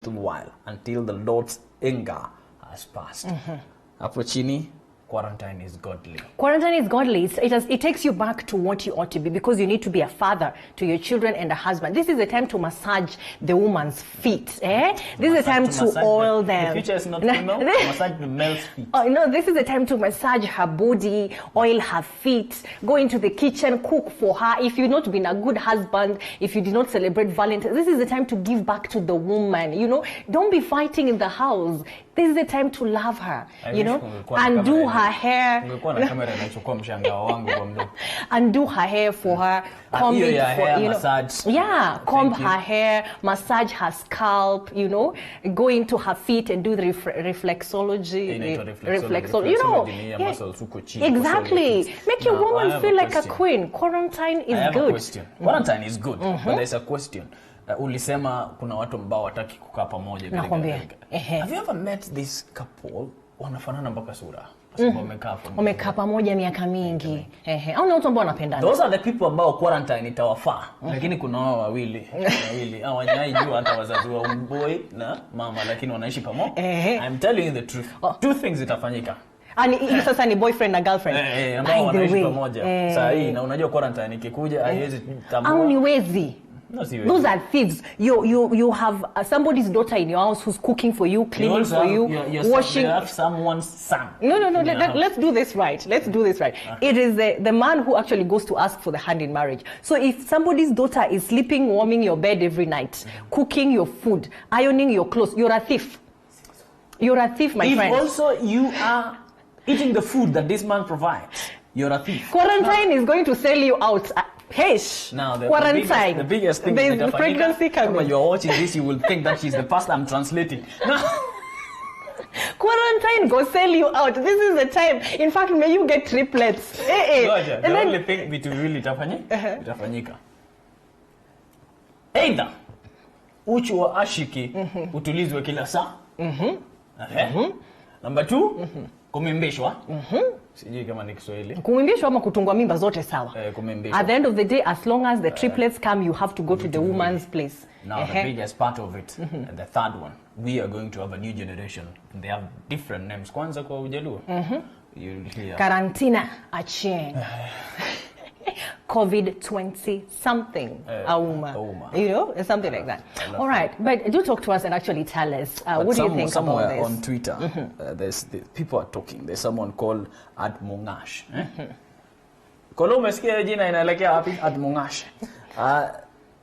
while until the Lord's anger has passed. Hapo chini, quarantine is godly. Quarantine is godly. It takes you back to what you ought to be, because you need to be a father to your children and a husband. This is the time to massage the woman's feet. This is the time to oil them. The future is not female, massage the male's feet. Oh, no, this is the time to massage her body, oil her feet, go into the kitchen, cook for her. If you've not been a good husband, if you did not celebrate Valentine's, this is the time to give back to the woman. You know, don't be fighting in the house. This is the time to love her, you know, and do her hair. And do her hair for her. Comb it for, you know, yeah, comb her hair, massage her scalp, you know, go into her feet and do the reflexology. Reflexology, you know, yeah, exactly. Make your woman feel like a queen. Quarantine is good. Quarantine is good, but there's a question. Ulisema kuna watu ambao wataki kukaa pamoja. Have you ever met this couple? Wanafanana mpaka sura. Wamekaa pamoja miaka mingi. Au na watu ambao wanapendana. Those are the people ambao quarantine itawafaa. Lakini kuna wao wawili hawajai jua hata wazazi wa boy na mama, lakini wanaishi pamoja. I'm telling you the truth. Two things itafanyika. Ani sasa ni boyfriend na girlfriend. Ambao wanaishi pamoja. Sasa hii na unajua quarantine ikikuja haiwezi tambua. Au ni wezi. No, those are thieves. You have somebody's daughter in your house who's cooking for you, cleaning for you, washing. You have someone's son. No. Let's do this right. It is the man who actually goes to ask for the hand in marriage. So if somebody's daughter is sleeping, warming your bed every night, cooking your food, ironing your clothes, you're a thief. You're a thief, my friend. If also you are eating the food that this man provides, you're a thief. Quarantine is going to sell you out. Now, quarantine. The biggest thing is the pregnancy coming. When you're watching this, you will think that she's the pastor I'm translating. Quarantine go sell you out. This is the time. In fact, may you get triplets. The only thing vitu really itafanyika. Either uchu wa ashiki utulizwe kila saa. Number 2, kumimbishwa. Sijui kama ni Kiswahili. Kumimbishwa ama kutungwa mimba zote sawa. Kumimbishwa. At the end of the day, as long as the triplets come, you have to go to the woman's place. Now the biggest part of it, the third one, we are going to have a new generation. They have different names. Kwanza kwa Ujaluo. You'll hear. Karantina achien. COVID-20 something, Auma. You know, something like that. All right, but do talk to us and actually tell us what do you think about this? On Twitter, people are talking. There's someone called @Mungash. Kolo umesikia jina inaelekea wapi? @Mungash.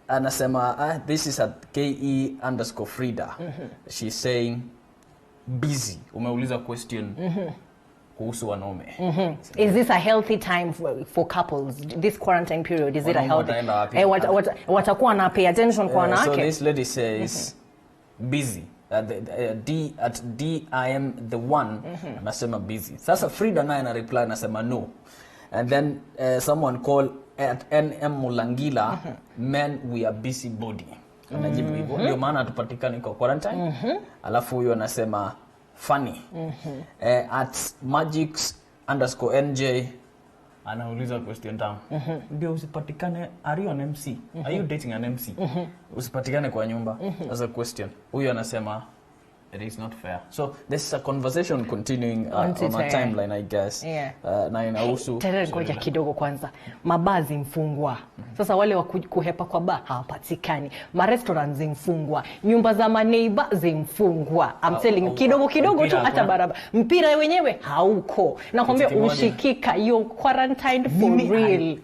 Anasema this is at KE_Frida. She's saying busy. Umeuliza question. Kuhusu wanaume. Is this a healthy time for couples? This quarantine period, is it a healthy? Watakuwa na pay attention kwa wanawake. So this lady says busy. At D I am the one. Anasema busy. Sasa Frida naye ana reply anasema no. And then someone called @NM Mulangila, men we are busy body. Anajibu hivyo. Ndio maana tupatikane kwa quarantine. Alafu huyo anasema funny. @magics_NJ anauliza question tamu. Ndio usipatikane, are you an MC? Are you dating an MC? Usipatikane kwa nyumba. As a question. Huyu anasema it is not fair. So there's a conversation continuing on a timeline, I guess. Na inahusu ngoja kidogo kwanza. Mabazi mfungwa. Sasa wale wa kuhepa kwa bar hawapatikani. Ma restaurants zimfungwa. Nyumba za maneiba zimfungwa. I'm telling you, kidogo tu hata barabara. Mpira wenyewe hauko. Nakwambia ushikika, you're quarantined for real.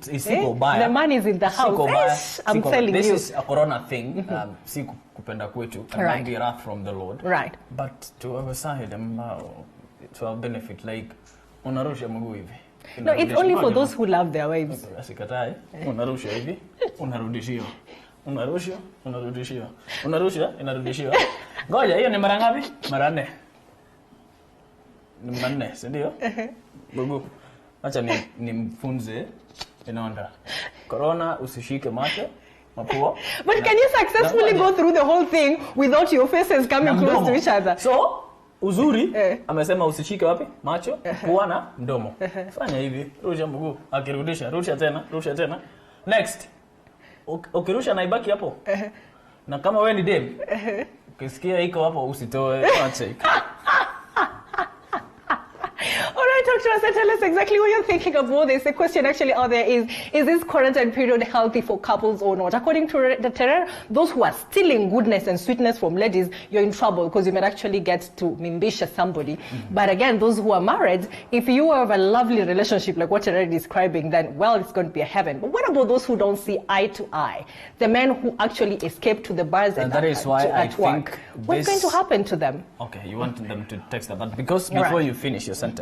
The man is in the house. I'm telling you. This is a corona thing. Siku kupenda kwetu, and be wrath from the Lord. Right. But to our side, to our benefit, like unarusha mguu hivi. No, it's only for those who love their wives. Asikatai, unarusha hivi, unarudishiwa. Unarusha, inarudishiwa. Ngoja, hiyo ni mara ngapi? Mara 4. Ni mara 4, si ndio? Bugu. Acha nimfunze inaonda. Corona usishike macho. But can you successfully go through the whole thing without your faces coming close to each other? So, uzuri, amesema usishike wapi? Macho, pua na mdomo. Fanya hivi, rusha mguu, akirudisha, rusha tena. Next. Ukirusha na ibaki hapo. Na kama wewe ni dem, Ukisikia iko hapo usitoe, acha. All right, talk to us and tell us exactly what you're thinking of all this. The question actually out there is this quarantine period healthy for couples or not? According to the Terror, those who are stealing goodness and sweetness from ladies, you're in trouble because you might actually get to mimbisha somebody. But again, those who are married, if you have a lovely relationship like what Terror is describing, then, well, it's going to be a heaven. But what about those who don't see eye to eye? The men who actually escape to the bars and that is why I think what's going to happen to them? Okay, you want them to text that, but because before you finish your sentence,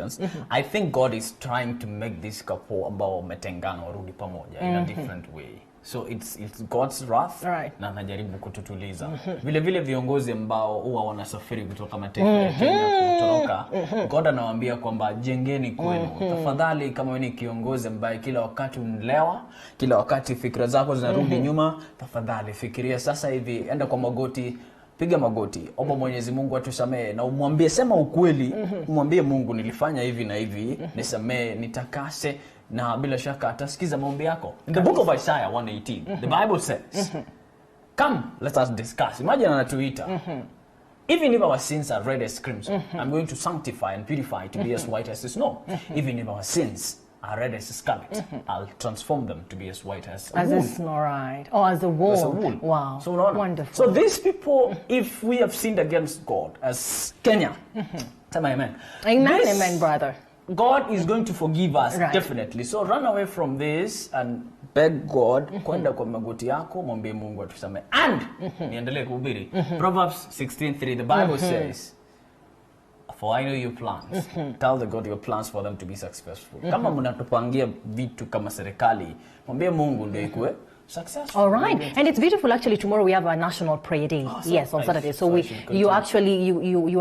I think God is trying to make this couple ambao wametengana warudi pamoja in a different way. So it's God's wrath, na anajaribu kututuliza. Vile vile viongozi ambao huwa wanasafiri kutoka mataifa ya Kenya kutoroka, God anawaambia kwamba jengeni kwenu. Tafadhali kama wewe ni kiongozi ambaye kila wakati unlewa, kila wakati fikra zako zinarudi nyuma, tafadhali fikiria sasa hivi, enda kwa magoti, piga magoti, omba Mwenyezi Mungu atusamee na umwambie, sema ukweli, umwambie Mungu nilifanya hivi na hivi, nisamee, nitakase, na bila shaka atasikiza maombi yako. In the book of Isaiah 1:18, the Bible says, come, let us discuss. Imagine anatuita. Even if our sins are red as crimson, I'm going to sanctify and purify to be as white as the snow. Even if our sins are red as scarlet, I'll transform them to be as white as wool. As a snow, right? Or as a wool. As a wool. Wow. So, wonderful. So these people, if we have sinned against God as Kenya, tell me amen. Amen, amen, brother. God is going to forgive us, definitely. So run away from this and beg God, kwenda kwa magoti yako, mwambie Mungu atusamee. And niendelee kuhubiri. Proverbs 16:3, the Bible says, for I know your plans. Tell the God your plans for them to be successful. Kama mnatupangia vitu kama serikali, mwambie Mungu ndio ikuwe successful. All right, and it's beautiful. Actually, tomorrow we have a national prayer day. Yes, on Saturday. So you are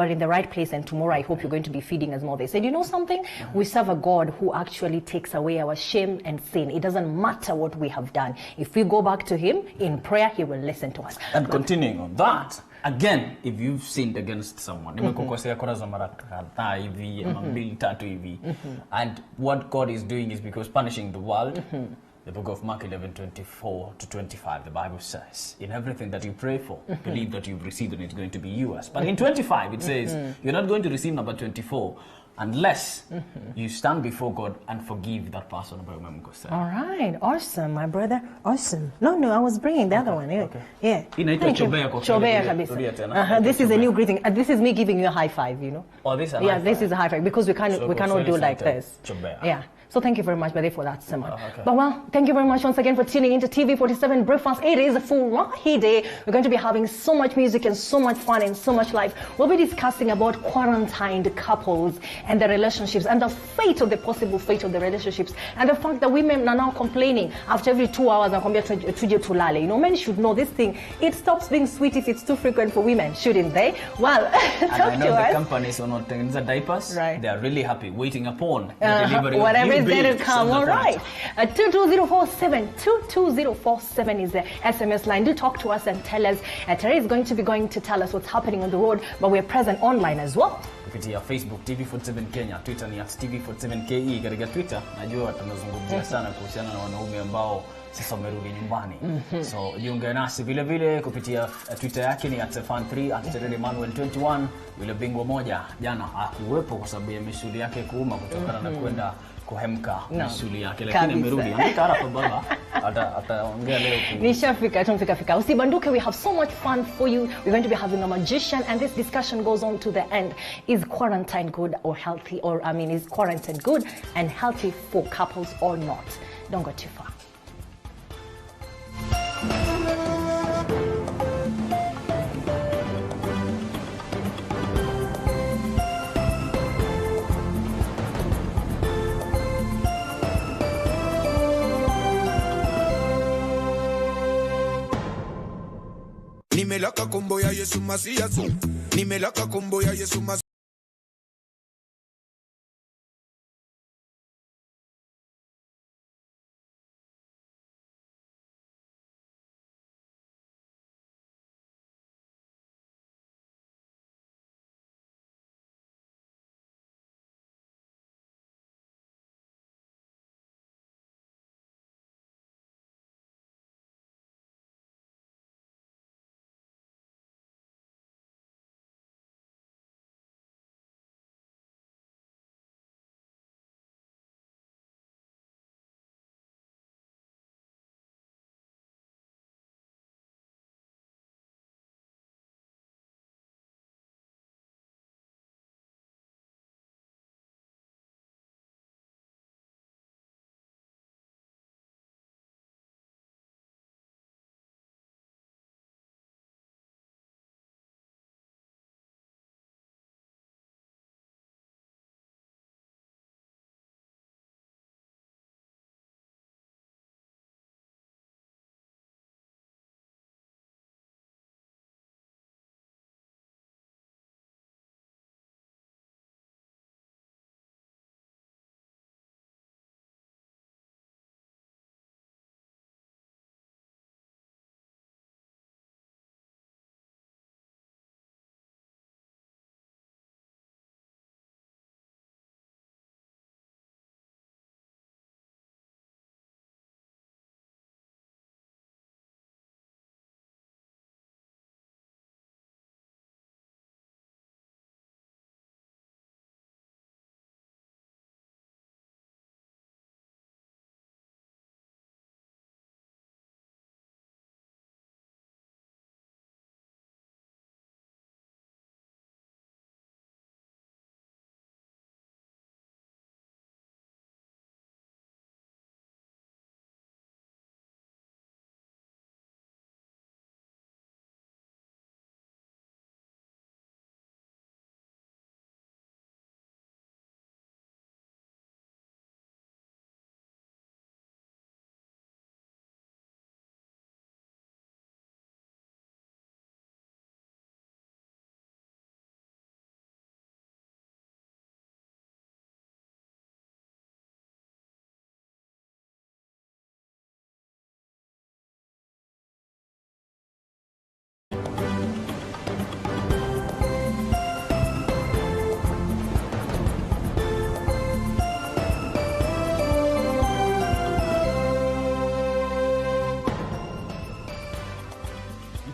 in the right place. And tomorrow, I hope you're going to be feeding us more. They said, you know something? We serve a God who actually takes away our shame and sin. It doesn't matter what we have done. If we go back to Him in prayer, He will listen to us. And continuing on that, again, if you've sinned against someone, nimekukosea kwa mara kadhaa hivi, mbili tatu hivi, and what God is doing is because punishing the world. The book of Mark 11:24 to 25, the Bible says, in everything that you pray for, believe that you've received and it's going to be yours. But in 25, it says, you're not going to receive number 24 unless you stand before God and forgive that person. All right, awesome, my brother, awesome. No, I was bringing the other one. Yeah. Chobea. This is a new greeting. This is me giving you a high five, you know. Oh, this is a high five. This is a high five because we cannot do like this. Chobea. Yeah. So thank you very much, Bade, for that sermon. But well, thank you very much once again for tuning into TV47 Breakfast. It is a full Wahi day. We're going to be having so much music and so much fun and so much life. We'll be discussing about quarantined couples and the relationships and the possible fate of the relationships, and the fact that women are now complaining after every 2 hours. You know, men should know this thing. It stops being sweet if it's too frequent for women, shouldn't they? Well, and I know the companies are not taking the diapers. Right. They are really happy, waiting upon the delivery of then come. All right. 22047 is the SMS line. Do talk to us and tell us. Terry is going to tell us what's happening on the road, but we're present online as well. Kupitia Facebook TV47 Kenya, Twitter ni @TV47KE. Katika Twitter najua tunazungumzia sana kuhusiana na wanaume ambao sasa wamerudi nyumbani. So jiunge nasi vile vile kupitia Twitter yake ni @fan3 @Emmanuel21. Yule bingwa moja jana hakuwepo kwa sababu ya misuli yake kuuma kutokana na kwenda kuhemka misuli yake, lakini amerudi. Andika hapa baba ataongea leo. Nishafika tumfika. Usibanduke, we have so much fun for you. We're going to be having a magician, and this discussion goes on to the end. Is quarantine good or healthy, or is quarantine good and healthy for couples or not? Don't go too far. Nimelaka kombo ya Yesu Masiya, nimelaka kombo ya Yesu Masiya.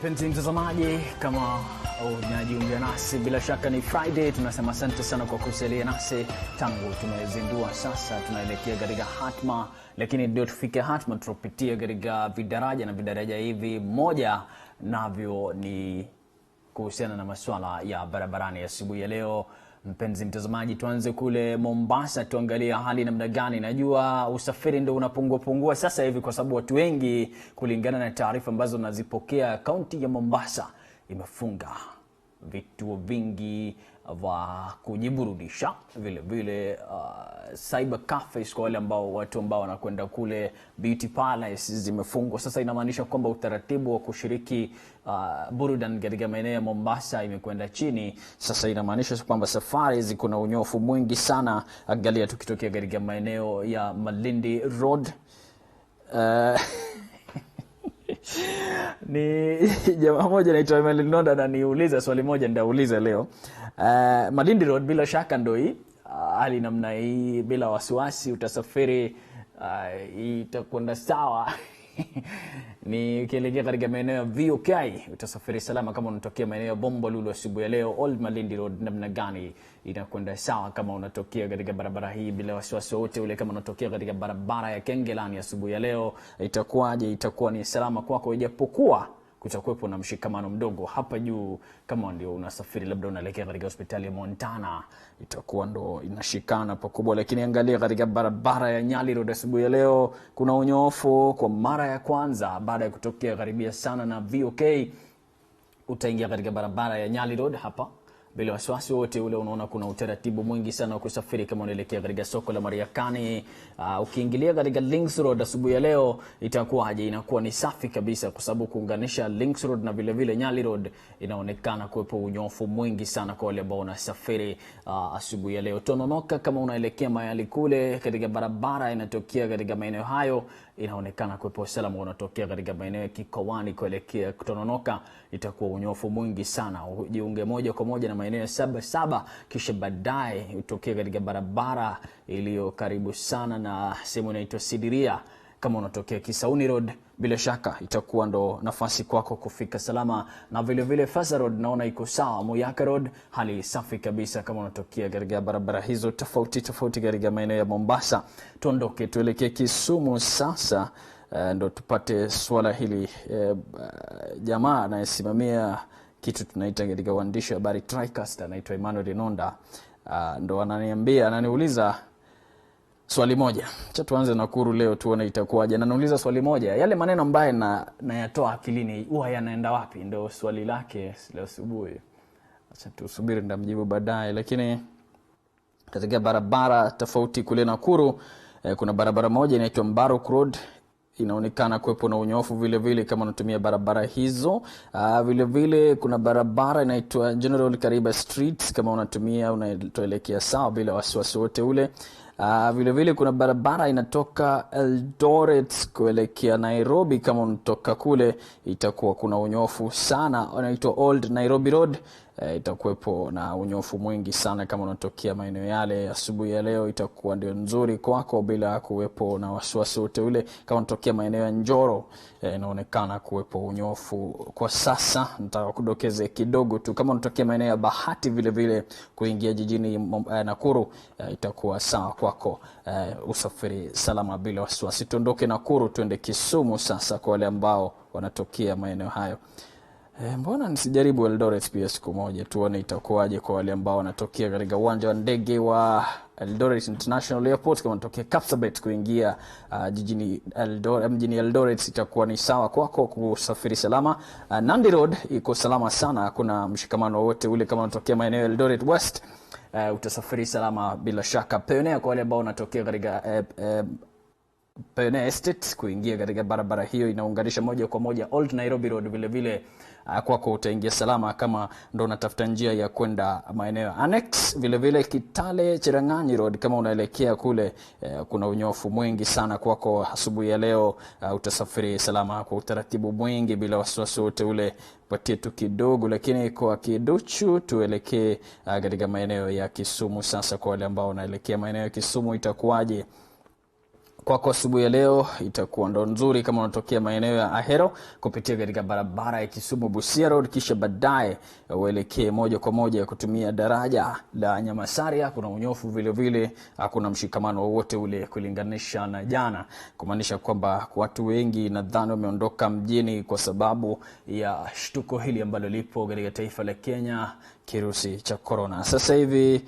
Mpenzi mtazamaji, kama unajiunga nasi, bila shaka ni Friday. Tunasema asante sana kwa kusalia nasi tangu tumezindua. Sasa tunaelekea katika hatma, lakini ndio tufike hatma tupitie katika vidaraja, na vidaraja hivi moja navyo ni kuhusiana na masuala ya barabarani asubuhi ya leo. Mpenzi mtazamaji, tuanze kule Mombasa, tuangalie hali namna gani. Najua usafiri ndio unapungua sasa hivi kwa sababu watu wengi, kulingana na taarifa ambazo nazipokea, kaunti ya Mombasa imefunga vituo vingi vya kujiburudisha, vile vile cyber cafes kwa wale watu ambao wanakwenda kule, beauty palace zimefungwa. Sasa inamaanisha kwamba utaratibu wa kushiriki burudani katika maeneo ya Mombasa imekwenda chini. Sasa inamaanisha kwamba safari ziko na unyofu mwingi sana. Angalia tukitokea katika maeneo ya Malindi Road, ni jamaa moja anaitwa Melinoda na niuliza swali moja ndauliza leo. Malindi Road bila shaka ndio hii hali namna hii, bila wasiwasi utasafiri, itakwenda sawa. Ni ukielekea katika maeneo ya VOK utasafiri salama. Kama unatokea maeneo ya Bombo Lulu asubuhi ya leo, Old Malindi Road namna gani inakwenda sawa kama unatokea katika barabara hii bila wasiwasi wote ule. Kama unatokea katika barabara ya Kengelani asubuhi ya leo, itakuwaje? Itakuwa ni salama kwako, ijapokuwa kutakuwepo na mshikamano mdogo hapa juu. Kama ndio unasafiri labda unaelekea katika hospitali ya Montana, itakuwa ndo inashikana pakubwa. Lakini angalia katika barabara ya Nyali Road asubuhi ya leo, kuna unyofu kwa mara ya kwanza baada ya kutokea karibia sana na VOK. Utaingia katika barabara ya Nyali Road hapa bila wasiwasi wote ule. Unaona kuna utaratibu mwingi sana wa kusafiri kama unaelekea katika soko la Mariakani. Ukiingilia katika Links Road asubuhi ya leo, itakuwaje? Inakuwa ni safi kabisa kwa sababu kuunganisha Links Road na vile vile Nyali Road inaonekana kuwepo unyofu mwingi sana kwa wale ambao wanasafiri asubuhi ya leo. Tononoka kama unaelekea Mayali kule katika barabara inatokea katika maeneo hayo, inaonekana kuwepo usalama. Unatokea katika maeneo ya Kikowani kuelekea Tononoka, itakuwa unyofu mwingi sana. Jiunge moja kwa moja na maeneo ya Sabasaba, kisha baadaye utokee katika barabara iliyo karibu sana na sehemu inaitwa Sidiria. Kama unatokea Kisauni Road, bila shaka itakuwa ndo nafasi kwako kufika salama. Na vile vile Fasa Road naona iko sawa. Moyaka Road hali safi kabisa kama unatokea katika barabara hizo tofauti katika maeneo ya Mombasa. Tuondoke tuelekee Kisumu sasa, ndo tupate swala hili. Jamaa anayesimamia kitu tunaita katika uandishi wa habari TriCast, anaitwa Emmanuel Inonda, ndo ananiuliza swali moja. Acha tuanze na Nakuru leo tuone itakuwaje. Ananiuliza swali moja, yale maneno ambaye nayatoa akilini huwa yanaenda wapi? Ndio swali lake leo asubuhi. Acha tusubiri ndamjibu baadaye. Lakini katika barabara tofauti kule Nakuru, kuna barabara moja inaitwa Mbaruk Road, inaonekana kuwepo na unyofu vile vile kama unatumia barabara hizo. Vile vile kuna barabara inaitwa General Kariba Street, kama unatoelekea sawa bila wasiwasi wote ule. Vile vile kuna barabara inatoka Eldoret kuelekea Nairobi, kama unatoka kule itakuwa kuna unyofu sana. Inaitwa Old Nairobi Road, itakuwepo na unyofu mwingi sana kama unatokea maeneo yale. Asubuhi ya leo itakuwa ndio nzuri kwako bila kuwepo na wasiwasi wote ule. Kama unatokea maeneo ya Njoro, inaonekana kuwepo unyofu kwa sasa. Nataka kudokeze kidogo tu, kama unatokea maeneo ya Bahati vile vile kuingia jijini Nakuru, itakuwa sawa kwako, usafiri salama bila wasiwasi. Tuondoke Nakuru tuende Kisumu sasa kwa wale ambao wanatokea maeneo hayo. Mbona nisijaribu Eldoret pia siku moja tuone itakuwaje kwa wale ambao wanatokea katika uwanja wa ndege wa Eldoret International Airport. Kama unatokea Kapsabet kuingia mjini Eldoret, itakuwa ni sawa kwako kusafiri salama. Nandi Road iko salama sana, hakuna mshikamano wote ule. Kama unatokea maeneo ya Eldoret West, utasafiri salama bila shaka. Pioneer kwa wale ambao wanatokea katika Pioneer Estate kuingia katika barabara hiyo inaunganisha moja kwa moja Old Nairobi Road, vile vile kwako utaingia salama kama ndo unatafuta njia ya kwenda maeneo Annex. Vile vile Kitale Cherangani Road kama unaelekea kule, kuna unyofu mwingi sana kwako asubuhi ya leo. Utasafiri salama kwa utaratibu mwingi bila wasiwasi wote ule. Patie tu kidogo. Lakini kwa Kiduchu tuelekee katika maeneo ya Kisumu sasa. Kwa wale ambao wanaelekea maeneo ya Kisumu itakuwaje? Kwako asubuhi ya leo itakuwa ndo nzuri kama unatokea maeneo ya Ahero kupitia katika barabara ya Kisumu Busia Road, kisha baadaye uelekee moja kwa moja kutumia daraja la Nyamasaria. Kuna unyofu vile vile, hakuna mshikamano wowote ule kulinganisha na jana, kumaanisha kwamba watu wengi nadhani wameondoka mjini kwa sababu ya shtuko hili ambalo lipo katika taifa la Kenya, kirusi cha corona. Sasa hivi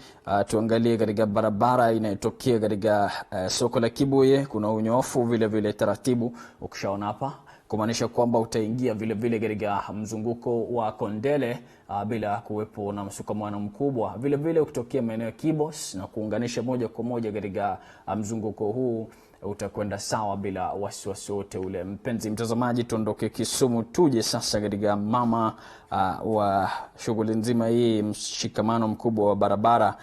tuangalie katika barabara inayotokea katika soko la Kibuye. Kuna unyofu vile vile taratibu, ukishaona hapa kumaanisha kwamba utaingia vile vile katika mzunguko wa Kondele bila kuwepo na msukamano mkubwa. Vile vile ukitokea maeneo ya Kibos na kuunganisha moja kwa moja katika mzunguko huu utakwenda sawa bila wasiwasi wote ule. Mpenzi mtazamaji, tuondoke Kisumu tuje sasa katika mama wa shughuli nzima hii, mshikamano mkubwa wa barabara,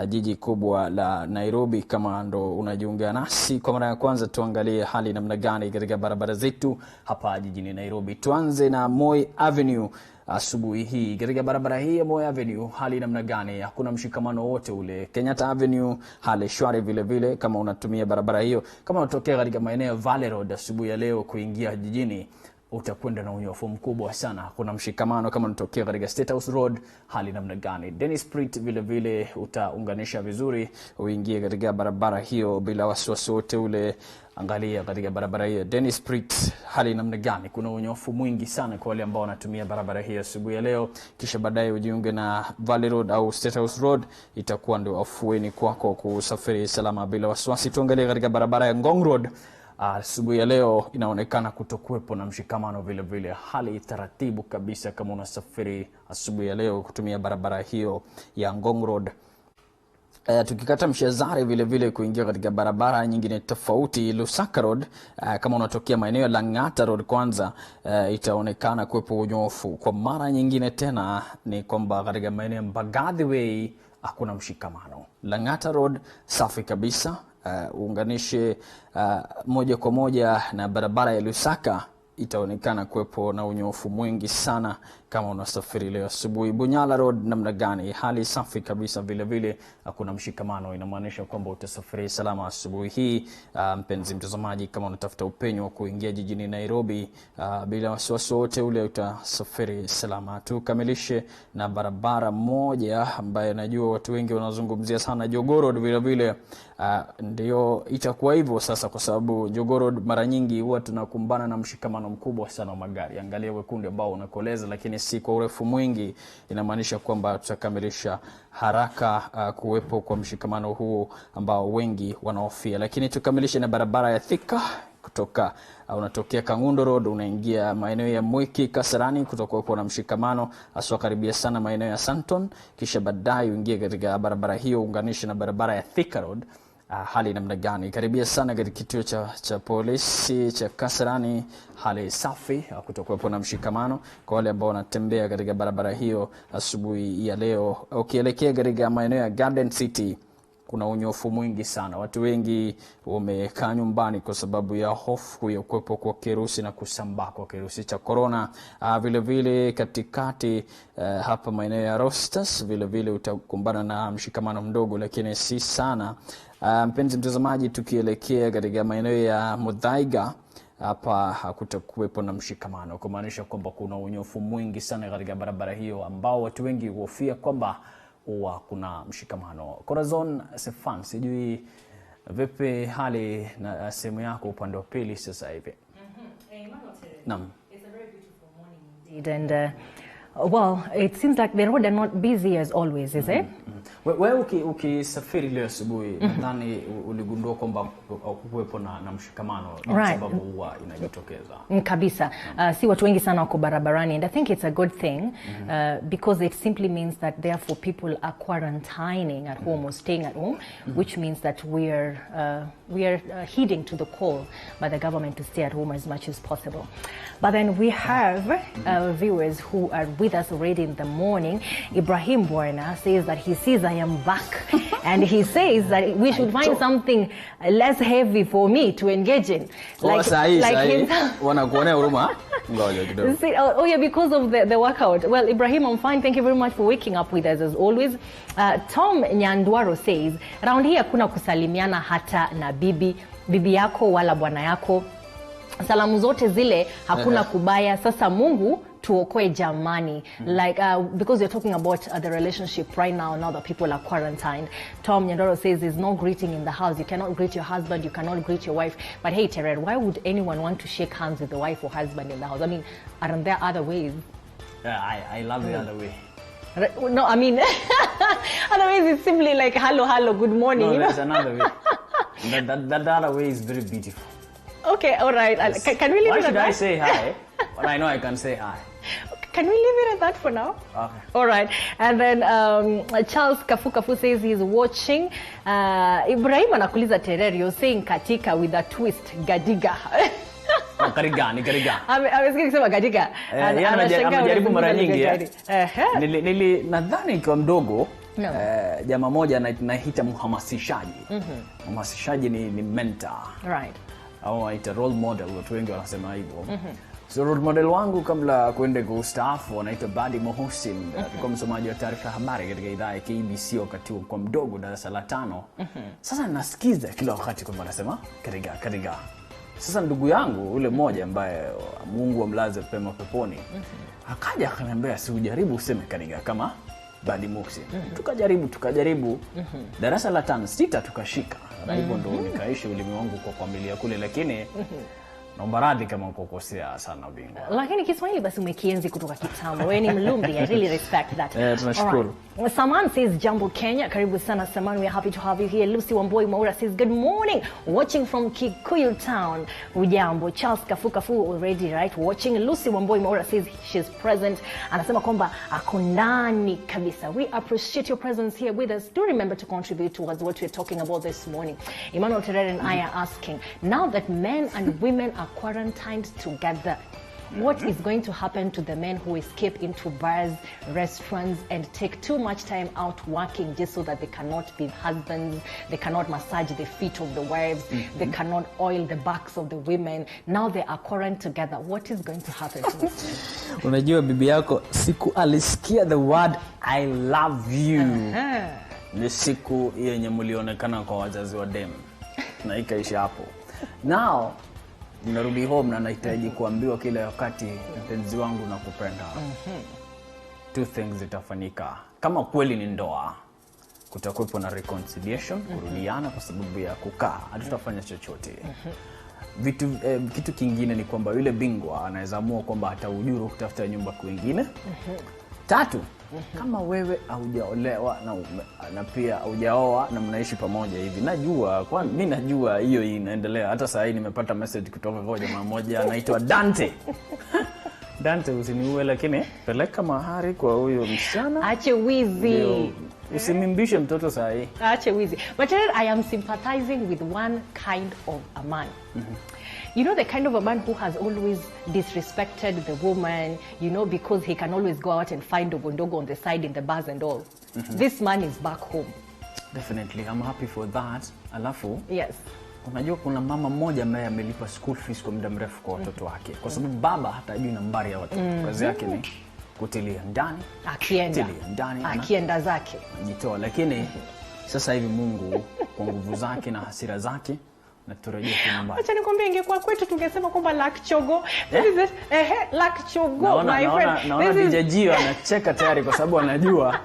jiji kubwa la Nairobi. Kama ndo unajiunga nasi kwa mara ya kwanza, tuangalie hali namna gani katika barabara zetu hapa jijini Nairobi. Tuanze na Moi Avenue. Asubuhi hii katika barabara hii ya Moi Avenue hali namna gani? Hakuna mshikamano wote ule. Kenyatta Avenue hali shwari vile vile kama unatumia barabara hiyo. Kama unatokea katika maeneo ya Valley Road asubuhi ya leo kuingia jijini, utakwenda na unyofu mkubwa sana. Kuna mshikamano kama unatokea katika State House Road, hali namna gani? Dennis Street vile vile utaunganisha vizuri uingie katika barabara hiyo bila wasiwasi wote ule. Angalia katika barabara hiyo Dennis Street hali namna gani? Kuna unyofu mwingi sana kwa wale ambao wanatumia barabara hiyo asubuhi ya leo. Kisha baadaye ujiunge na Valley Road au State House Road, itakuwa ndio afueni kwako kusafiri salama bila wasiwasi. Tuangalie katika barabara ya Ngong Road. Asubuhi ya leo inaonekana kutokuwepo na mshikamano vile vile, hali taratibu kabisa kama unasafiri asubuhi ya leo kutumia barabara hiyo ya Ngong Road. Tukikata Mshazari vile vile kuingia katika barabara nyingine tofauti Lusaka Road, kama unatokea maeneo ya Lang'ata Road kwanza, itaonekana kuwepo unyofu. Kwa mara nyingine tena ni kwamba katika maeneo ya Mbagathi Way hakuna mshikamano. Lang'ata Road safi kabisa, uunganishe moja kwa moja na barabara ya Lusaka, itaonekana kuwepo na unyofu mwingi sana kama unasafiri leo asubuhi. Bunyala Road namna gani? Hali safi kabisa vile vile, hakuna mshikamano. Inamaanisha kwamba utasafiri salama asubuhi hii. Mpenzi mtazamaji, kama unatafuta upenyo wa kuingia jijini Nairobi bila wasiwasi wote ule, utasafiri salama. Tukamilishe na barabara moja ambayo najua watu wengi wanazungumzia sana, Jogoo Road vile vile. Ndio itakuwa hivyo sasa, kwa sababu Jogoo Road mara nyingi huwa tunakumbana na mshikamano mkubwa sana wa magari. Angalia wekundu ambao unakoleza, lakini si kwa urefu mwingi. Inamaanisha kwamba tutakamilisha haraka kuwepo kwa mshikamano huu ambao wengi wanaofia. Lakini tukamilishe na barabara ya Thika. Kutoka unatokea Kangundo Road unaingia maeneo ya Mwiki Kasarani, kutokuwepo na mshikamano aswa karibia sana maeneo ya Santon. Kisha baadaye uingie katika barabara hiyo unganishe na barabara ya Thika Road. Hali namna gani? Karibia sana katika kituo cha polisi cha Kasarani, hali safi, kutokuwepo na mshikamano. Kwa wale ambao wanatembea katika barabara hiyo asubuhi ya leo, ukielekea katika maeneo ya Garden City, kuna unyofu mwingi sana. Watu wengi wamekaa nyumbani kwa sababu ya hofu ya kuwepo kwa kirusi na kusambaa kwa kirusi cha corona. Vile vile katikati hapa maeneo ya Rostas vile vile utakumbana na mshikamano mdogo, lakini si sana. Mpenzi mtazamaji, tukielekea katika maeneo ya Muthaiga, hapa hakutakuwepo na mshikamano, kumaanisha kwamba kuna unyofu mwingi sana katika barabara hiyo ambao watu wengi huhofia kwamba kuna mshikamano. Corazon Sefan, sijui vipi hali na sehemu yako upande wa pili sasa hivi? Naam. It's a very beautiful morning indeed, and well, it seems like the road are not busy as always, is it? Wewe ukisafiri leo asubuhi, nadhani uligundua kwamba kuwepo na mshikamano kwa sababu huwa inajitokeza. Kabisa. Si watu wengi sana wako barabarani, and I think it's a good thing because it simply means that therefore people are quarantining at home or staying at home, which means that we are heeding to the call by the government to stay at home as much as possible. But then we have viewers who are with us already in the morning. Ibrahim Buena says that he sees I am back and he says that we should find something less heavy for me to engage in. Like oh yeah, because of the workout. Well, Ibrahim, I'm fine. Thank you very much for waking up with us as always. Tom Nyandwaro says, around here kuna kusalimiana hata na bibi bibi yako wala bwana yako. Salamu zote zile hakuna kubaya. Sasa Mungu tuokoe jamani. Like because you're talking about the relationship right now that people are quarantined. Tom Nyandoro says there's no greeting in the house. You cannot greet your husband, you cannot greet your wife. But hey Tered, why would anyone want to shake hands with the wife or husband in the house? I mean, aren't there other ways? I love the other way. No, I mean otherwise it's simply like hello, good morning. No, there's another way. That other way is very beautiful. Okay, all right. Yes. Can we leave Why it at that? Why should I say hi? Well, I know I can say hi. Can we leave it at that for now? Okay. All right. And then Charles Kafu says he's watching. Ibrahim anakuliza Terer, you're saying katika with a twist, gadiga. Kariga. Amesikia kusema gadiga. Anajaribu mara nyingi. Nadhani kwa mdogo jamaa moja anaita mhamasishaji. Mhamasishaji ni mentor. Right. Au aita role model, watu wengi wanasema hivyo. So role model wangu kabla kwenda kustaafu anaitwa Badi Mohusin, alikuwa msomaji wa taarifa habari katika idhaa ya KBC wakati kwa mdogo darasa la 5. Sasa nasikiza kila wakati kwamba anasema kariga. Sasa ndugu yangu ule mmoja ambaye Mungu amlaze pema peponi, akaja akaniambia si ujaribu useme kariga kama Badi Mohusin. Tukajaribu. Darasa la 5 6 tukashika. Na hivyo ndo nikaishi ulimi wangu kwa familia kule, lakini naomba radhi kama ukokosea sana bingwa. Lakini Kiswahili basi umekienzi kutoka kitambo. Wewe ni mlumbi. I really respect that. Tunashukuru. Saman says Jambo Kenya. Karibu sana Saman. We are happy to have you here. Lucy Wamboi Maura says good morning. Watching from Kikuyu town. Ujambo. Charles Kafu already right watching. Lucy Wamboi Maura says she's present. Anasema kwamba ako ndani kabisa. We appreciate your presence here with us. Do remember to contribute towards what we're talking about this morning. Emmanuel Terere and I are asking, now that men and women are quarantined together, what is going to happen to the men who escape into bars, restaurants, and take too much time out working just so that they cannot be husbands, they cannot massage the feet of the wives, they cannot oil the backs of the women. Now they are quarantined together. What is going to happen to them? Unajua bibi yako siku alisikia the word I love you. Ni siku yenye mlionekana kwa wazazi wa dem. Na ikaisha hapo. Now ninarudi home na nahitaji kuambiwa kila wakati mpenzi wangu nakupenda. Two things zitafanyika. Kama kweli ni ndoa, kutakuwepo na reconciliation, kurudiana kwa sababu ya kukaa. Hatutafanya chochote. Kitu kingine ni kwamba yule bingwa anaweza amua kwamba ataujuru kutafuta nyumba kwingine. 3, kama wewe haujaolewa na pia haujaoa na mnaishi pamoja hivi, najua kwani mimi najua hiyo inaendelea. Hata sasa hivi nimepata message kutoka kwa jamaa mmoja anaitwa Dante. Dante, usiniue lakini peleka mahari kwa huyo msichana. Ache wizi. Usimimbishe mtoto sasa hivi. Ache wizi. But I am sympathizing with one kind of a man. You know, the kind of a man who has always disrespected the woman, you know, because he can always go out and find dogondogo on the side in the bars and all. This man is back home. Definitely, I'm happy for that. Alafu, yes. Unajua kuna mama mmoja ambaye amelipa school fees kwa muda mrefu kwa watoto wake. Kwa sababu baba hatajui nambari ya watoto. Kazi yake ni kutilia ndani. Akienda zake. Anajitoa, lakini sasa hivi Mungu kwa nguvu zake na hasira zake na turejea kwa nyumbani. Acha nikwambie, ingekuwa kwetu tungesema kwamba lak chogo. This is lak chogo, my friend. Naona dijajio anacheka tayari kwa sababu anajua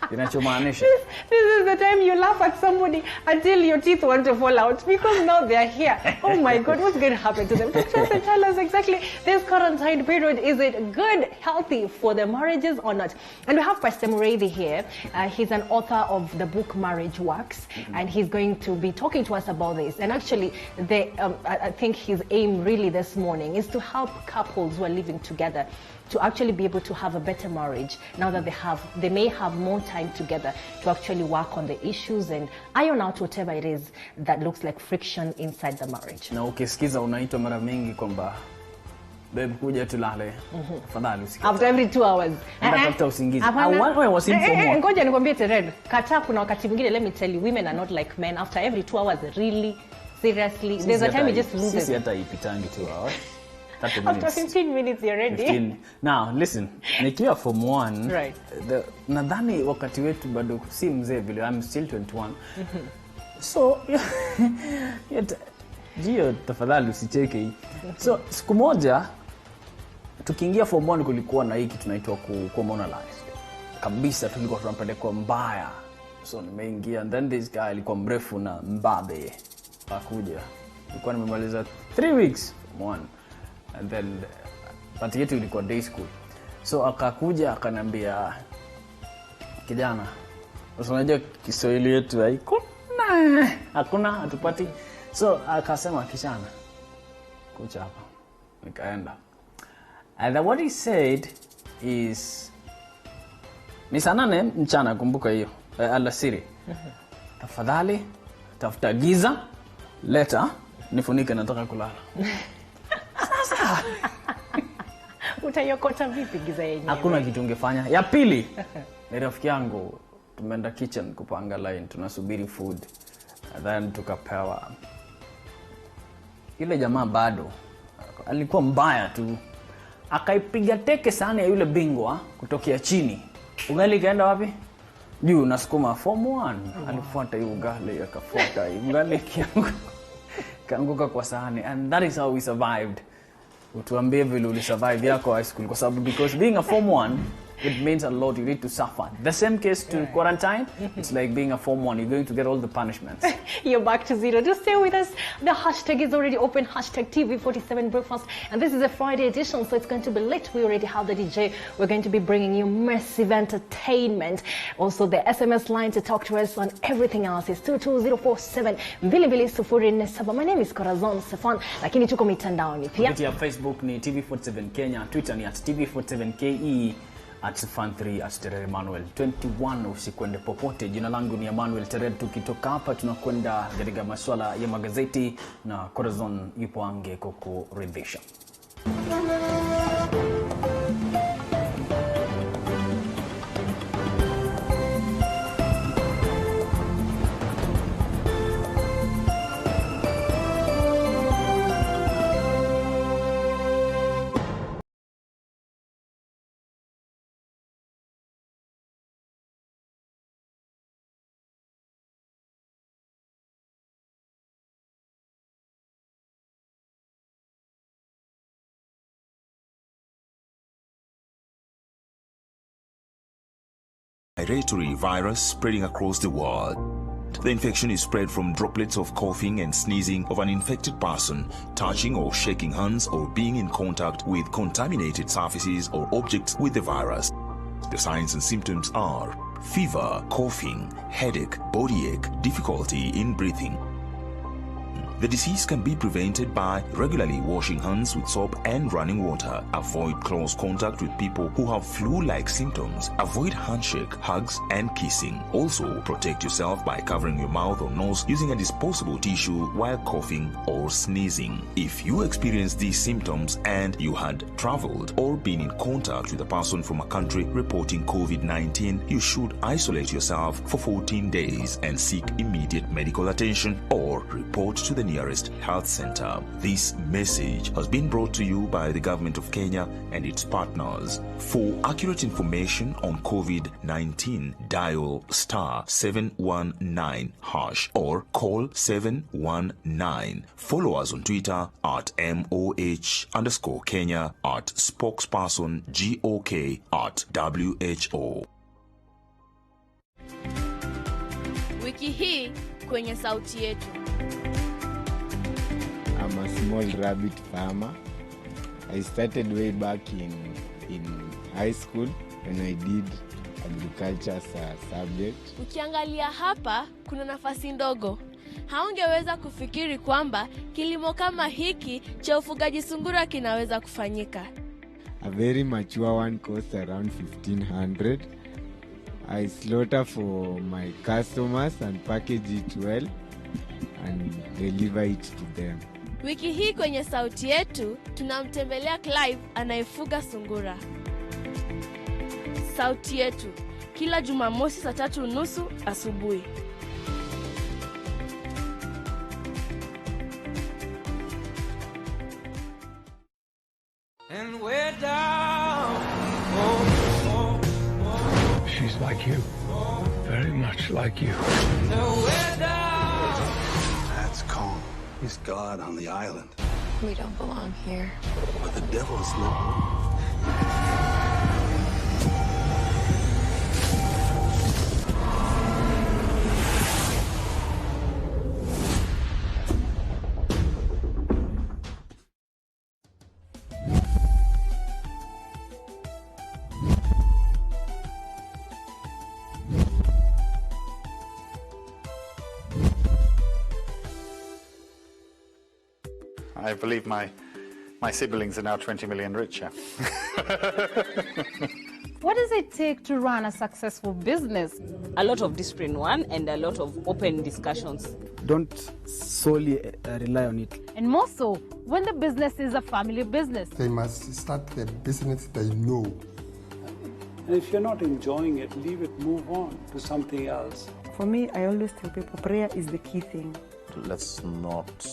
kinachomaanisha. This is the time you laugh at somebody until your teeth want to fall out because now they are here. Oh my God, what's going to happen to them? Tell us exactly this quarantine period. Is it good, healthy for the marriages or not? And we have Pastor Muredi here. He's an author of the book Marriage Works, and he's going to be talking to us about this. And actually, I think his aim really this morning is to help couples who are living together to actually be able to have a better marriage now that they may have more time together to actually work on the issues and iron out whatever it is that looks like friction inside the marriage. Na ukisikiza unaitwa mara mingi kwamba babe kuja tulale. Tafadhali usikate. After every 2 hours. Tafuta usingizi. Ngoja nikwambie Tered, kata kuna wakati mwingine, let me tell you, women are not like men. After every 2 hours, really, seriously, there's a time you just lose it. Sisi hata ipitangi 2 hours. After 15 minutes you're ready. 15. Now listen, nikiwa form 1, right. Nadhani wakati wetu bado si mzee vile, I'm still 21. So Jio tafadhali usicheke hii. So siku moja tukiingia form 1 kulikuwa na hiki tunaitwa kuwa monolized. Kabisa tulikuwa tunapelekwa mbaya. So nimeingia and then this guy alikuwa mrefu na mbabe. Akakuja. Nilikuwa nimemaliza 3 weeks form 1 and then party yetu ilikuwa day school. So akakuja akaniambia, kijana, unajua Kiswahili yetu hakuna hatupati. So akasema, kijana, kuja hapa. Nikaenda. And then what he said is, ni saa 8 mchana, kumbuka hiyo, alasiri. Tafadhali tafuta giza, leta nifunike, nataka kulala. Sasa utayokota vipi giza yenyewe? Hakuna kitu ungefanya. Ya pili, ni rafiki yangu, tumeenda kitchen kupanga line, tunasubiri food. And then tukapewa. Yule jamaa bado alikuwa mbaya tu. Akaipiga teke sana ya yule bingwa kutokea chini. Ugali kaenda wapi? Juu nasukuma form 1. Alifuata hiyo ugali, akafuata hiyo ugali kaanguka kwa sahani. And that is how we survived. Utuambie vile ulisurvive yako high school, kwa sababu because being a form 1 it means a lot. You need to suffer. The same case to quarantine. It's like being a form 1. You're going to get all the punishments. You're back to zero. Just stay with us. The hashtag is already open. Hashtag TV47 Breakfast. And this is a Friday edition, so it's going to be lit. We already have the DJ. We're going to be bringing you massive entertainment. Also, the SMS line to talk to us on everything else is 22047 22047. My name is Corazon Stefan. Lakini tuko mitandaoni pia. Kupitia Facebook ni TV47 Kenya. Twitter ni @TV47KE. @Fan3 @Terere Emmanuel 21. Usikwende popote. Jina langu ni Emmanuel Terere. Tukitoka hapa tunakwenda katika masuala ya magazeti na Corazon yupo ange kukuridhisha. Respiratory virus spreading across the world. The infection is spread from droplets of coughing and sneezing of an infected person, touching or shaking hands or being in contact with contaminated surfaces or objects with the virus. The signs and symptoms are fever, coughing, headache, body ache, difficulty in breathing. The disease can be prevented by regularly washing hands with soap and running water. Avoid close contact with people who have flu-like symptoms. Avoid handshake, hugs, and kissing. Also, protect yourself by covering your mouth or nose using a disposable tissue while coughing or sneezing. If you experience these symptoms and you had traveled or been in contact with a person from a country reporting COVID-19, you should isolate yourself for 14 days and seek immediate medical attention or report to the nearest health center. This message has been brought to you by the government of Kenya and its partners. For accurate information on COVID-19, dial *719# or call 719. Follow us on Twitter @MOH_Kenya, @spokesperson GOK, @WHO. Wiki hii kwenye sauti yetu. I'm a small rabbit farmer. I started way back in high school when I did agriculture as a subject. Ukiangalia hapa kuna nafasi ndogo. Haungeweza kufikiri kwamba kilimo kama hiki cha ufugaji sungura kinaweza kufanyika. A very mature one costs around 1500. I slaughter for my customers and package it well and deliver it to them. Wiki hii kwenye sauti yetu tunamtembelea Clive anayefuga sungura. Sauti yetu kila Jumamosi saa 3:30 asubuhi. And we're down. She's like you. Very much like you. No, we're down. That's calm. He's God on the island. We don't belong here. But the devil is not. I believe my siblings are now 20 million richer. What does it take to run a successful business? A lot of discipline, one, and a lot of open discussions. Don't solely rely on it. And more so, when the business is a family business. They must start the business they know. And if you're not enjoying it, leave it, move on to something else. For me, I always tell people prayer is the key thing. Let's not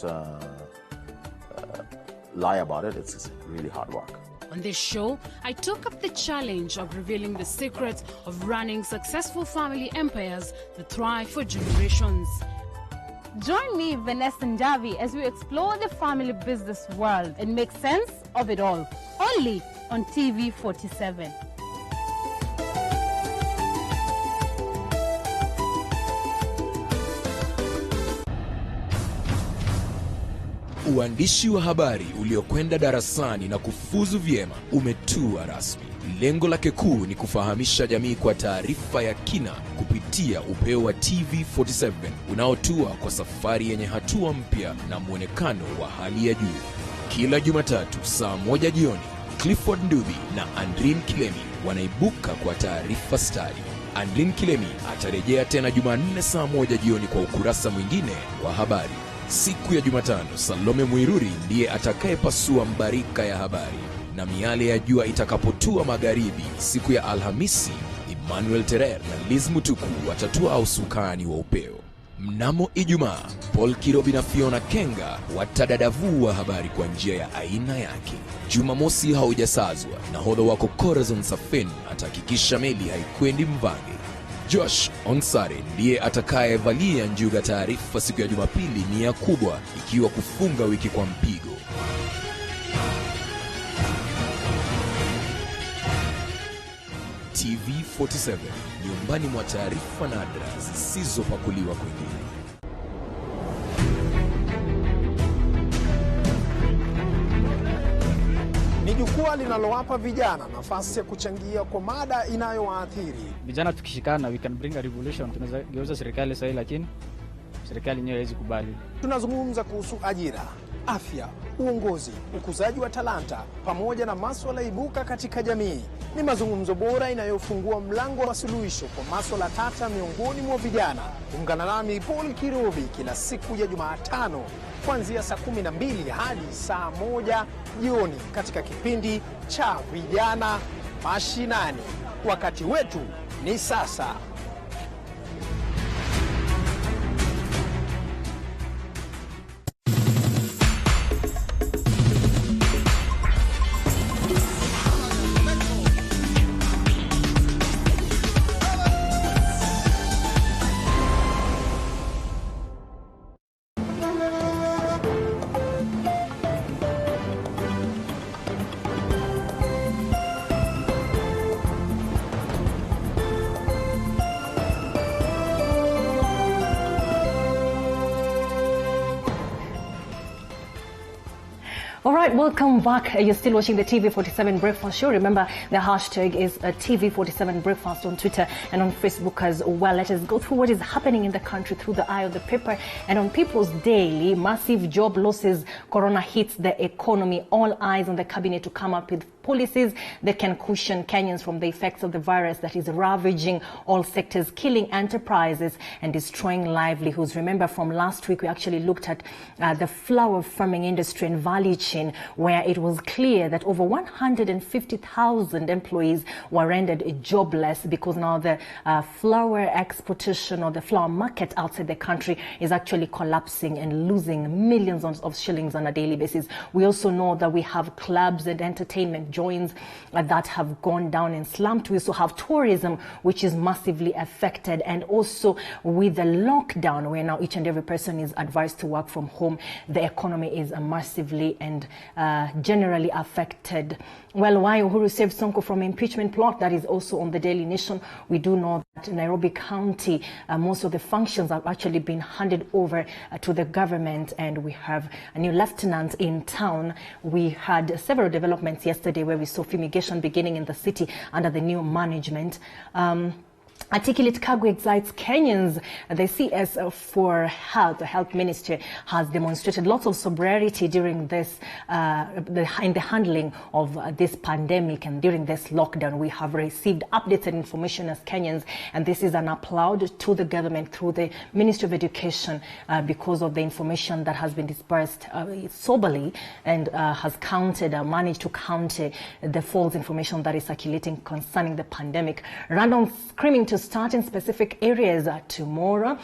lie about it. It's really hard work. On this show, I took up the challenge of revealing the secrets of running successful family empires that thrive for generations. Join me, Vanessa Ndavi, as we explore the family business world and make sense of it all. Only on TV47. Uandishi wa habari uliokwenda darasani na kufuzu vyema umetua rasmi. Lengo lake kuu ni kufahamisha jamii kwa taarifa ya kina kupitia upeo wa TV47 unaotua kwa safari yenye hatua mpya na mwonekano wa hali ya juu. Kila Jumatatu saa 1 jioni, Clifford Ndubi na Andrin Kilemi wanaibuka kwa taarifa stadi. Andrin Kilemi atarejea tena Jumanne saa 1 jioni kwa ukurasa mwingine wa habari. Siku ya Jumatano, Salome Mwiruri ndiye atakayepasua mbarika ya habari, na miale ya jua itakapotua magharibi. Siku ya Alhamisi, Emmanuel Terer na Liz Mutuku watatua usukani wa upeo. Mnamo Ijumaa, Paul Kirobi na Fiona Kenga watadadavua habari kwa njia ya aina yake. Jumamosi haujasazwa, nahodha wako Corazon Safen atahakikisha meli haikwendi mvange. Josh Onsare ndiye atakayevalia njuga taarifa siku ya Jumapili nia kubwa ikiwa kufunga wiki kwa mpigo. TV47, nyumbani mwa taarifa nadra zisizopakuliwa kwingine. Ni jukwaa linalowapa vijana nafasi ya kuchangia kwa mada inayowaathiri. Vijana tukishikana, we can bring a revolution. Tunaweza geuza serikali sahihi, lakini serikali yenyewe haiwezi kubali. Tunazungumza kuhusu ajira, afya, uongozi, ukuzaji wa talanta, pamoja na masuala ibuka katika jamii. Ni mazungumzo bora inayofungua mlango wa suluhisho kwa masuala tata miongoni mwa vijana. Ungana nami Paul Kirobi kila siku ya Jumatano kuanzia saa 12 hadi saa 1 jioni katika kipindi cha Vijana Mashinani. Wakati wetu ni sasa. All right, welcome back. You're still watching the TV47 Breakfast Show. Remember, the hashtag is TV47 Breakfast on Twitter and on Facebook as well. Let us go through what is happening in the country through the eye of the paper. And on People's Daily, massive job losses, corona hits the economy. All eyes on the cabinet to come up with policies that can cushion Kenyans from the effects of the virus that is ravaging all sectors, killing enterprises and destroying livelihoods. Remember, from last week, we actually looked at the flower farming industry and value chain, where it was clear that over 150,000 employees were rendered jobless because now the flower exportation or the flower market outside the country is actually collapsing and losing millions of shillings on a daily basis. We also know that we have clubs and entertainment joints that have gone down and slumped. We also have tourism, which is massively affected. And also with the lockdown, where now each and every person is advised to work from home, the economy is massively and generally affected. Well, why Uhuru saved Sonko from impeachment plot, that is also on the Daily Nation. We do know that in Nairobi County, most of the functions have actually been handed over to the government, and we have a new lieutenant in town. We had several developments yesterday where we saw fumigation beginning in the city under the new management. Articulate Kagwe excites Kenyans. The CS for Health, the Health Ministry, has demonstrated lots of sobriety during this, in the handling of this pandemic and during this lockdown. We have received updates and information as Kenyans, and this is an applaud to the government through the Ministry of Education because of the information that has been dispersed soberly and has managed to counter the false information that is circulating concerning the pandemic. Random screaming to start in specific areas tomorrow.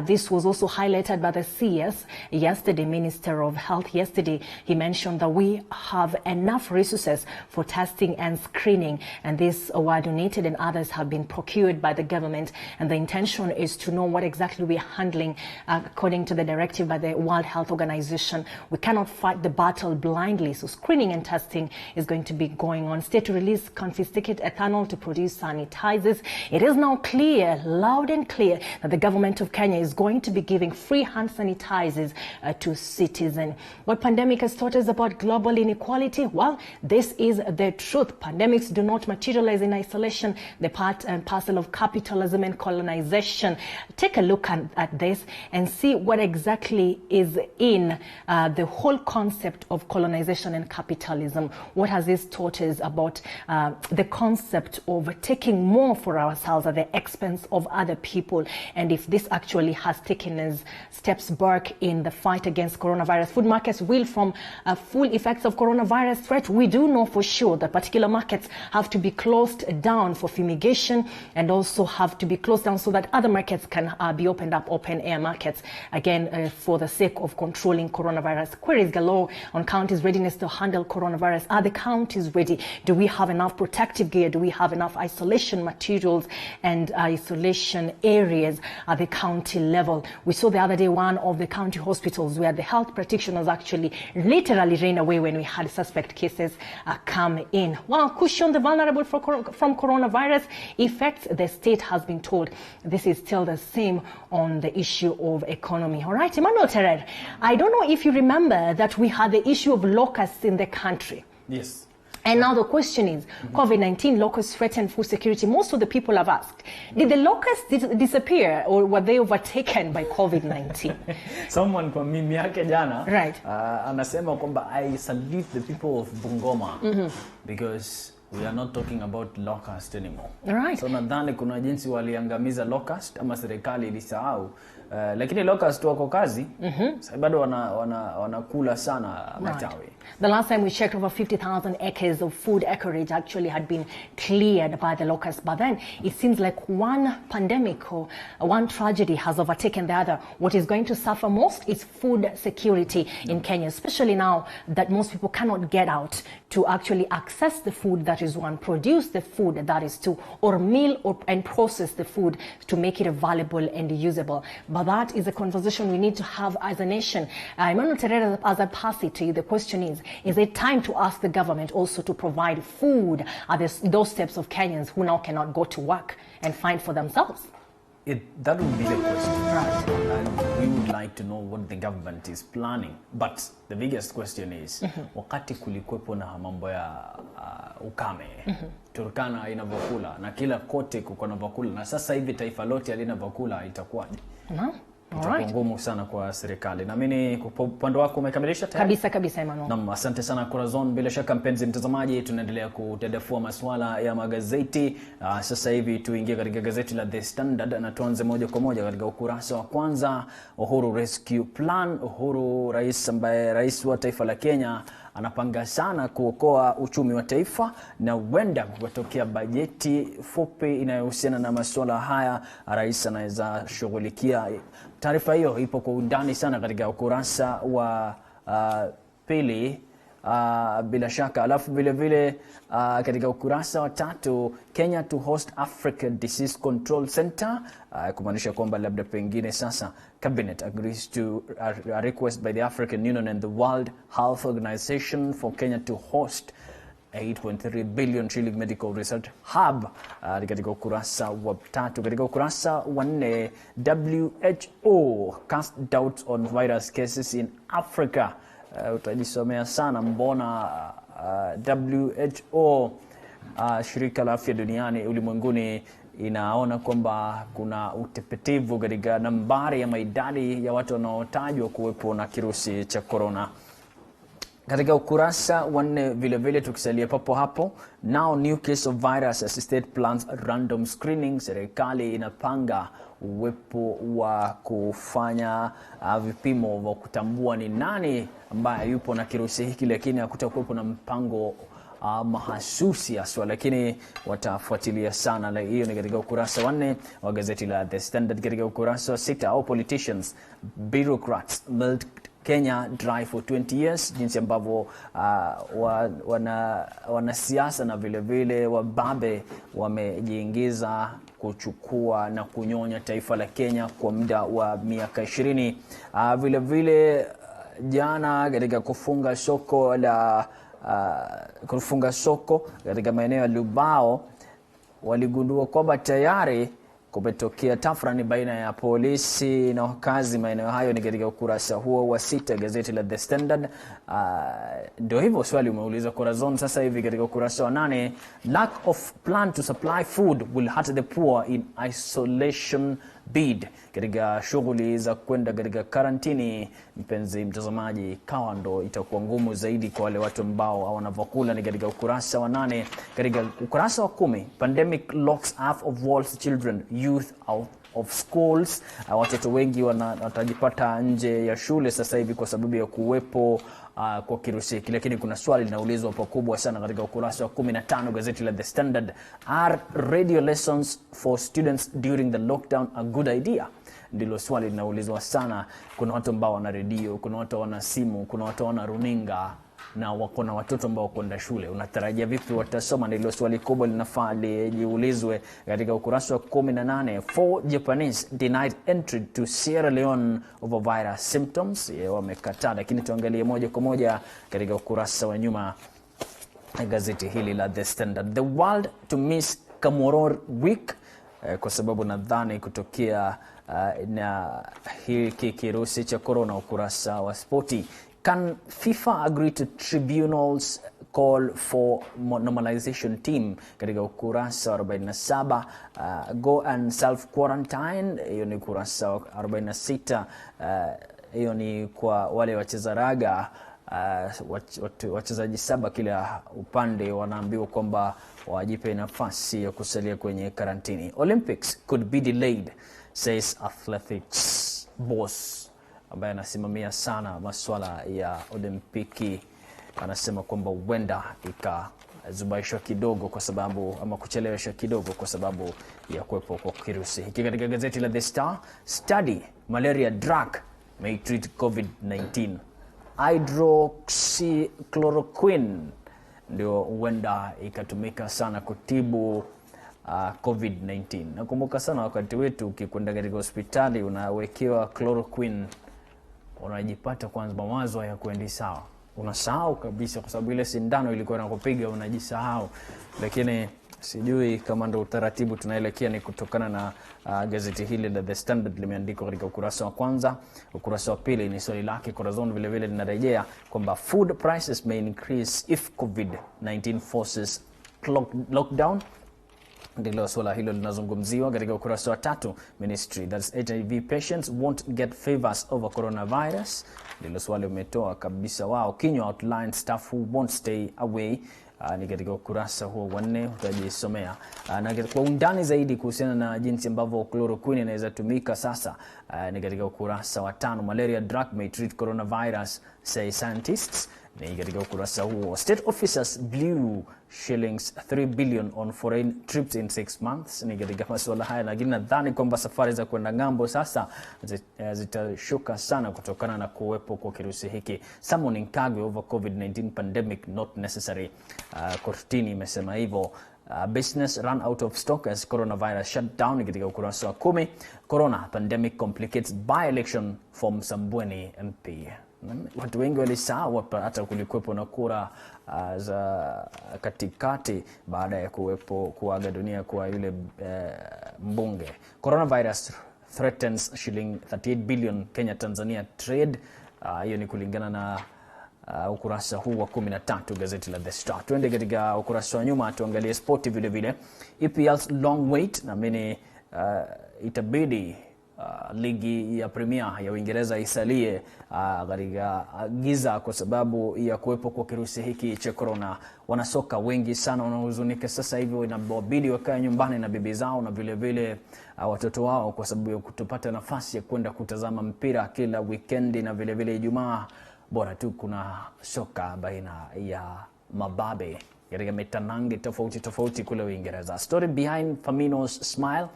This was also highlighted by the CS yesterday, Minister of Health yesterday. He mentioned that we have enough resources for testing and screening, and these were donated and others have been procured by the government, and the intention is to know what exactly we are handling according to the directive by the World Health Organization. We cannot fight the battle blindly, so screening and testing is going to be going on. State to release confiscated ethanol to produce sanitizers. It is now clear, loud and clear, that the government of Kenya is going to be giving free hand sanitizers to citizens. What pandemic has taught us about global inequality? Well, this is the truth. Pandemics do not materialize in isolation. They're part and parcel of capitalism and colonization. Take a look at this and see what exactly is in the whole concept of colonization and capitalism. What has this taught us about the concept of taking more for ourselves at the expense of other people, and if this actually has taken us steps back in the fight against coronavirus? Food markets will from full effects of coronavirus threat. We do know for sure that particular markets have to be closed down for fumigation and also have to be closed down so that other markets can be opened up, open air markets, again for the sake of controlling coronavirus. Queries galore on counties' readiness to handle coronavirus. Are the counties ready? Do we have enough protective gear? Do we have enough isolation materials and isolation areas at the county level? We saw the other day one of the county hospitals where the health practitioners actually literally ran away when we had suspect cases come in. Well, cushion the vulnerable from coronavirus effects, the state has been told. This is still the same on the issue of economy. All right, Emmanuel Terer, I don't know if you remember that we had the issue of locusts in the country. Yes. And now the question is, COVID-19 locusts threaten food security. Most of the people have asked, did the locusts disappear or were they overtaken by COVID-19? Someone kwa mimi yake jana, right, anasema kwamba I salute the people of Bungoma because we are not talking about locust anymore. Right. So nadhani kuna jinsi waliangamiza locust ama serikali ilisahau. Lakini locust wako kazi, bado wanakula sana matawi. The last time we checked, over 50,000 acres of food acreage actually had been cleared by the locusts. But then it seems like one pandemic or one tragedy has overtaken the other. What is going to suffer most is food security in Kenya, especially now that most people cannot get out to actually access the food that is one, produce the food that is two, or meal and process the food to make it available and usable. But that is a conversation we need to have as a nation. Emmanuel Terera, as I pass it to you, the question is it time to ask the government also to provide food at those steps of Kenyans who now cannot go to work and find for themselves? That would be the question. Right. And we would like to know what the government is planning. But the biggest question is, wakati kulikuwepo na mambo ya ukame, Turkana haina vyakula na kila kote kuko na vyakula, na sasa hivi taifa lote halina vyakula, itakuwaje? Itakuwa ngumu sana kwa serikali. Na mimi kwa upande wako umekamilisha tayari? Kabisa Emmanuel. Naam, asante sana Corazon. Bila shaka mpenzi mtazamaji, tunaendelea kutadafua masuala ya magazeti. Sasa hivi tuingie katika gazeti la The Standard na tuanze moja kwa moja katika ukurasa wa kwanza. Uhuru Rescue Plan. Uhuru, rais wa taifa la Kenya, anapanga sana kuokoa uchumi wa taifa na huenda kutokea bajeti fupi inayohusiana na masuala haya. Rais anaweza shughulikia. Taarifa hiyo ipo kwa undani sana katika ukurasa wa pili bila shaka. Alafu vile vile katika ukurasa wa 3, Kenya to host Africa Disease Control Center, kumaanisha kwamba labda pengine sasa cabinet agrees to a request by the African Union and the World Health Organization for Kenya to host 8.3 billion shilling medical research hub, katika ukurasa wa 3. Katika ukurasa wa 4, WHO cast doubts on virus cases in Africa. Utajisomea sana mbona WHO, shirika la afya duniani ulimwenguni, inaona kwamba kuna utepetevu katika nambari ya idadi ya watu wanaotajwa kuwepo na kirusi cha corona. Katika ukurasa wa 4 vile vile tukisalia papo hapo, now new case of virus as state plans random screening. Serikali inapanga uwepo wa kufanya vipimo vya kutambua ni nani ambaye yupo na kirusi hiki, lakini hakutakuwepo na mpango mahasusi haswa, lakini watafuatilia sana. Na hiyo ni katika ukurasa wa 4 wa gazeti la The Standard. Katika ukurasa wa 6, all politicians bureaucrats milk Kenya dry for 20 years, jinsi ambavyo wanasiasa na vile vile wababe wamejiingiza kuchukua na kunyonya taifa la Kenya kwa muda wa miaka 20. Vile vile jana katika kufunga soko katika maeneo ya Lubao, waligundua kwamba tayari kumetokea tafrani baina ya polisi na wakazi maeneo hayo. Ni katika ukurasa huo wa 6 gazeti la The Standard. Ndio hivyo, swali umeuliza Corazon sasa hivi katika ukurasa wa 8, lack of plan to supply food will hurt the poor in isolation bid. Katika shughuli za kwenda katika karantini, mpenzi mtazamaji, kawa ndo itakuwa ngumu zaidi kwa wale watu ambao hawana vyakula. Ni katika ukurasa wa 8. Katika ukurasa wa 10, pandemic locks half of world's children youth out of schools. Watoto wengi watajipata nje ya shule sasa hivi kwa sababu ya kuwepo kwa kirusi hiki. Lakini kuna swali linaulizwa pakubwa sana katika ukurasa wa 15 gazeti la The Standard, are radio lessons for students during the lockdown a good idea? Ndilo swali linaulizwa sana. Kuna watu ambao wana redio, kuna watu wana simu, kuna watu wana runinga, na wako na watoto ambao kwenda shule. Unatarajia vipi watasoma? Ndilo swali kubwa linafaa lijiulizwe katika ukurasa wa 18. 4 Japanese denied entry to Sierra Leone over virus symptoms. Wamekataa, lakini tuangalie moja kwa moja katika ukurasa wa nyuma gazeti hili la The Standard. The world to miss Kamoror week, kwa sababu nadhani kutokea na hiki kirusi cha corona. Ukurasa wa spoti, can FIFA agree to tribunals call for normalization team? Katika ukurasa wa 47, go and self quarantine. Hiyo ni ukurasa wa 46. Hiyo ni kwa wale wacheza raga, wachezaji 7 kila upande wanaambiwa kwamba wajipe nafasi ya kusalia kwenye karantini. Olympics could be delayed, says athletics boss ambaye anasimamia sana masuala ya Olimpiki. Anasema kwamba huenda ikazubaishwa kidogo kwa sababu, ama kucheleweshwa kidogo kwa sababu ya kuwepo kwa kirusi hiki. Katika gazeti la The Star, study malaria drug may treat COVID-19. Hydroxychloroquine ndio huenda ikatumika sana kutibu COVID-19. Nakumbuka sana wakati wetu ukikwenda katika hospitali unawekewa chloroquine, unajipata kwanza mawazo ya kuendi sawa. Unasahau kabisa kwa sababu ile sindano ilikuwa inakupiga, unajisahau. Lakini sijui kama ndo utaratibu tunaelekea ni kutokana na gazeti hili la The Standard limeandikwa katika ukurasa wa 1. Ukurasa wa 2 ni swali lake Corazon vile vile linarejea kwamba food prices may increase if COVID-19 forces lockdown. Ndilo swala hilo linazungumziwa katika ukurasa wa 3. Ministry that HIV patients won't get favors over coronavirus. Ndilo swali umetoa kabisa wao. Kinyo outline staff who won't stay away. Ni katika ukurasa huo wa 4, utajisomea. Na kwa undani zaidi kuhusiana na jinsi ambavyo chloroquine inaweza tumika sasa, ni katika ukurasa wa 5. Malaria drug may treat coronavirus, say scientists. Ni katika ukurasa huo. State officers blew shillings 3 billion on foreign trips in 6 months. Ni katika masuala haya, lakini nadhani kwamba safari za kwenda ngambo sasa zitashuka sana kutokana na kuwepo kwa kirusi hiki. Summoning cargo over COVID-19 pandemic not necessary. Kortini imesema hivyo. Business run out of stock as coronavirus shutdown. Katika ukurasa wa 10. Corona pandemic complicates by-election from Sambweni MP. Watu wengi walisahau hata kulikuwepo na kura za katikati baada ya kuaga dunia kwa yule mbunge. Coronavirus threatens shilling 38 billion Kenya Tanzania trade. Hiyo ni kulingana na ukurasa huu wa 13 gazeti la The Star. Tuende katika ukurasa wa nyuma tuangalie spoti vile vile. EPL's long wait, na mimi itabidi ligi ya Premier ya Uingereza isalie katika giza kwa sababu ya kuwepo kwa kirusi hiki cha corona. Wanasoka wengi sana wanahuzunika sasa hivi, inabidi wakae nyumbani na bibi zao na vile vile watoto wao kwa sababu ya kutopata nafasi ya kwenda kutazama mpira kila weekendi, na vile vile Ijumaa bora tu kuna soka baina ya mababe katika mitanange tofauti kule Uingereza. Story behind Firmino's smile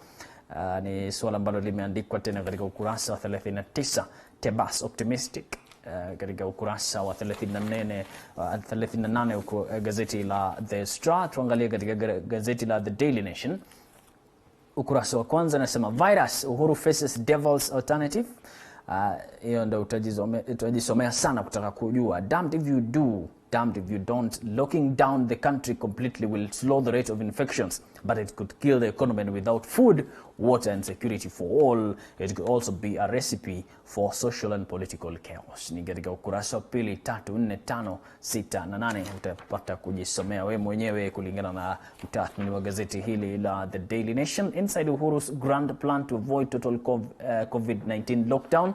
ni swala ambalo limeandikwa tena katika ukurasa wa 39. Tebas optimistic katika ukurasa wa 38 huko gazeti la The Star. Tuangalie katika gazeti la The Daily Nation. Ukurasa wa kwanza nasema virus Uhuru faces devil's alternative. Hiyo ndio utajisomea sana kutaka kujua. Damned if you do, damned if you don't. Locking down the country completely will slow the rate of infections, but it could kill the economy. Without food, water and security for all, it could also be a recipe for social and political chaos. Ni katika ukurasa wa 2, 3, 4, 5, 6 na 8 utapata kujisomea wewe mwenyewe kulingana na utathmini wa gazeti hili la The Daily Nation. Inside Uhuru's grand plan to avoid total COVID-19 lockdown.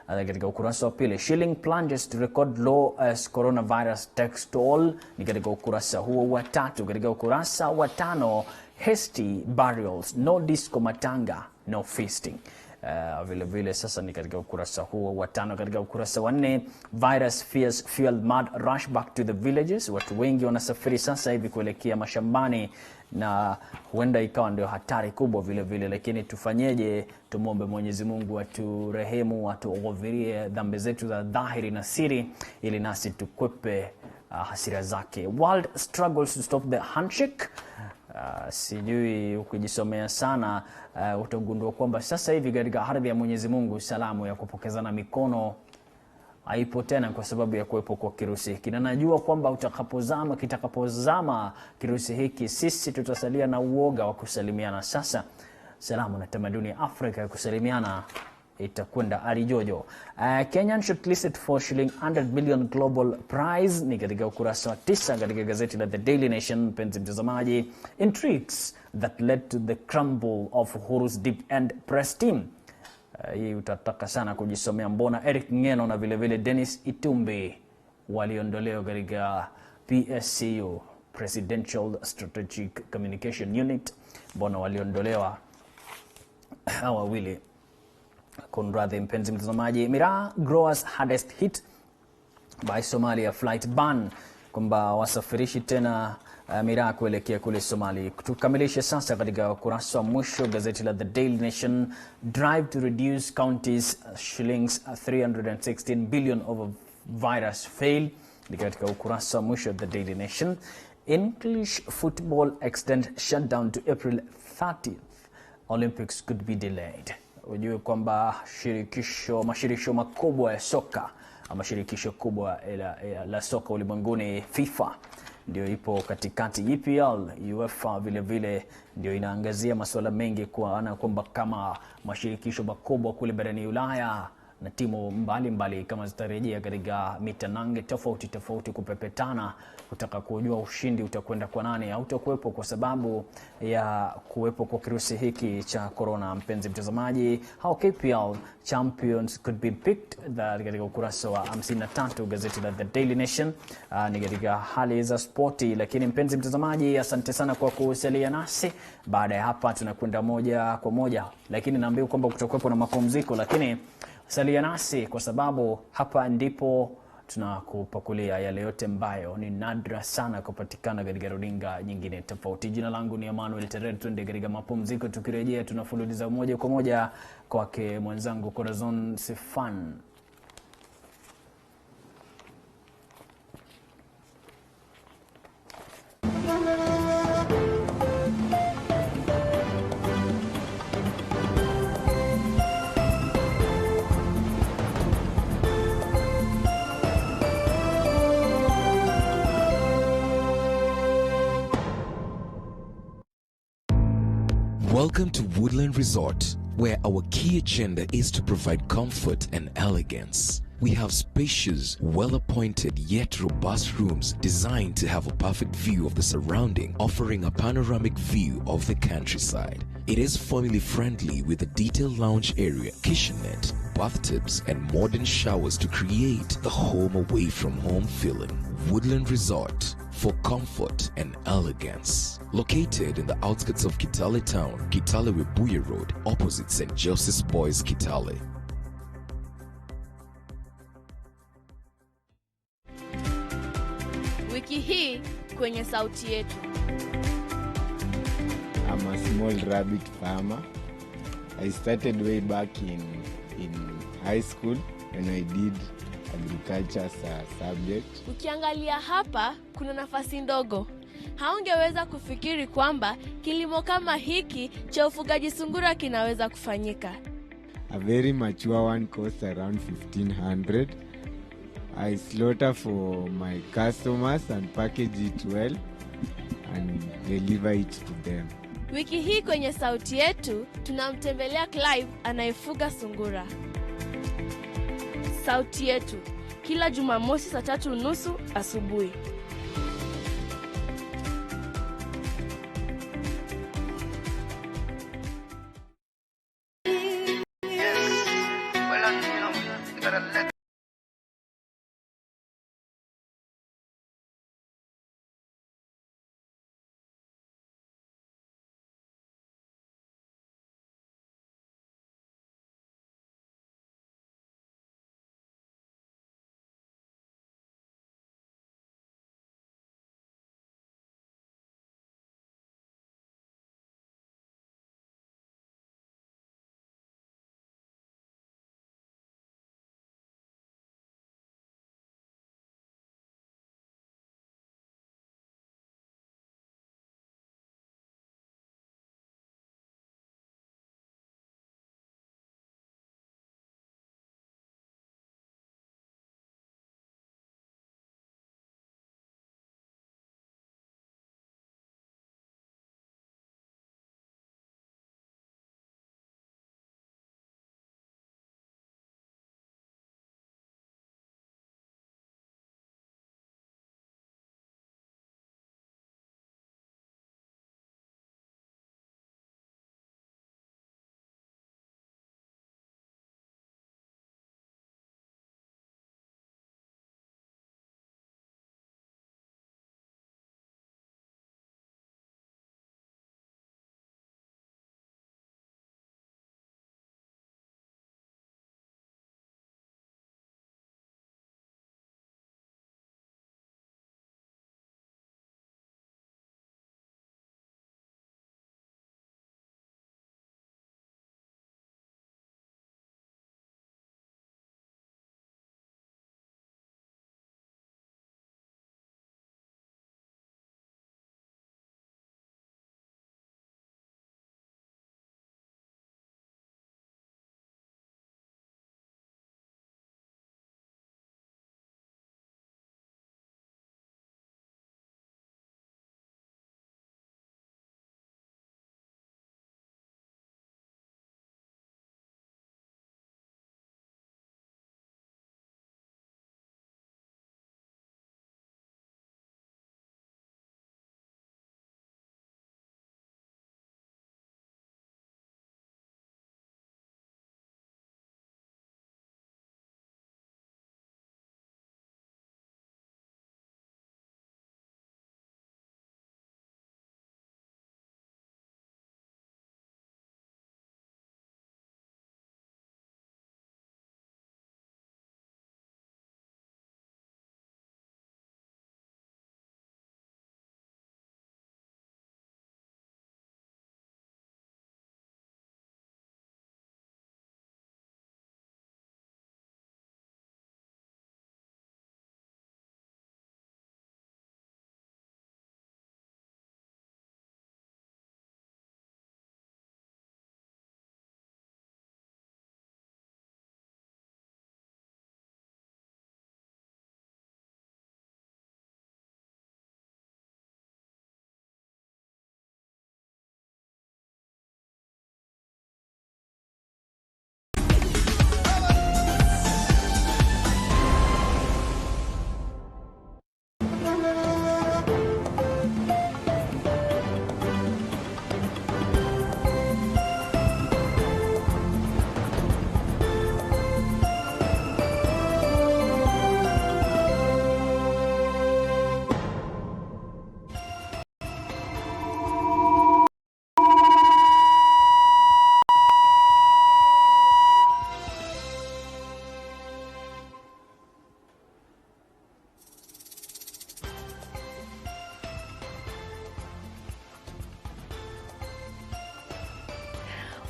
Katika ukurasa wa 2, shilling plunges to record low as coronavirus takes toll. Ni katika ukurasa huo wa 3. Katika ukurasa wa 5, hasty burials, no disco matanga, no feasting. Vile vile sasa ni katika ukurasa huo wa 5. Katika ukurasa wa 4, virus fears fuel mad rush back to the villages. Watu wengi wanasafiri sasa hivi kuelekea mashambani na huenda ikawa ndio hatari kubwa vile vile, lakini tufanyeje? Tumuombe Mwenyezi Mungu aturehemu, atuoghofirie dhambi zetu za dhahiri na siri ili nasi tukwepe hasira zake. World struggles to stop the handshake. Sijui ukijisomea sana utagundua kwamba sasa hivi katika ardhi ya Mwenyezi Mungu salamu ya kupokezana mikono haipo tena kwa sababu ya kuwepo kwa kirusi hiki. Na najua kwamba kitakapozama kirusi hiki, sisi tutasalia na uoga wa kusalimiana. Sasa salamu na tamaduni ya Afrika ya kusalimiana itakwenda alijojo. Kenyan shortlisted for shilling 100 million global prize. Ni katika ukurasa wa 9 katika gazeti la The Daily Nation. Mpenzi mtazamaji, intrigues that led to the crumble of Uhuru's deep end press team. Hii utataka sana kujisomea. Mbona Eric Ngeno na vile vile Dennis Itumbi waliondolewa katika PSCU, Presidential Strategic Communication Unit? Mbona waliondolewa hawa wawili? Kunradhi mpenzi mtazamaji. Miraa growers hardest hit by Somalia flight ban, kwamba wasafirishi tena miraa kuelekea kule Somali. Tukamilishe sasa katika ukurasa wa mwisho gazeti la The Daily Nation. Drive to reduce counties shillings 316 billion over virus fail. Ni katika ukurasa wa mwisho The Daily Nation. English football extend shutdown to April 30th. Olympics could be delayed. Ujue kwamba mashirikisho makubwa ya soka ama shirikisho kubwa la soka ulimwenguni FIFA ndio ipo katikati. EPL, UEFA vile vile ndio inaangazia masuala mengi kuona kwamba kama mashirikisho makubwa kule barani Ulaya na timu mbalimbali kama zitarejea katika mitanange tofauti kupepetana kutaka kujua ushindi utakwenda kwa nani au utakuwepo kwa sababu ya kuwepo kwa kirusi hiki cha corona. Mpenzi mtazamaji, how KPL champions could be picked, katika ukurasa wa 53 gazeti la The Daily Nation. Ni katika hali za sporti, lakini mpenzi mtazamaji, asante sana kwa kusalia nasi. Baada ya hapa tunakwenda moja kwa moja, lakini naambiwa kwamba kutakuwepo na mapumziko, lakini salia nasi kwa sababu hapa ndipo tunakupakulia yale yote ambayo ni nadra sana kupatikana katika runinga nyingine tofauti. Jina langu ni Emmanuel Terere. Tuende katika mapumziko, tukirejea tunafululiza moja kwa moja kwake mwenzangu Corazon Sifan. Welcome to Woodland Resort, where our key agenda is to provide comfort and elegance. We have spacious, well-appointed yet robust rooms designed to have a perfect view of the surrounding, offering a panoramic view of the countryside. It is family-friendly with a detailed lounge area, kitchenette, bathtubs, and modern showers to create the home away from home feeling. Woodland Resort, for comfort and elegance. Located in the outskirts of Kitale town, Kitale-Webuye Road, opposite St. Joseph's Boys, Kitale. Wiki hii kwenye sauti yetu. I'm a small rabbit farmer. I started way back in high school when I did agriculture as a subject. Ukiangalia hapa kuna nafasi ndogo. Haungeweza kufikiri kwamba kilimo kama hiki cha ufugaji sungura kinaweza kufanyika. A very mature one costs around 1,500. I slaughter for my customers and package it well and deliver it to them. Wiki hii kwenye sauti yetu tunamtembelea Clive anayefuga sungura. Sauti yetu kila Jumamosi saa 3:30 asubuhi.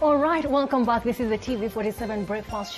All right, welcome back. This is the TV47 Breakfast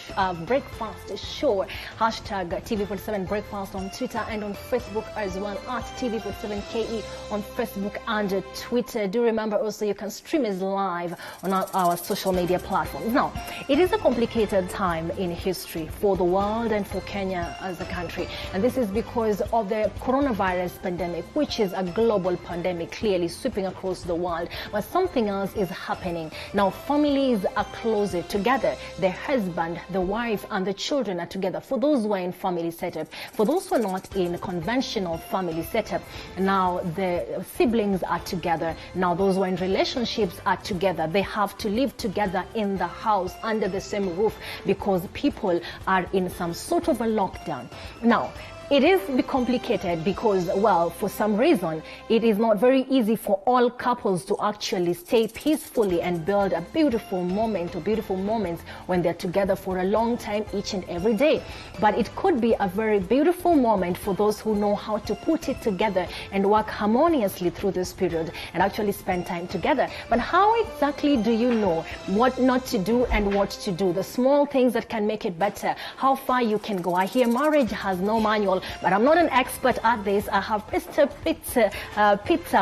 Show. Hashtag TV47 Breakfast on Twitter and on Facebook as well, at TV47KE on Facebook and Twitter. Do remember also you can stream us live on our social media platforms. Now, it is a complicated time in history for the world and for Kenya as a country. And this is because of the coronavirus pandemic, which is a global pandemic clearly sweeping across the world. But something else is happening. Now, families are closer together. The husband, the wife, and the children are together. For those who are in family setup, for those who are not in conventional family setup, now the siblings are together. Now those who are in relationships are together. They have to live together in the house under the same roof because people are in some sort of a lockdown. Now, it is complicated because, well, for some reason, it is not very easy for all couples to actually stay peacefully and build a beautiful moment or beautiful moments when they're together for a long time each and every day. But it could be a very beautiful moment for those who know how to put it together and work harmoniously through this period and actually spend time together. But how exactly do you know what not to do and what to do? The small things that can make it better, how far you can go. I hear marriage has no manual, but I'm not an expert at this. I have Peter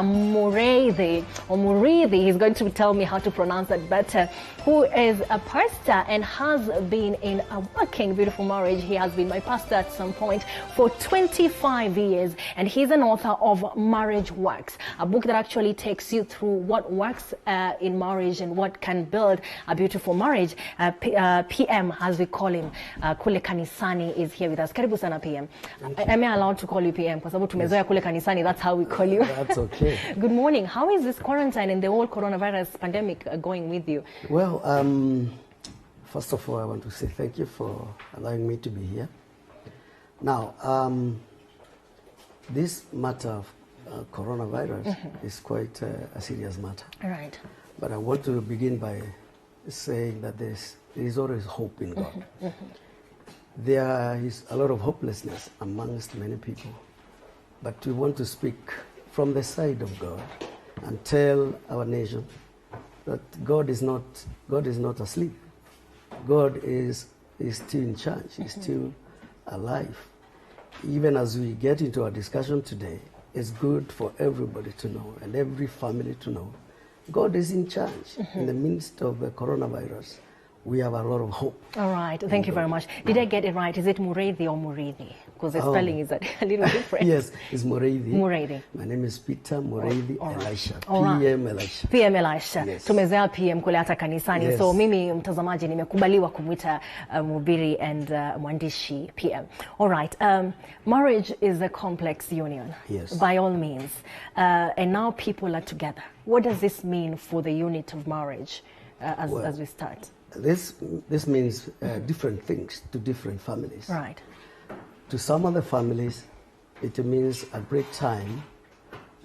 Mureithi, or Mureithi, he's going to tell me how to pronounce that better, who is a pastor and has been in a working beautiful marriage. He has been my pastor at some point for 25 years, and he's an author of Marriage Works, a book that actually takes you through what works in marriage and what can build a beautiful marriage. PM, as we call him, Kule Kanisani, is here with us. Karibu sana PM. Am I allowed to call you PM? Kwa sababu tumezoea kule kanisani, that's how we call you. That's okay. Good morning. How is this quarantine and the whole coronavirus pandemic going with you? Well, first of all, I want to say thank you for allowing me to be here. Now, this matter of coronavirus is quite a serious matter. Right. But I want to begin by saying that there is always hope in God. There is a lot of hopelessness amongst many people, but we want to speak from the side of God and tell our nation that God is not asleep. God is still in charge. He's still alive. Even as we get into our discussion today, it's good for everybody to know and every family to know God is in charge. In the midst of the coronavirus, we have a lot of hope. All right. Thank you very much. Did I get it right? Is it Mureithi or Mureithi? Because the spelling is a little different. Yes, it's Mureithi. Mureithi. My name is Peter Mureithi Elisha. Right. PM Elisha. PM Elisha. Yes. Tumezea PM kule hata kanisani. Yes. So mimi mtazamaji nimekubaliwa kumwita mhubiri and mwandishi PM. All right. Marriage is a complex union. Yes. By all means. And now people are together. What does this mean for the unit of marriage as we start? This means different things to different families. Right. To some of the families, it means a great time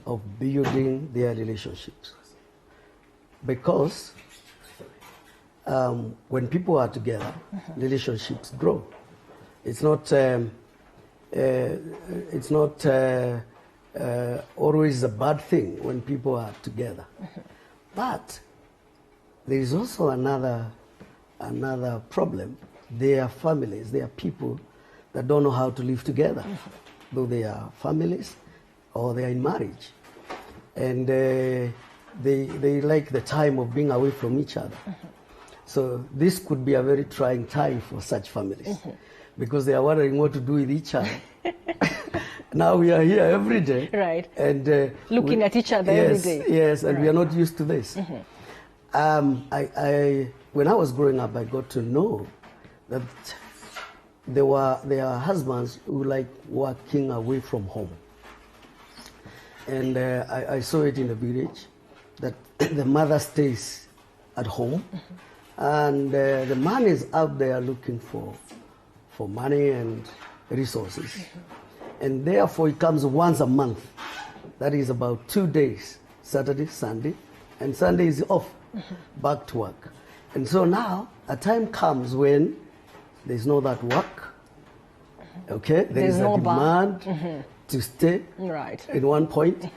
of building their relationships. Because when people are together, relationships grow. It's not always a bad thing when people are together. But there is also another problem. There are families, there are people that don't know how to live together, though they are families or they are in marriage. And they like the time of being away from each other. So this could be a very trying time for such families because they are wondering what to do with each other. Now we are here every day. Right. And looking at each other every day. Yes, and we are not used to this. When I was growing up, I got to know that there are husbands who like working away from home. And I saw it in the village, that the mother stays at home, and the man is out there looking for money and resources. And therefore, he comes once a month. That is about 2 days, Saturday, Sunday, and Sunday is off, back to work. And so now, a time comes when there's no that work, okay? There's no demand to stay right. in one point,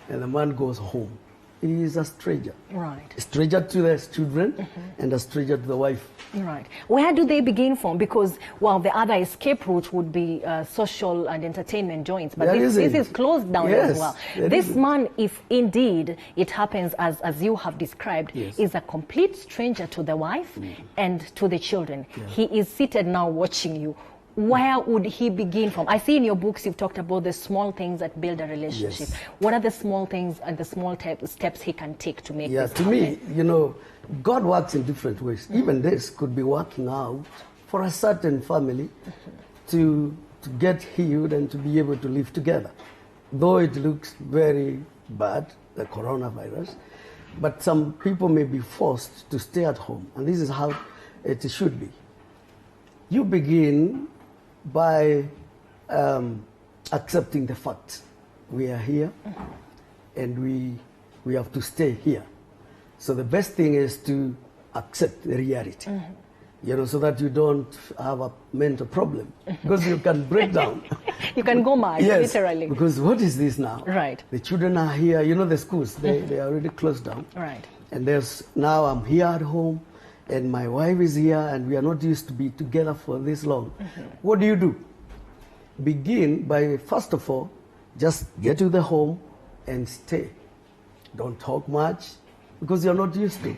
and the man goes home. he is a stranger. Right. A stranger to the children and a stranger to the wife. Right. Where do they begin from? Because, well, the other escape route would be social and entertainment joints, but this is closed down as well. This man, if indeed it happens as you have described, is a complete stranger to the wife and to the children. He is seated now watching you. Where would he begin from? I see in your books you've talked about the small things that build a relationship. What are the small things and the small steps he can take to make this happen? Me, you know, God works in different ways. Even this could be working out for a certain family to get healed and to be able to live together. Though it looks very bad, the coronavirus, but some people may be forced to stay at home, and this is how it should be. You begin by accepting the fact we are here and we have to stay here. So the best thing is to accept the reality, you know, so that you don't have a mental problem, because you can break down. You can go mad, literally. Because what is this now? Right. The children are here, you know, the schools, they are already closed down. Right. And now I'm here at home, and my wife is here, and we are not used to be together for this long. What do? Begin by, first of all, just get to the home and stay. Don't talk much, because you're not used to.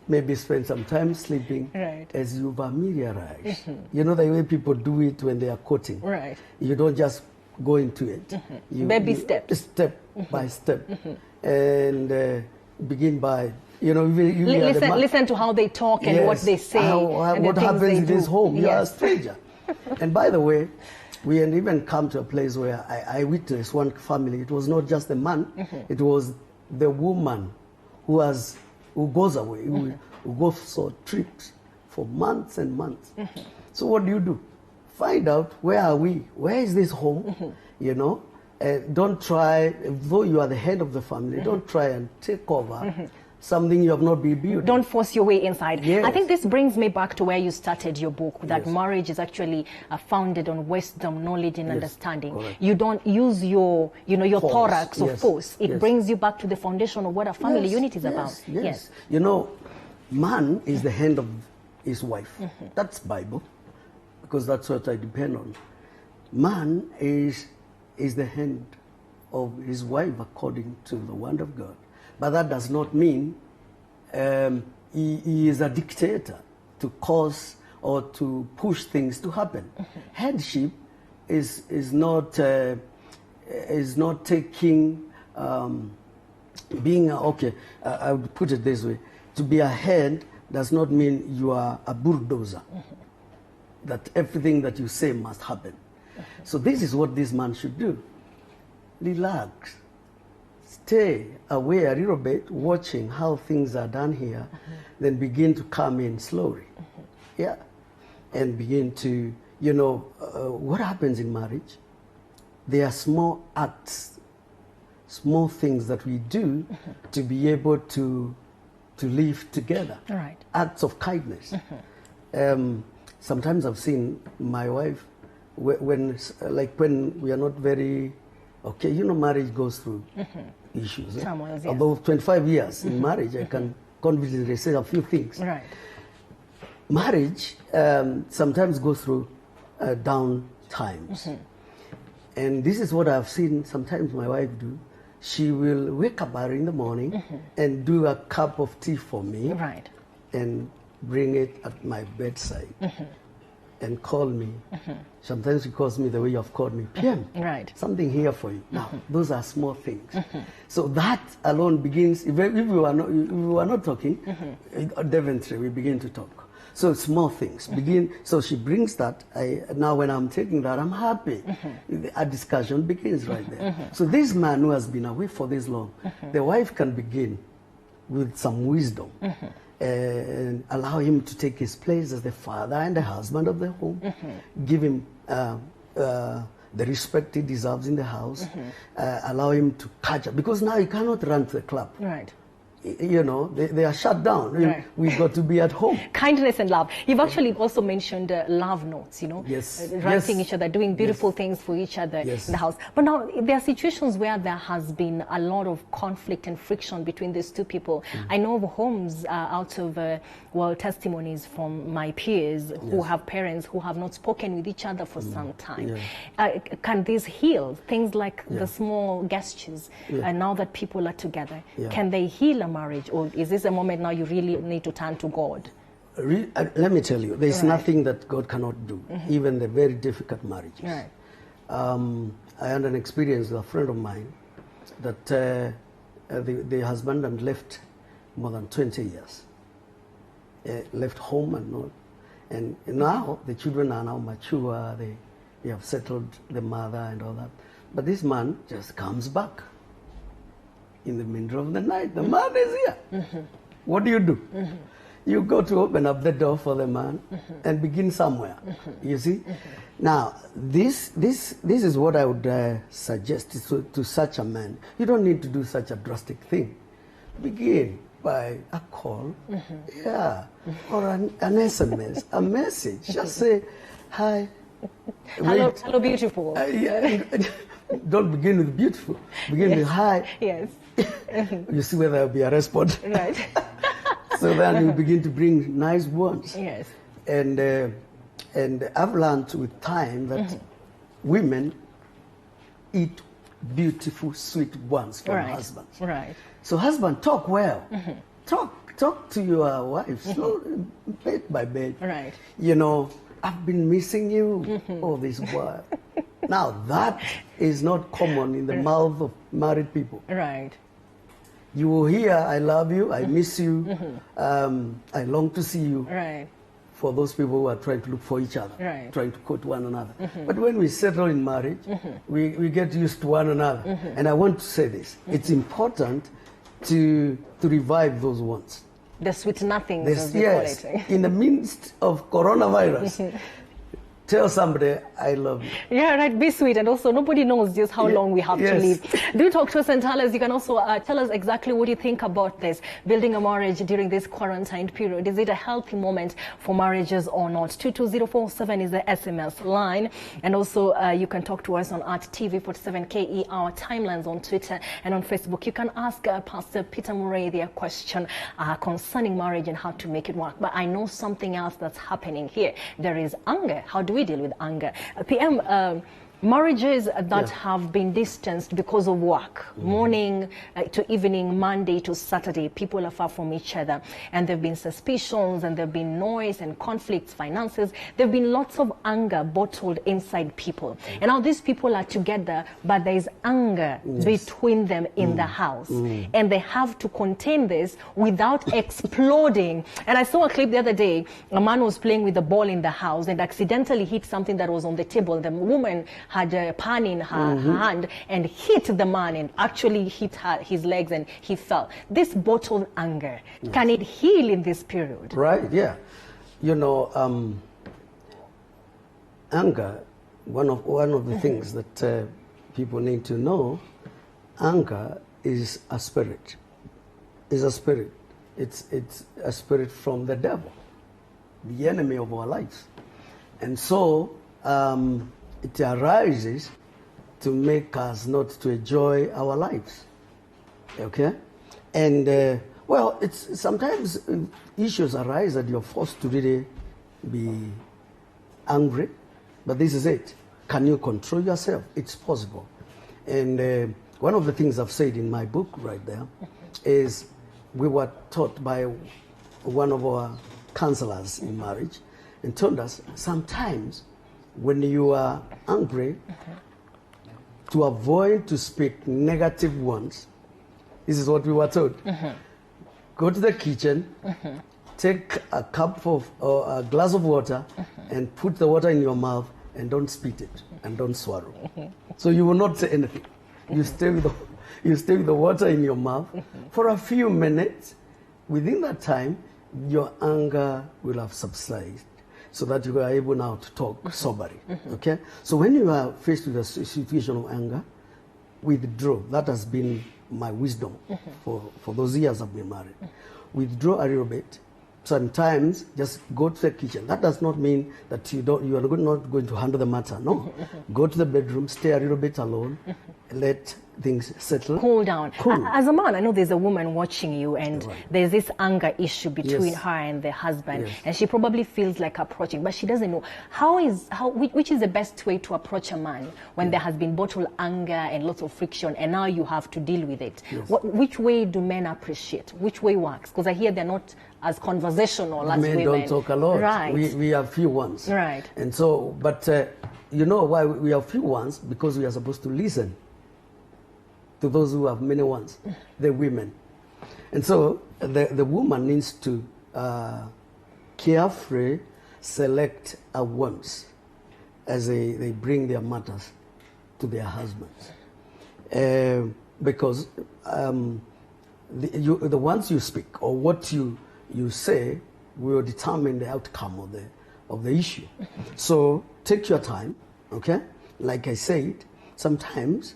Maybe spend some time sleeping as you familiarize. You know the way people do it when they are courting. Right. You don't just go into it. Baby steps. Step by step. And begin by, you know, listen to how they talk and what they say. And what happens in this home. You are a stranger. And by the way, we had even come to a place where I witnessed one family. It was not just the man, it was the woman who goes away, who goes on trips for months and months. So what do? Find out, where are we? Where is this home? You know, don't try, though you are the head of the family, don't try and take over something you have not been built. Don't force your way inside. Yes. I think this brings me back to where you started your book, that marriage is actually founded on wisdom, knowledge, and understanding. Correct. You don't use your thorax or force. It brings you back to the foundation of what a family unit is about. Yes. You know, man is the hand of his wife. That's Bible, because that's what I depend on. Man is the hand of his wife according to the word of God. But that does not mean he is a dictator to cause or to push things to happen. Headship is not taking being I would put it this way: to be a head does not mean you are a bulldozer. That everything that you say must happen. So this is what this man should do: relax. Stay away a little bit, watching how things are done here, then begin to come in slowly. And begin to, you know, what happens in marriage? There are small acts, small things that we do to be able to live together. Right. Acts of kindness. Sometimes I've seen my wife, when we are not very, you know, marriage goes through issues. About 25 years in marriage, I can confidently say a few things. Right. Marriage sometimes goes through down times. And this is what I've seen sometimes my wife do. She will wake up early in the morning and do a cup of tea for me and bring it at my bedside and call me. Sometimes she calls me the way you have called me, PM, something here for you. Now, those are small things. So that alone begins, if we were not talking, definitely we begin to talk. So small things begin. So she brings that. Now when I'm taking that, I'm happy. A discussion begins right there. So this man who has been away for this long, the wife can begin with some wisdom and allow him to take his place as the father and the husband of the home. Give him the respect he deserves in the house. Allow him to catch up, because now he cannot run to the club. Right. you know, they are shut down. Right. We've got to be at home. Kindness and love. You've actually also mentioned love notes, you know, Yes. writing each other, doing beautiful things for each other in the house. But now there are situations where there has been a lot of conflict and friction between these two people. I know of homes out of testimonies from my peers who have parents who have not spoken with each other for some time. Can this heal? Things like the small gestures, now that people are together, can they heal a marriage, or is this a moment now you really need to turn to God? Let me tell you, there's nothing that God cannot do, even the very difficult marriages. Right. I had an experience with a friend of mine that the husband had left more than 20 years. Left home and all. And now the children are now mature, they have settled the mother and all that. But this man just comes back in the middle of the night. The man is here. What do? You go to open up the door for the man and begin somewhere. You see? Now, this is what I would suggest to such a man. You don't need to do such a drastic thing. Begin by a call, or an SMS, a message. Just say, hi. Hello, beautiful. Don't begin with beautiful. Begin with hi. Yes. You see whether there will be a response. Right. So then you begin to bring nice words. Yes. And I've learned with time that women eat beautiful, sweet words from husbands. Right. So husband, talk well. Talk to your wife, bed by bed. Right. You know, I've been missing you. Oh, this word. Now that is not common in the mouth of married people. Right. You will hear, I love you, I miss you, I long to see you. Right. For those people who are trying to look for each other, trying to quote one another. But when we settle in marriage, we get used to one another. And I want to say this, it's important to revive those ones. The sweet nothings, as we call it. In the midst of coronavirus, tell somebody, I love you. Yeah, right. Be sweet. And also, nobody knows just how long we have to live. Do talk to us and tell us. You can also tell us exactly what you think about this. Building a marriage during this quarantine period. Is it a healthy moment for marriages or not? 22047 is the SMS line. And also, you can talk to us on @TV47KE, our timelines on Twitter and on Facebook. You can ask Pastor Peter Murray their question concerning marriage and how to make it work. But I know something else that's happening here. There is anger. How do we deal with anger? PM, marriages that have been distanced because of work, morning to evening, Monday to Saturday, people are far from each other, and there have been suspicions, and there have been noise and conflicts, finances. There have been lots of anger bottled inside people. And now these people are together, but there is anger between them in the house. And they have to contain this without exploding. And I saw a clip the other day, a man was playing with the ball in the house and accidentally hit something that was on the table. The woman had a pan in her hand and hit the man and actually hit his legs, and he fell. This bottled anger, can it heal in this period? Right, yeah. You know, anger, one of the things that people need to know, anger is a spirit. It's a spirit. It's a spirit from the devil, the enemy of our lives. And so, it arises to make us not to enjoy our lives, okay? And, well, it's sometimes issues arise that you're forced to really be angry, but this is it. Can you control yourself? It's possible. And one of the things I've said in my book right there is we were taught by one of our counselors in marriage and told us sometimes when you are angry, to avoid to speak negative ones, this is what we were told. Go to the kitchen, take a cup of or a glass of water, and put the water in your mouth, and don't spit it, and don't swallow. So you will not say anything. You stay with the water in your mouth for a few minutes. Within that time, your anger will have subsided, so that you are able now to talk soberly, okay? So when you are faced with a situation of anger, withdraw. That has been my wisdom for those years I've been married. Withdraw a little bit. Sometimes just go to the kitchen. That does not mean that you are not going to handle the matter. No, go to the bedroom, stay a little bit alone, let things settle. Cool down. Cool. As a man, I know there's a woman watching you, and there's this anger issue between her and the husband, and she probably feels like approaching, but she doesn't know which is the best way to approach a man when there has been bottled anger and lots of friction, and now you have to deal with it. Which way do men appreciate? Which way works? Because I hear they're not as conversational as women. Men don't talk a lot. Right. We have few ones. Right. And so, but you know why we have few ones? Because we are supposed to listen to those who have many ones, the women. And so the woman needs to carefully select her wants as they bring their matters to their husbands. Because the ones you speak or what you say will determine the outcome of the issue. So take your time, okay? Like I said, sometimes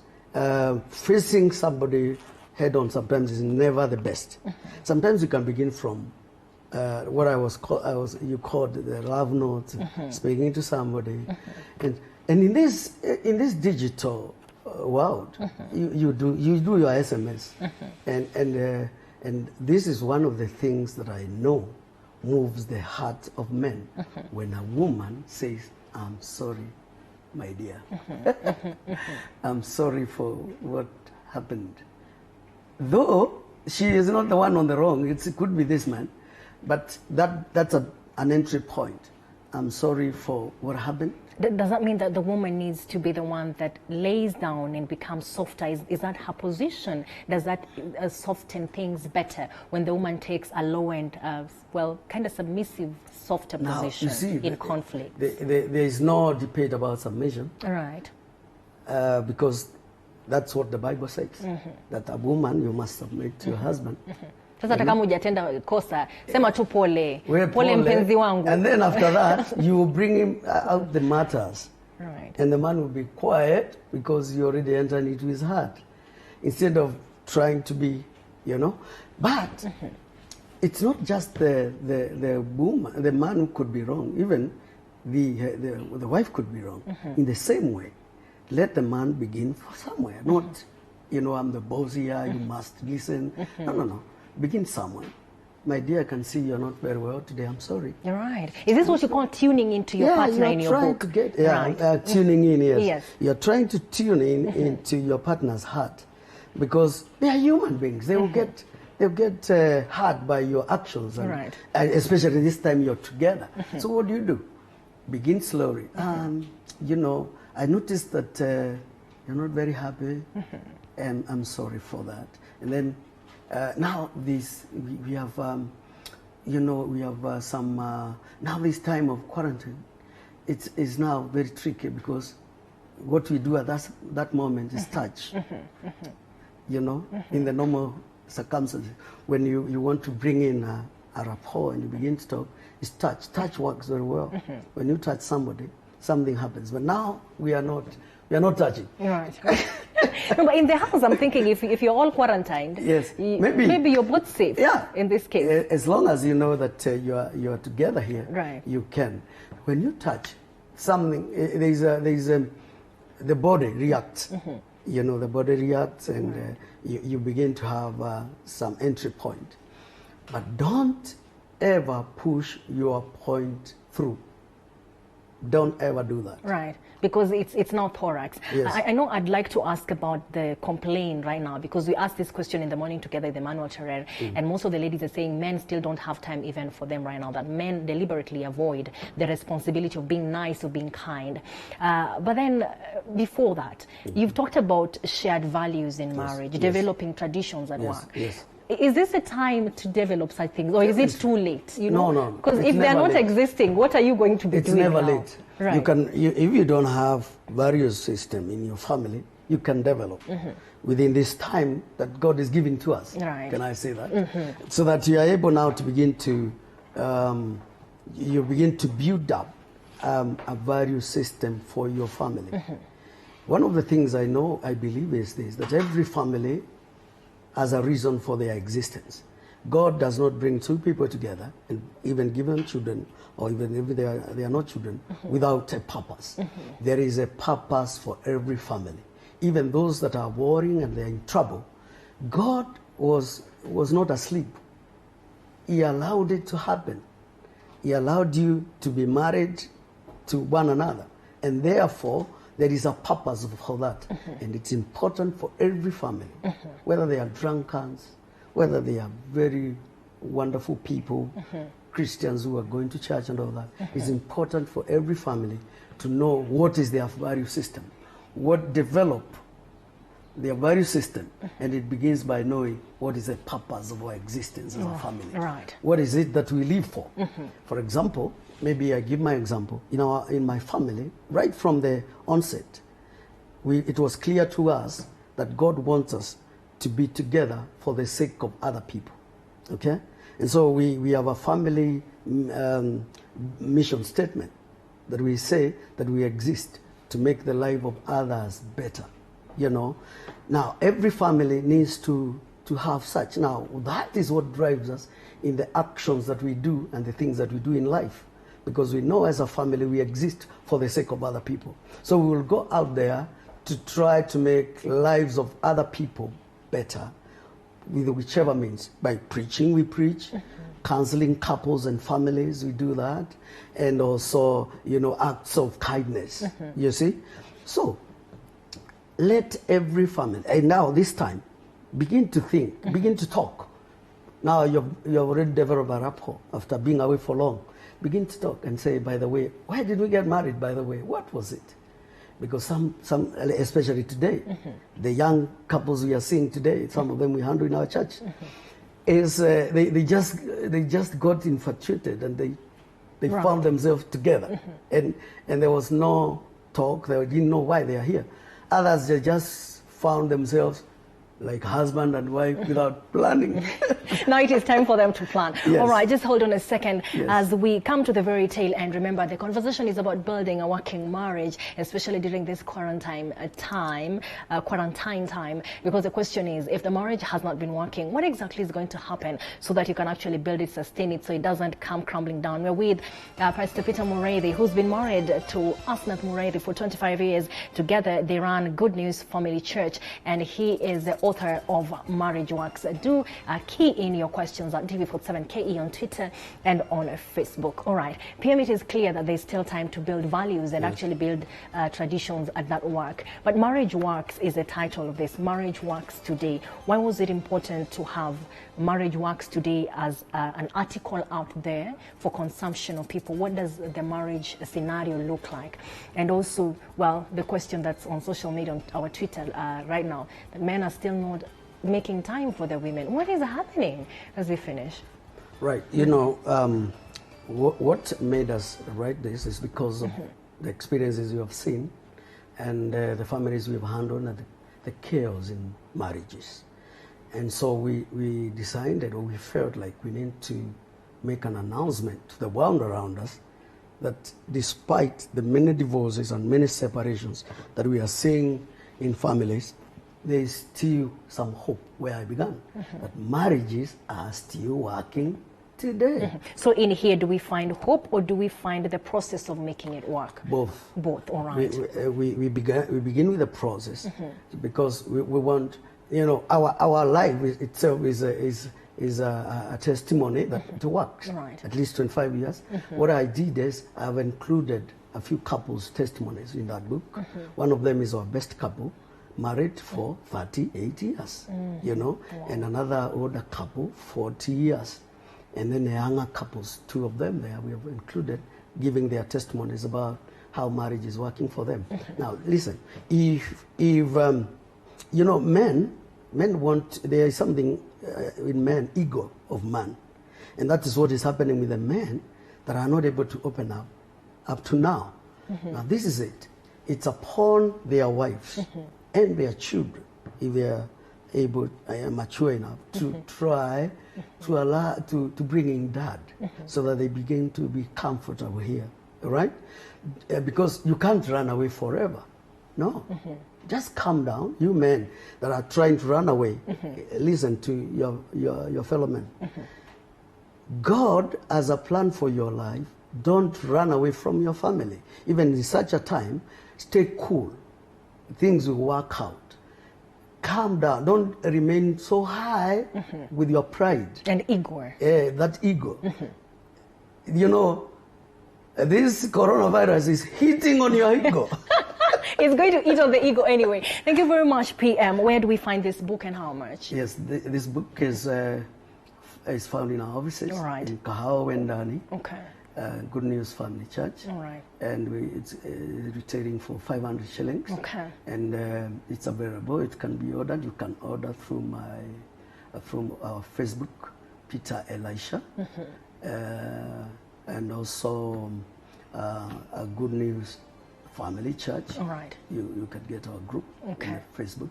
facing somebody head on sometimes is never the best. Sometimes you can begin from what you called the love note, speaking to somebody, and in this digital world, you do your SMS, and this is one of the things that I know moves the heart of men when a woman says, "I'm sorry, my dear. I'm sorry for what happened." Though she is not the one on the wrong, it could be this man, but that's an entry point. I'm sorry for what happened. Does that mean that the woman needs to be the one that lays down and becomes softer? Is that her position? Does that soften things better when the woman takes a low and, kind of submissive, softer position in conflict? There is no debate about submission. Right. Because that's what the Bible says. That a woman, you must submit to your husband. Sasa hata kama hujatenda kosa, sema tu pole mpenzi wangu. And then after that, you bring him out the matters. Right. And the man will be quiet because you already entered into his heart. Instead of trying to be, But it's not just the woman, the man who could be wrong. Even the wife could be wrong. In the same way, let the man begin from somewhere. Not, I'm the boss here, you must listen. No. Begin somewhere. My dear, I can see you're not very well today. I'm sorry. You're right. Is this what you call tuning into your partner in your book? Tuning in, yes. Yes. You're trying to tune in into your partner's heart, because they are human beings. They'll get hurt by your actions, and especially this time you're together. So what do? Begin slowly. I noticed that you're not very happy, and I'm sorry for that. And then now we have now this time of quarantine, it's now very tricky because what we do at that moment is touch. In the normal circumstances, when you want to bring in a rapport and you begin to talk, it's touch. Touch works very well. When you touch somebody, something happens. But now we are not touching. Right. No, but in the house, I'm thinking if you're all quarantined, yes, maybe you're both safe. Yeah. In this case, as long as you know that you are together here, right? You can. When you touch something, the body reacts. The body reacts, and you begin to have some entry point. But don't ever push your point through. Don't ever do that. Right, because it's now thorax. Yes. I know I'd like to ask about the complaint right now, because we asked this question in the morning together with Emmanuel Terrer, and most of the ladies are saying men still don't have time even for them right now, that men deliberately avoid the responsibility of being nice, of being kind. But then before that, you've talked about shared values in marriage, developing traditions at work. Yes. Is this a time to develop such things, or is it too late? No. Because if they're not existing, what are you going to be doing now? It's never late. Right. If you don't have various systems in your family, you can develop within this time that God is giving to us. Right. Can I say that? So that you are able now to begin to build up a various system for your family. One of the things I know, I believe is this, that every family has a reason for their existence. God does not bring two people together, and even give them children, or even if they are not children, without a purpose. There is a purpose for every family. Even those that are worrying and they're in trouble, God was not asleep. He allowed it to happen. He allowed you to be married to one another. And therefore, there is a purpose for that. And it's important for every family, whether they are drunkards, whether they are very wonderful people, Christians who are going to church and all that. It's important for every family to know what is their value system, what develop their value system, and it begins by knowing what is the purpose of our existence as a family. Right. What is it that we live for? For example, maybe I give my example. In my family, right from the onset, it was clear to us that God wants us to be together for the sake of other people. Okay? And so we have a family mission statement that we say that we exist to make the life of others better. You know, now every family needs to have such. Now that is what drives us in the actions that we do and the things that we do in life, because we know as a family we exist for the sake of other people. So we will go out there to try to make lives of other people better with whichever means. By preaching, we preach. Counseling couples and families, we do that. And also, acts of kindness. You see? So let every family, and now this time, begin to think, begin to talk. Now you've already developed a rapport after being away for long. Begin to talk and say, by the way, why did we get married, by the way? What was it? Because some especially today, the young couples we are seeing today, some of them we handle in our church, is they just got infatuated and they found themselves together. And there was no talk, they didn't know why they are here. Others, they just found themselves like husband and wife without planning. Now it is time for them to plan. Yes. All right, just hold on a second. Yes. As we come to the very tail end, remember the conversation is about building a working marriage, especially during this quarantine time, because the question is, if the marriage has not been working, what exactly is going to happen so that you can actually build it, sustain it, so it doesn't come crumbling down? We're with Pastor Peter Muriithi, who's been married to Asnath Muriithi for 25 years. Together, they run Good News Family Church, and he is the author of Marriage Works. Do key in your questions at TV47KE on Twitter and on Facebook. All right, PM, it is clear that there's still time to build values and actually build traditions at that work. But Marriage Works is the title of this, Marriage Works Today. Why was it important to have Marriage Works Today as an article out there for consumption of people? What does the marriage scenario look like? And also, well, the question that's on social media, on our Twitter right now, that men are still not making time for their women. What is happening as we finish? Right. What made us write this is because of the experiences we have seen and the families we've handled and the chaos in marriages. And so we decided, or we felt like we need to make an announcement to the world around us that despite the many divorces and many separations that we are seeing in families, there is still some hope where I began. That marriages are still working today. So in here, do we find hope or do we find the process of making it work? Both. Both, all right. We begin with the process because we want, our life itself is a testimony that it works. Right. At least 25 years. What I did is I've included a few couples' testimonies in that book. One of them is our best couple, married for 38 years, Wow. and another older couple, 40 years. And then the younger couples, two of them there, we have included, giving their testimonies about how marriage is working for them. Now, listen, if men want, there is something in men, ego of man. And that is what is happening with the men that are not able to open up to now. Now, this is it. It's upon their wives and their children, if they are able, mature enough, to try to bring in dad, so that they begin to be comfortable here, all right? Because you can't run away forever. No. Just calm down. You men that are trying to run away, listen to your fellow men. God has a plan for your life. Don't run away from your family. Even in such a time, stay cool. Things will work out. Calm down. Don't remain so high with your pride. And ego. That ego. You know, this coronavirus is hitting on your ego. It's going to eat on the ego anyway. Thank you very much, PM. Where do we find this book and how much? Yes, this book is found in our offices in Kahawa Wendani. Okay. Good News Family Church. All right. And it's retailing for 500 shillings. Okay. And it's available. It can be ordered. You can order through from our Facebook, Peter Elisha. And also a Good News Family Church. All right. You can get our group on Facebook,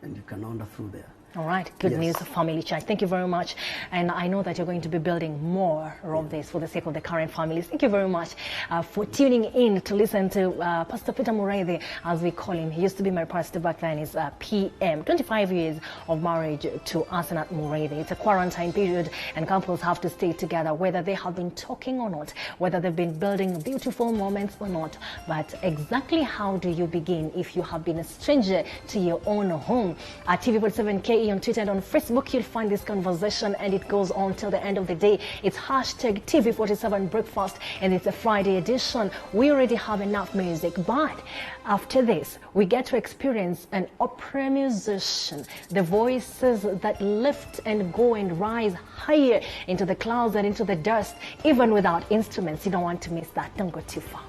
and you can order through there. All right, Good News Family Church. Thank you very much. And I know that you're going to be building more of this for the sake of the current families. Thank you very much for tuning in to listen to Pastor Peter Muraidhi, as we call him. He used to be my pastor back then. He's PM. 25 years of marriage to Asanat Muraidhi. It's a quarantine period, and couples have to stay together, whether they have been talking or not, whether they've been building beautiful moments or not. But exactly how do you begin if you have been a stranger to your own home? At TV47 on Twitter and on Facebook, you'll find this conversation, and it goes on till the end of the day. It's hashtag TV47 Breakfast, and it's a Friday edition. We already have enough music, but after this, we get to experience an opera musician, the voices that lift and go and rise higher into the clouds and into the dust, even without instruments. You don't want to miss that. Don't go too far.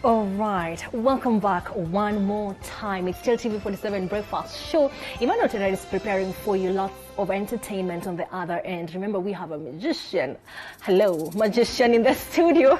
All right, welcome back one more time. It's still TV47 Breakfast Show. Emmanuel today is preparing for you lots of entertainment on the other end. Remember, we have a magician. Hello, magician in the studio.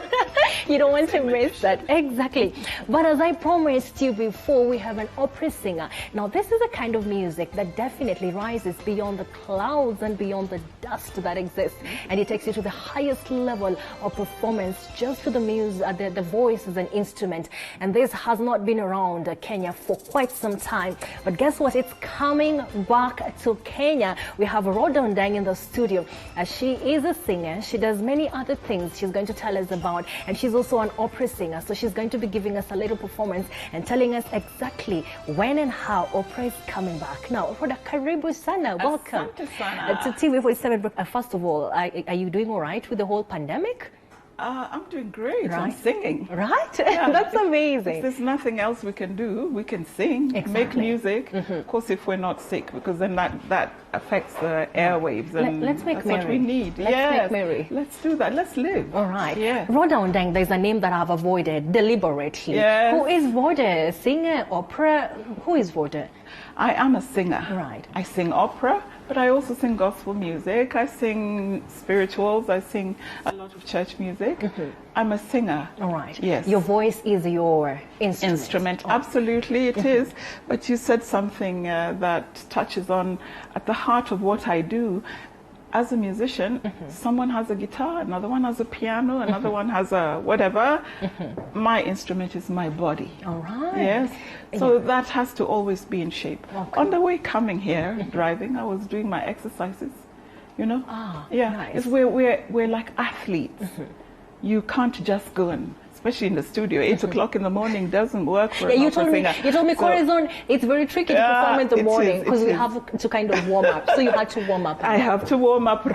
You don't want to miss that. Exactly. But as I promised you before, we have an opera singer. Now, this is a kind of music that definitely rises beyond the clouds and beyond the dust that exists. And it takes you to the highest level of performance just to the music, the voice as an instrument. And this has not been around Kenya for quite some time. But guess what? It's coming back to Kenya. We have Rhoda Ondang in the studio. She is a singer. She does many other things she's going to tell us about. And she's also an opera singer. So she's going to be giving us a little performance and telling us exactly when and how opera is coming back. Now, Rhoda, karibu sana. Welcome to TV47. First of all, are you doing all right with the whole pandemic? I'm doing great. Right. I'm singing. Right? Yeah. That's amazing. If there's nothing else we can do, we can sing, make music. Of course, if we're not sick, because then that affects the airwaves. And let's make that's merry. what we need. Let's make merry. Let's do that. Let's live. All right. Yeah. Rhoda Ondang, there's a name that I've avoided deliberately. Yes. Who is Rhoda? Singer, opera? Who is Rhoda? I am a singer. Right. I sing opera, but I also sing gospel music. I sing spirituals. I sing a lot of church music. I'm a singer. All right. Yes. Your voice is your instrument. Absolutely, it is. But you said something that touches on at the heart of what I do. As a musician, someone has a guitar, another one has a piano, another one has a whatever. My instrument is my body. All right. Yes. So that has to always be in shape. Okay. On the way coming here, driving, I was doing my exercises, you know? Yeah. Nice. It's we're like athletes. You can't just go and, especially in the studio, 8 o'clock in the morning doesn't work for an opera singer. You told me, So, Corazon, it's very tricky to perform in the morning because we is. have to kind of warm up. So you had to warm up. I have to warm up.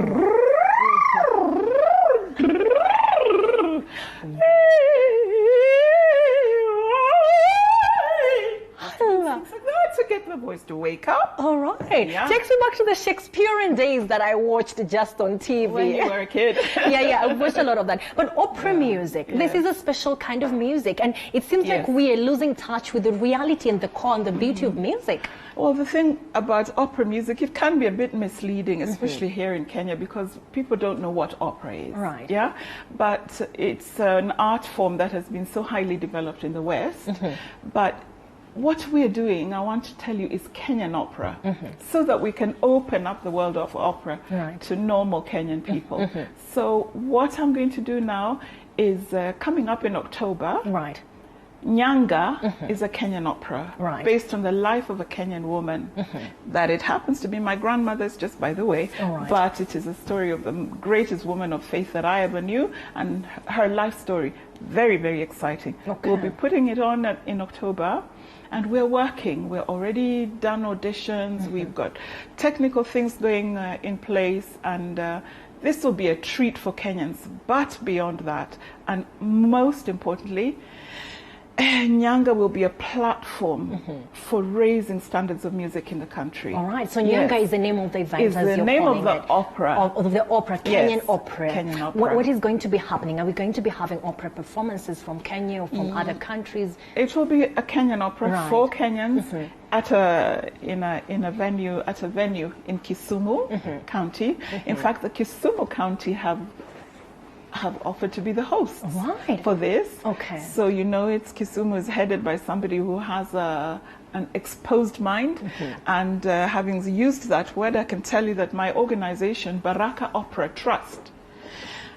To get the voice to wake up. All right. Yeah. Takes me back to the Shakespearean days that I watched just on TV. When you were a kid. yeah, I watched a lot of that. But opera music, this is a special kind of music. And it seems like we are losing touch with the reality and the core and the beauty of music. Well, the thing about opera music, it can be a bit misleading, especially here in Kenya, because people don't know what opera is. Right. Yeah. But it's an art form that has been so highly developed in the West. But what we're doing, I want to tell you, is Kenyan opera, so that we can open up the world of opera to normal Kenyan people. So what I'm going to do now is coming up in October. Right. Nyanga is a Kenyan opera based on the life of a Kenyan woman. That it happens to be my grandmother's, just by the way, but it is a story of the greatest woman of faith that I ever knew, and her life story. Very, very exciting. We'll be putting it on in October. And we're working. We're already done auditions. We've got technical things going in place. And this will be a treat for Kenyans. But beyond that, and most importantly, Nyanga will be a platform for raising standards of music in the country. All right. So Nyanga is the name of the event. Is the name of the opera. Of the opera, Kenyan opera. Kenyan opera. What is going to be happening? Are we going to be having opera performances from Kenya or from other countries? It will be a Kenyan opera for Kenyans at in a venue in Kisumu County. In fact, the Kisumu County have offered to be the hosts for this. Okay. So you know, it's Kisumu is headed by somebody who has an exposed mind, and having used that word, I can tell you that my organization, Baraka Opera Trust,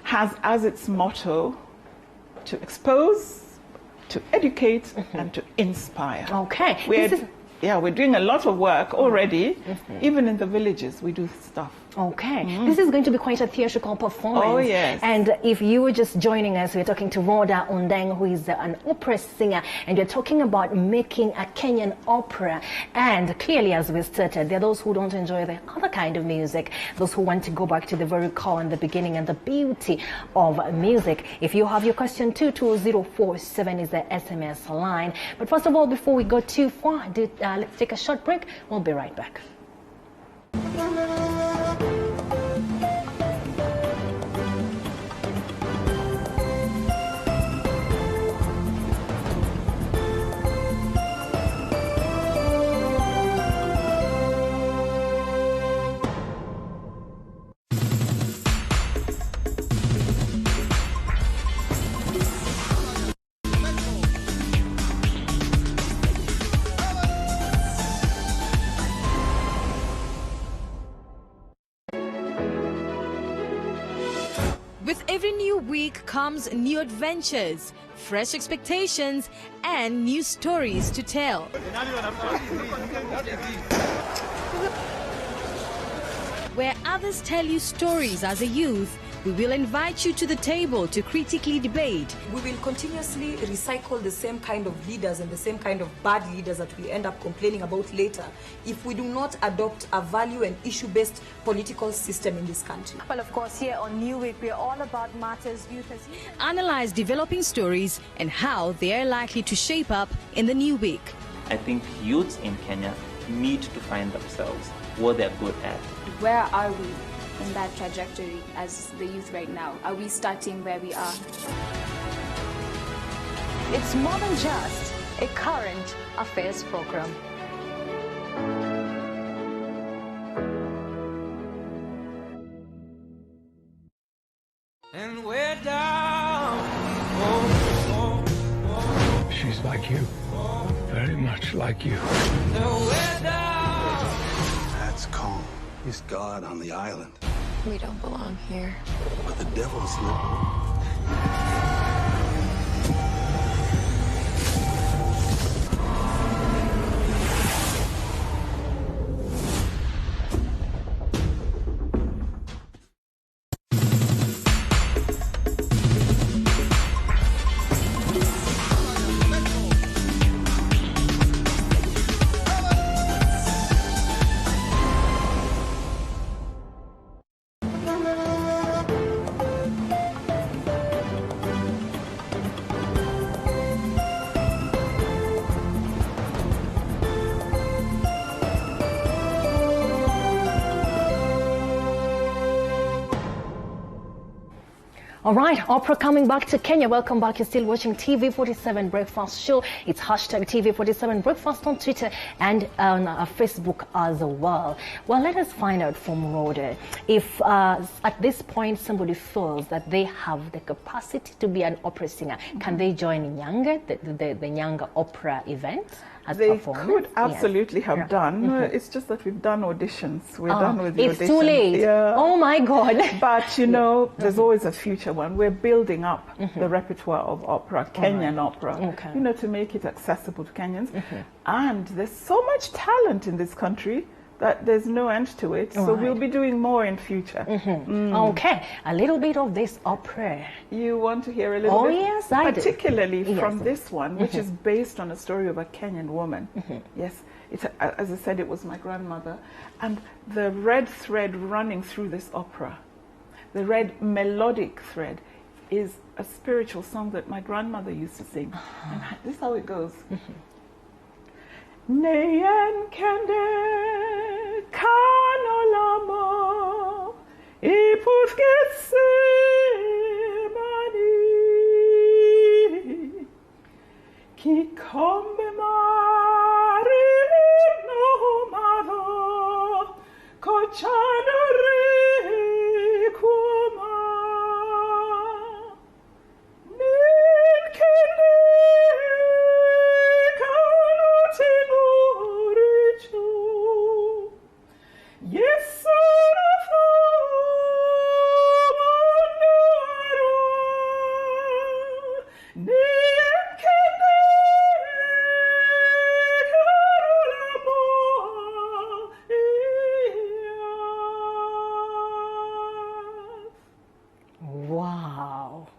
has as its motto to expose, to educate, and to inspire. Okay. We're doing a lot of work already. Even in the villages, we do stuff. Okay. This is going to be quite a theatrical performance. Oh, yes. And if you were just joining us, we're talking to Rhoda Ondang, who is an opera singer, and we're talking about making a Kenyan opera. And clearly, as we started, there are those who don't enjoy the other kind of music, those who want to go back to the very core and the beginning and the beauty of music. If you have your question, 22047 is the SMS line. But first of all, before we go too far, let's take a short break. We'll be right back. With every new week comes new adventures, fresh expectations, and new stories to tell. Where others tell you stories as a youth, we will invite you to the table to critically debate. We will continuously recycle the same kind of leaders and the same kind of bad leaders that we end up complaining about later if we do not adopt a value and issue-based political system in this country. Well, of course, here on New Week, we're all about matters youth as Analyze developing stories and how they are likely to shape up in the new week. I think youths in Kenya need to find themselves, what they're good at. Where are we in that trajectory as the youth right now? Are we starting where we are? It's more than just a current affairs program. And we're down. She's like you, very much like you. And we're down. That's calm. He's God on the island. We don't belong here. But the devil's not. All right, opera coming back to Kenya. Welcome back. You're still watching TV47 Breakfast Show. It's hashtag TV47 Breakfast on Twitter and on our Facebook as well. Well, let us find out from Rhoda if at this point somebody feels that they have the capacity to be an opera singer. Can they join Nyanga, the Nyanga opera event? They could absolutely have done. It's just that we've done auditions. We're done with the auditions. It's too late. Yeah. Oh my God. But you know, there's always a future one. We're building up the repertoire of opera, Kenyan opera, you know, to make it accessible to Kenyans. And there's so much talent in this country that there's no end to it. So we'll be doing more in future. Okay, a little bit of this opera. You want to hear a little bit? Oh yes, I do. Particularly from this one, which is based on a story of a Kenyan woman. Yes, it's as I said, it was my grandmother. And the red thread running through this opera, the red melodic thread, is a spiritual song that my grandmother used to sing. And this is how it goes. Neyen kende kanolamo ipuskese mani kikombe mari no maro kochano re kuma nin kende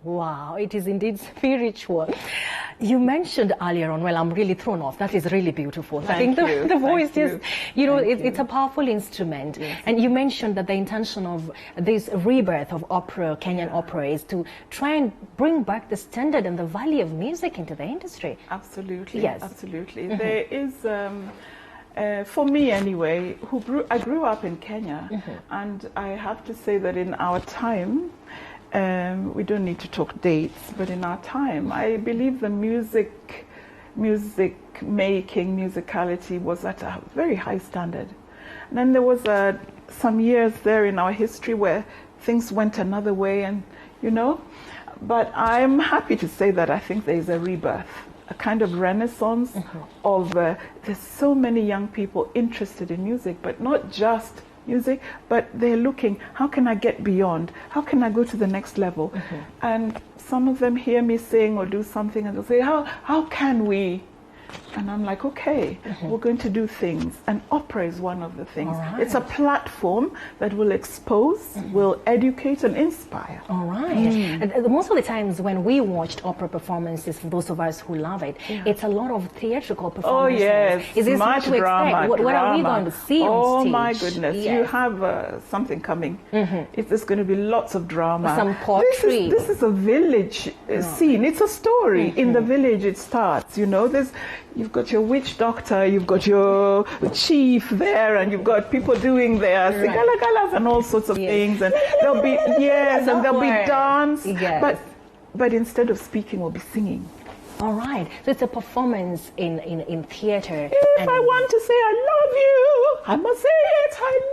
Wow, it is indeed spiritual. You mentioned earlier on, well, I'm really thrown off. That is really beautiful. I think the voice is, you know, it's a powerful instrument. Yes. And you mentioned that the intention of this rebirth of opera, Kenyan opera, is to try and bring back the standard and the value of music into the industry. Absolutely. Yes. Absolutely. There is, for me anyway, I grew up in Kenya, and I have to say that in our time, we don't need to talk dates, but in our time, I believe the music making, musicality was at a very high standard. And then there was some years there in our history where things went another way, and you know, but I'm happy to say that I think there is a rebirth, a kind of renaissance of, there's so many young people interested in music, but not just music, but they're looking, how can I get beyond? How can I go to the next level? And some of them hear me sing or do something and they'll say, how can we? And I'm like, okay, we're going to do things. And opera is one of the things. Right. It's a platform that will expose, will educate and inspire. All right. And most of the times when we watched opera performances, for those of us who love it, it's a lot of theatrical performances. Oh, yes. Is this much what to drama, expect? What are we going to see on stage? Oh, my goodness. Yes. You have something coming. It's going to be lots of drama. Some poetry. This is a village scene. It's a story. In the village it starts, you know. You've got your witch doctor, you've got your chief there, and you've got people doing their sigalagalas and all sorts of things. And there'll be, and there'll be dance. Yes. But instead of speaking, we'll be singing. All right. So it's a performance in theater. If I want to say I love you, I must say it, I love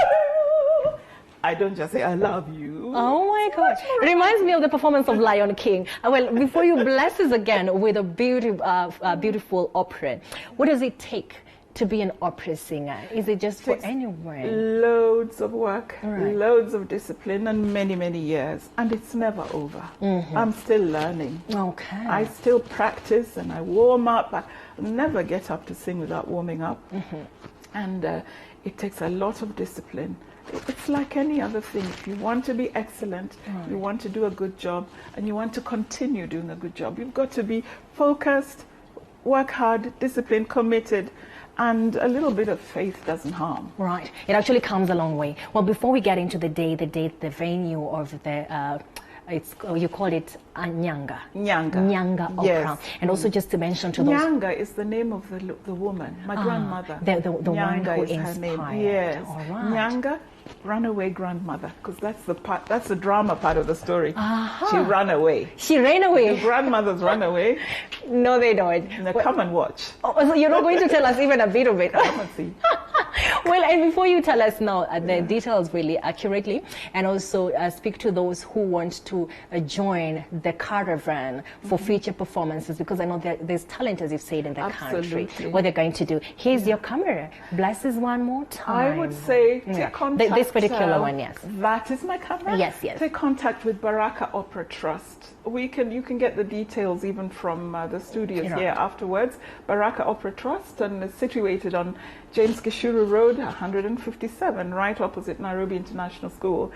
you. I don't just say I love you. Oh my God. Reminds me of the performance of Lion King. Well, before you bless us again with a beautiful opera, what does it take to be an opera singer? Is it just for anyone? Loads of work, loads of discipline, and many, many years. And it's never over. I'm still learning. Okay. I still practice and I warm up. I never get up to sing without warming up. And it takes a lot of discipline. It's like any other thing. If you want to be excellent, you want to do a good job, and you want to continue doing a good job, you've got to be focused, work hard, disciplined, committed, and a little bit of faith doesn't harm. Right. It actually comes a long way. Well, before we get into the date, the venue of the you call it Nyanga. Nyanga opera. Yes. And also just to mention to those... Nyanga is the name of the woman, my grandmother. The one who is her name. Yes. All right. Nyanga, runaway grandmother, because that's the drama part of the story. She ran away. She ran away. The grandmothers run away. No, they don't. Now, come and watch. Oh, so you're not going to tell us even a bit of it. Come and see. Well, and before you tell us now the details really accurately, and also speak to those who want to join the caravan for future performances, because I know there's talent, as you've said, in the country, what they're going to do. Here's your camera. Bless us one more time. I would say take contact. This particular one, yes. That is my camera? Yes, yes. Take contact with Baraka Opera Trust. You can get the details even from the studios here afterwards. Baraka Opera Trust, and it's situated on James Gishuru Road, 157, right opposite Nairobi International School.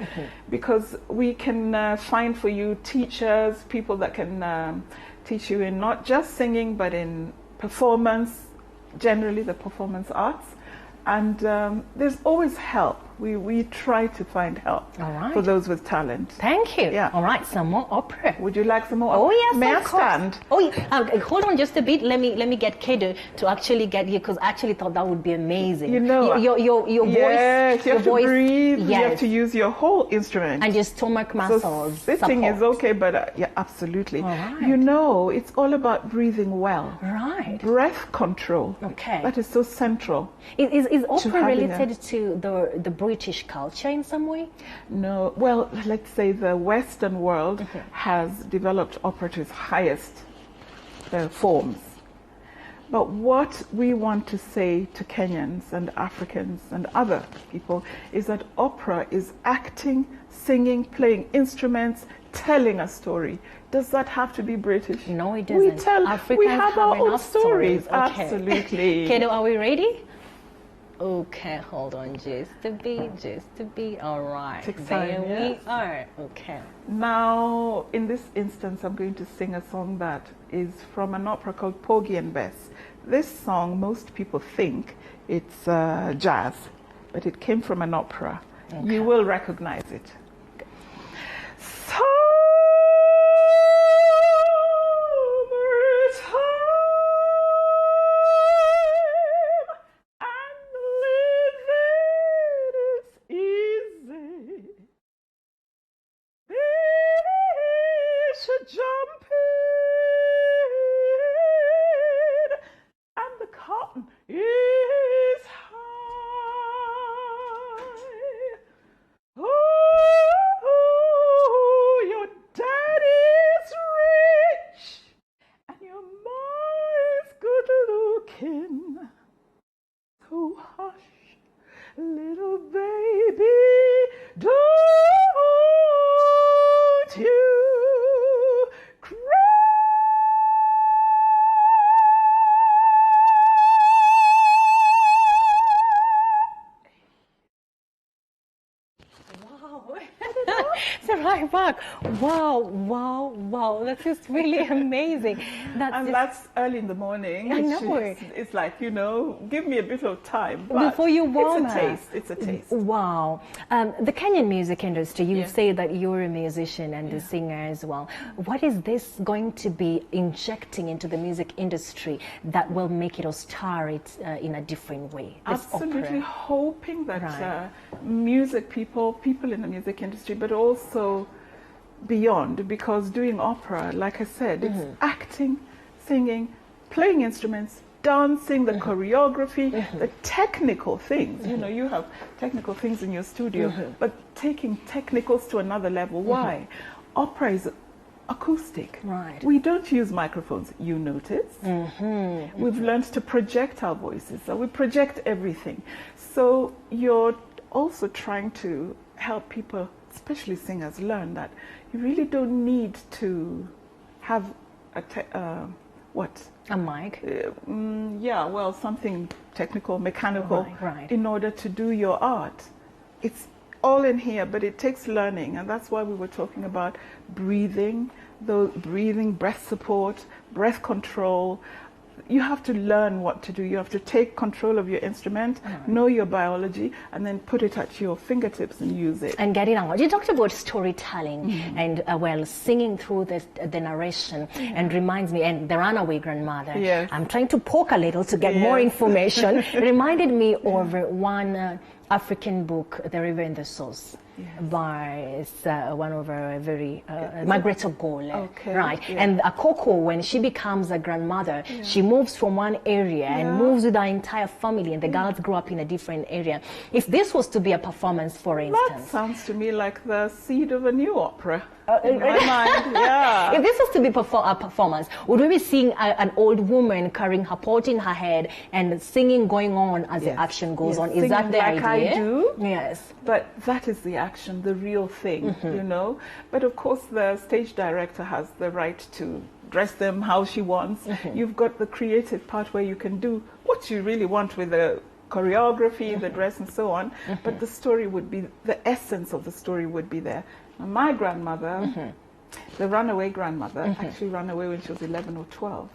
Because we can find for you teachers, people that can teach you in not just singing, but in performance, generally the performance arts. And there's always help. We try to find help for those with talent. Thank you. Yeah. All right, some more opera. Would you like some more? Oh yes, May I of course. stand? Oh, yeah. Hold on just a bit. Let me get Kedo to actually get you, because I actually thought that would be amazing. You know, your yes, voice. you have to breathe. Yes. You have to use your whole instrument. And your stomach muscles. So sitting is okay, but yeah, absolutely. All right. You know, it's all about breathing well. Right. Breath control. Okay. That is so central. Is opera related to the British culture in some way? No. Well, let's say the Western world has developed opera to its highest forms. But what we want to say to Kenyans and Africans and other people is that opera is acting, singing, playing instruments, telling a story. Does that have to be British? No, it doesn't. We have our own stories. Okay. Absolutely. Kedo, are we ready? Okay, hold on just a bit. All right. There we are. Okay. Now, in this instance, I'm going to sing a song that is from an opera called Porgy and Bess. This song, most people think it's jazz, but it came from an opera. Okay. You will recognize it. Little So right back. Wow, wow, wow. That is really amazing. That's early in the morning. I know. It's like, you know, give me a bit of time. But before you warm it's a taste. It's a taste. Wow. The Kenyan music industry, you say that you're a musician and a singer as well. What is this going to be injecting into the music industry that will make it or star it in a different way? Absolutely hoping that music people in the music industry, but also beyond, because doing opera, like I said, it's acting, singing, playing instruments, dancing, the choreography, the technical things. You know, you have technical things in your studio, but taking technicals to another level. Why? Opera is acoustic. Right. We don't use microphones, you notice. We've learned to project our voices, so we project everything. So you're also trying to help people, especially singers, learn that you really don't need to have a mic? Yeah, well, something technical, mechanical, in order to do your art. It's all in here, but it takes learning, and that's why we were talking about breathing, breath support, breath control. You have to learn what to do. You have to take control of your instrument, know your biology, and then put it at your fingertips and use it. And get it out. You talked about storytelling and, singing through the narration, and reminds me, and The Runaway Grandmother. Yes. I'm trying to poke a little to get more information. It reminded me of one African book, The River and the Source. By one of our very Margaret Ogole, right? And Akoko, when she becomes a grandmother, she moves from one area and moves with her entire family, and the girls grow up in a different area. If this was to be a performance, for instance, that sounds to me like the seed of a new opera. In my mind, yeah. If this was to be a performance, would we be seeing an old woman carrying her pot in her head and singing going on as the action goes on? Is Singing that the like idea? I do? Yes. But that is the action, the real thing, you know. But of course, the stage director has the right to dress them how she wants. You've got the creative part where you can do what you really want with the choreography, the dress, and so on. But the story would be, the essence of the story would be there. My grandmother, the runaway grandmother, actually ran away when she was 11 or 12.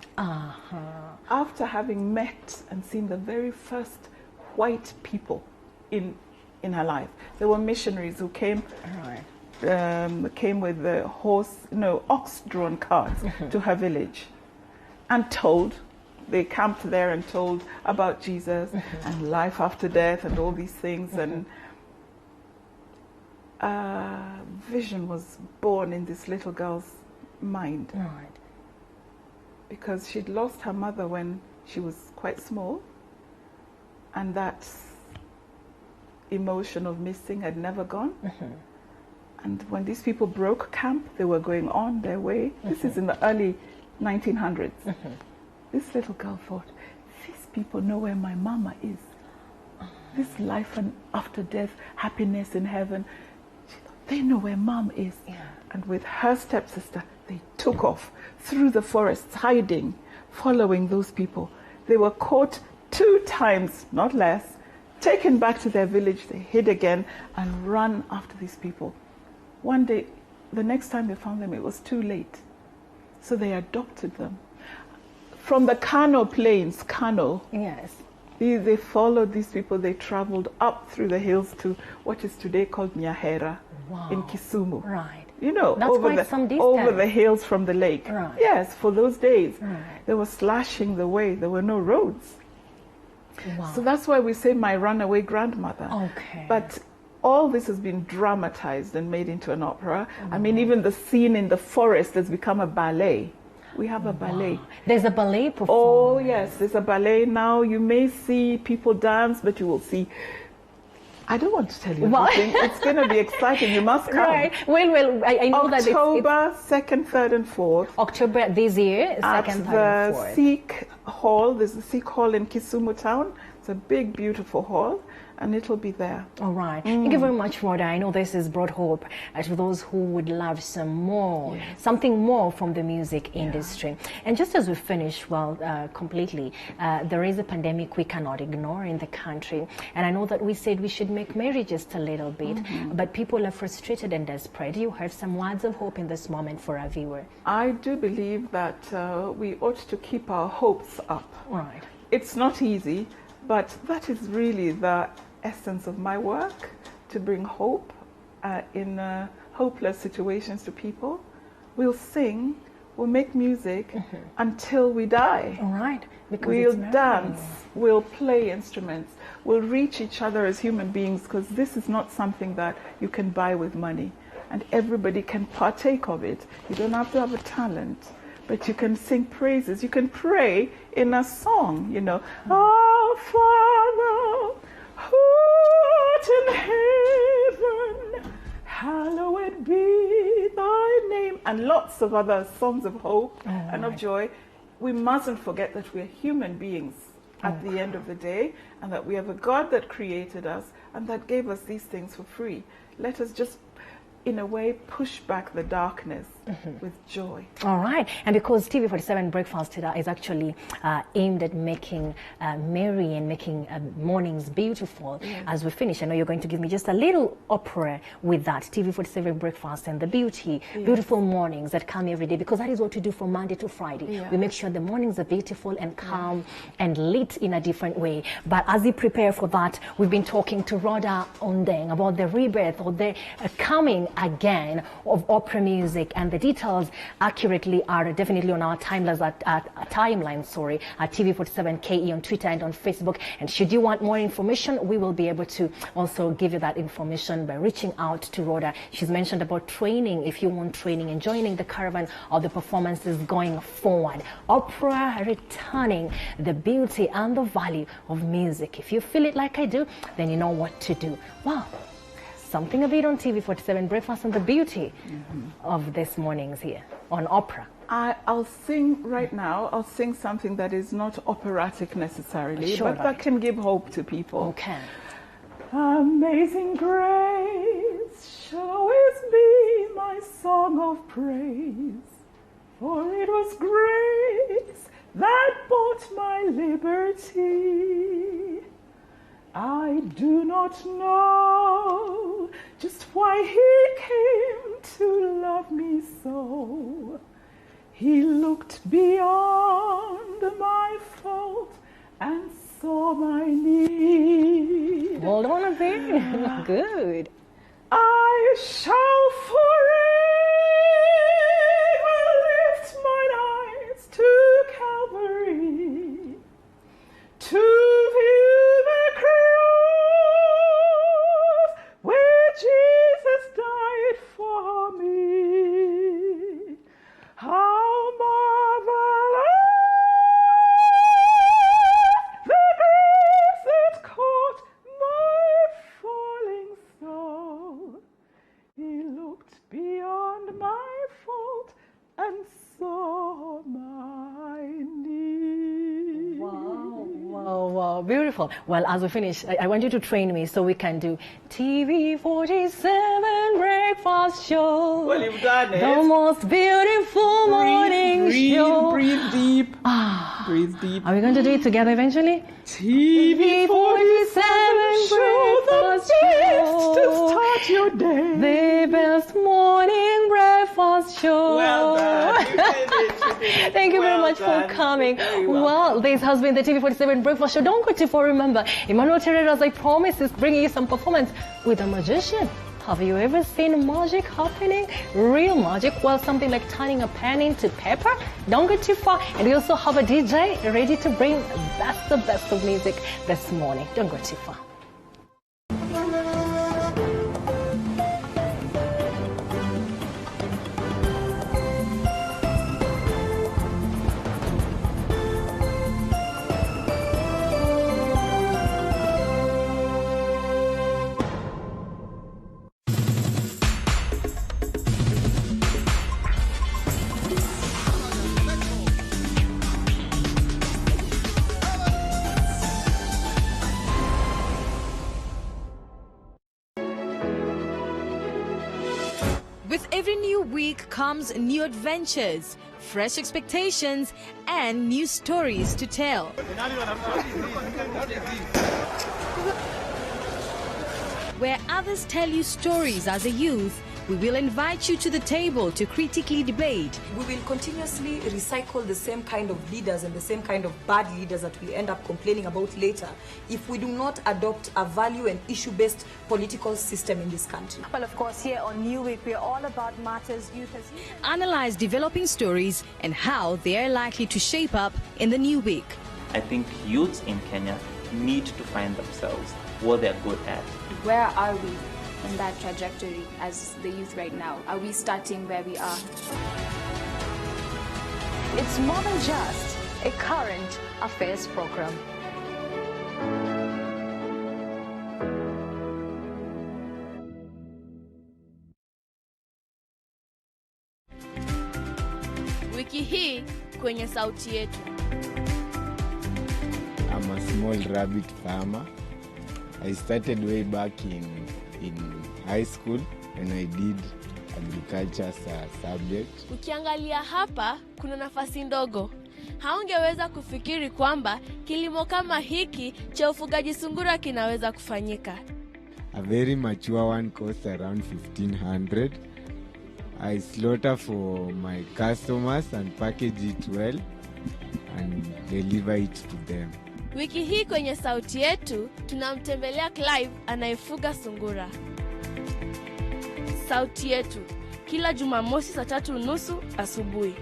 After having met and seen the very first white people in her life. There were missionaries who came with the ox-drawn carts to her village, and they camped there and told about Jesus and life after death and all these things, and vision was born in this little girl's mind. Because she'd lost her mother when she was quite small, and that emotion of missing had never gone. And when these people broke camp, they were going on their way. This is in the early 1900s. This little girl thought, these people know where my mama is. This life and after death, happiness in heaven. She thought, they know where mom is. And with her stepsister, they took off through the forests, hiding, following those people. They were caught 2 times, not less, taken back to their village. They hid again and ran after these people. One day, the next time they found them, it was too late. So they adopted them. From the Kano plains, they followed these people. They traveled up through the hills to what is today called Nyahera in Kisumu. You know, that's quite some distance. Over the hills from the lake. Yes, for those days. They were slashing the way. There were no roads. So that's why we say my runaway grandmother. But all this has been dramatized and made into an opera. I mean, even the scene in the forest has become a ballet. We have a ballet. There's a ballet performance. Oh, yes, there's a ballet now. You may see people dance, but you will see... I don't want to tell you everything. It's going to be exciting. You must come. Well, I know that October 2nd, 3rd, and 4th. October this year, 2nd, 3rd, and 4th. At the Sikh Hall. There's a Sikh Hall in Kisumu town. It's a big, beautiful hall. and it'll be there. All right. Thank you very much, Rhoda. I know this has brought hope to those who would love some more, something more from the music industry. And just as we finish, completely, there is a pandemic we cannot ignore in the country. And I know that we said we should make merry just a little bit, but people are frustrated and desperate. You have some words of hope in this moment for our viewer. I do believe that we ought to keep our hopes up. Right. It's not easy, but that is really the essence of my work, to bring hope in hopeless situations to people. We'll sing, we'll make music until we die. All right. We'll dance, we'll play instruments, we'll reach each other as human beings, because this is not something that you can buy with money, and everybody can partake of it. You don't have to have a talent, but you can sing praises, you can pray in a song, you know. Our Father, who art in heaven, hallowed be thy name, and lots of other songs of hope and of joy. We mustn't forget that we're human beings at the end of the day, and that we have a God that created us and that gave us these things for free. Let us just, in a way, push back the darkness with joy. All right. And because TV47 Breakfast is actually aimed at making merry and making mornings beautiful, as we finish, I know you're going to give me just a little opera with that, TV47 Breakfast and the beautiful mornings that come every day, because that is what we do from Monday to Friday. We make sure the mornings are beautiful and calm and lit in a different way. But as we prepare for that, we've been talking to Rhoda Ondeng about the rebirth or the coming again of opera music, and the details accurately are definitely on our timeline at TV47 KE on Twitter and on Facebook. And should you want more information, we will be able to also give you that information by reaching out to Rhoda. She's mentioned about training, if you want training, and joining the caravan of the performances going forward. Opera returning, the beauty and the value of music. If you feel it like I do, then you know what to do. Wow. Something a bit on TV47 Breakfast and the beauty of this morning's here on opera. I'll sing right now. I'll sing something that is not operatic necessarily, but that can give hope to people. Okay. Amazing grace shall always be my song of praise, for it was grace that bought my liberty. I do not know just why he came to love me so. He looked beyond my fault and saw my need. Hold on a bit. Good. I shall forever lift mine eyes to Calvary, to view the cross where Jesus died for me. How marvelous the grace that caught my falling soul. He looked beyond my fault and saw my need. Wow, wow, wow, beautiful. Well, as we finish, I want you to train me so we can do TV47 Breakfast Show. Well, you've done it. The most beautiful morning show. Breathe deep. Breathe deep. Are we going to do it together eventually? TV47 Breakfast Show. To start your day. The best morning breakfast show. Well done. You did it. Thank you very much for coming. Well, this has been the TV47 Breakfast Show. Don't go too far. Remember, Emmanuel Terrera, as I promised, is bringing you some performance with a magician. Have you ever seen magic happening? Real magic? Well, something like turning a pen into paper? Don't go too far. And we also have a DJ ready to bring the best of music this morning. Don't go too far. With every new week comes new adventures, fresh expectations, and new stories to tell. Where others tell you stories as a youth, we will invite you to the table to critically debate. We will continuously recycle the same kind of leaders and the same kind of bad leaders that we end up complaining about later if we do not adopt a value and issue-based political system in this country. Well, of course, here on New Week, we're all about matters youth has... Analyze developing stories and how they are likely to shape up in the new week. I think youths in Kenya need to find themselves, what they're good at. Where are we in that trajectory as the youth right now? Are we starting where we are? It's more than just a current affairs program. Wiki hii kwenye sauti yetu. I'm a small rabbit farmer. I started way back in high school when I did agriculture as a subject. Ukiangalia hapa kuna nafasi ndogo. Haungeweza kufikiri kwamba kilimo kama hiki cha ufugaji sungura kinaweza kufanyika. A very mature one costs around 1,500. I slaughter for my customers and package it well and deliver it to them. Wiki hii kwenye sauti yetu tunamtembelea Clive anayefuga sungura. Sauti yetu kila Jumamosi saa 3:30 asubuhi.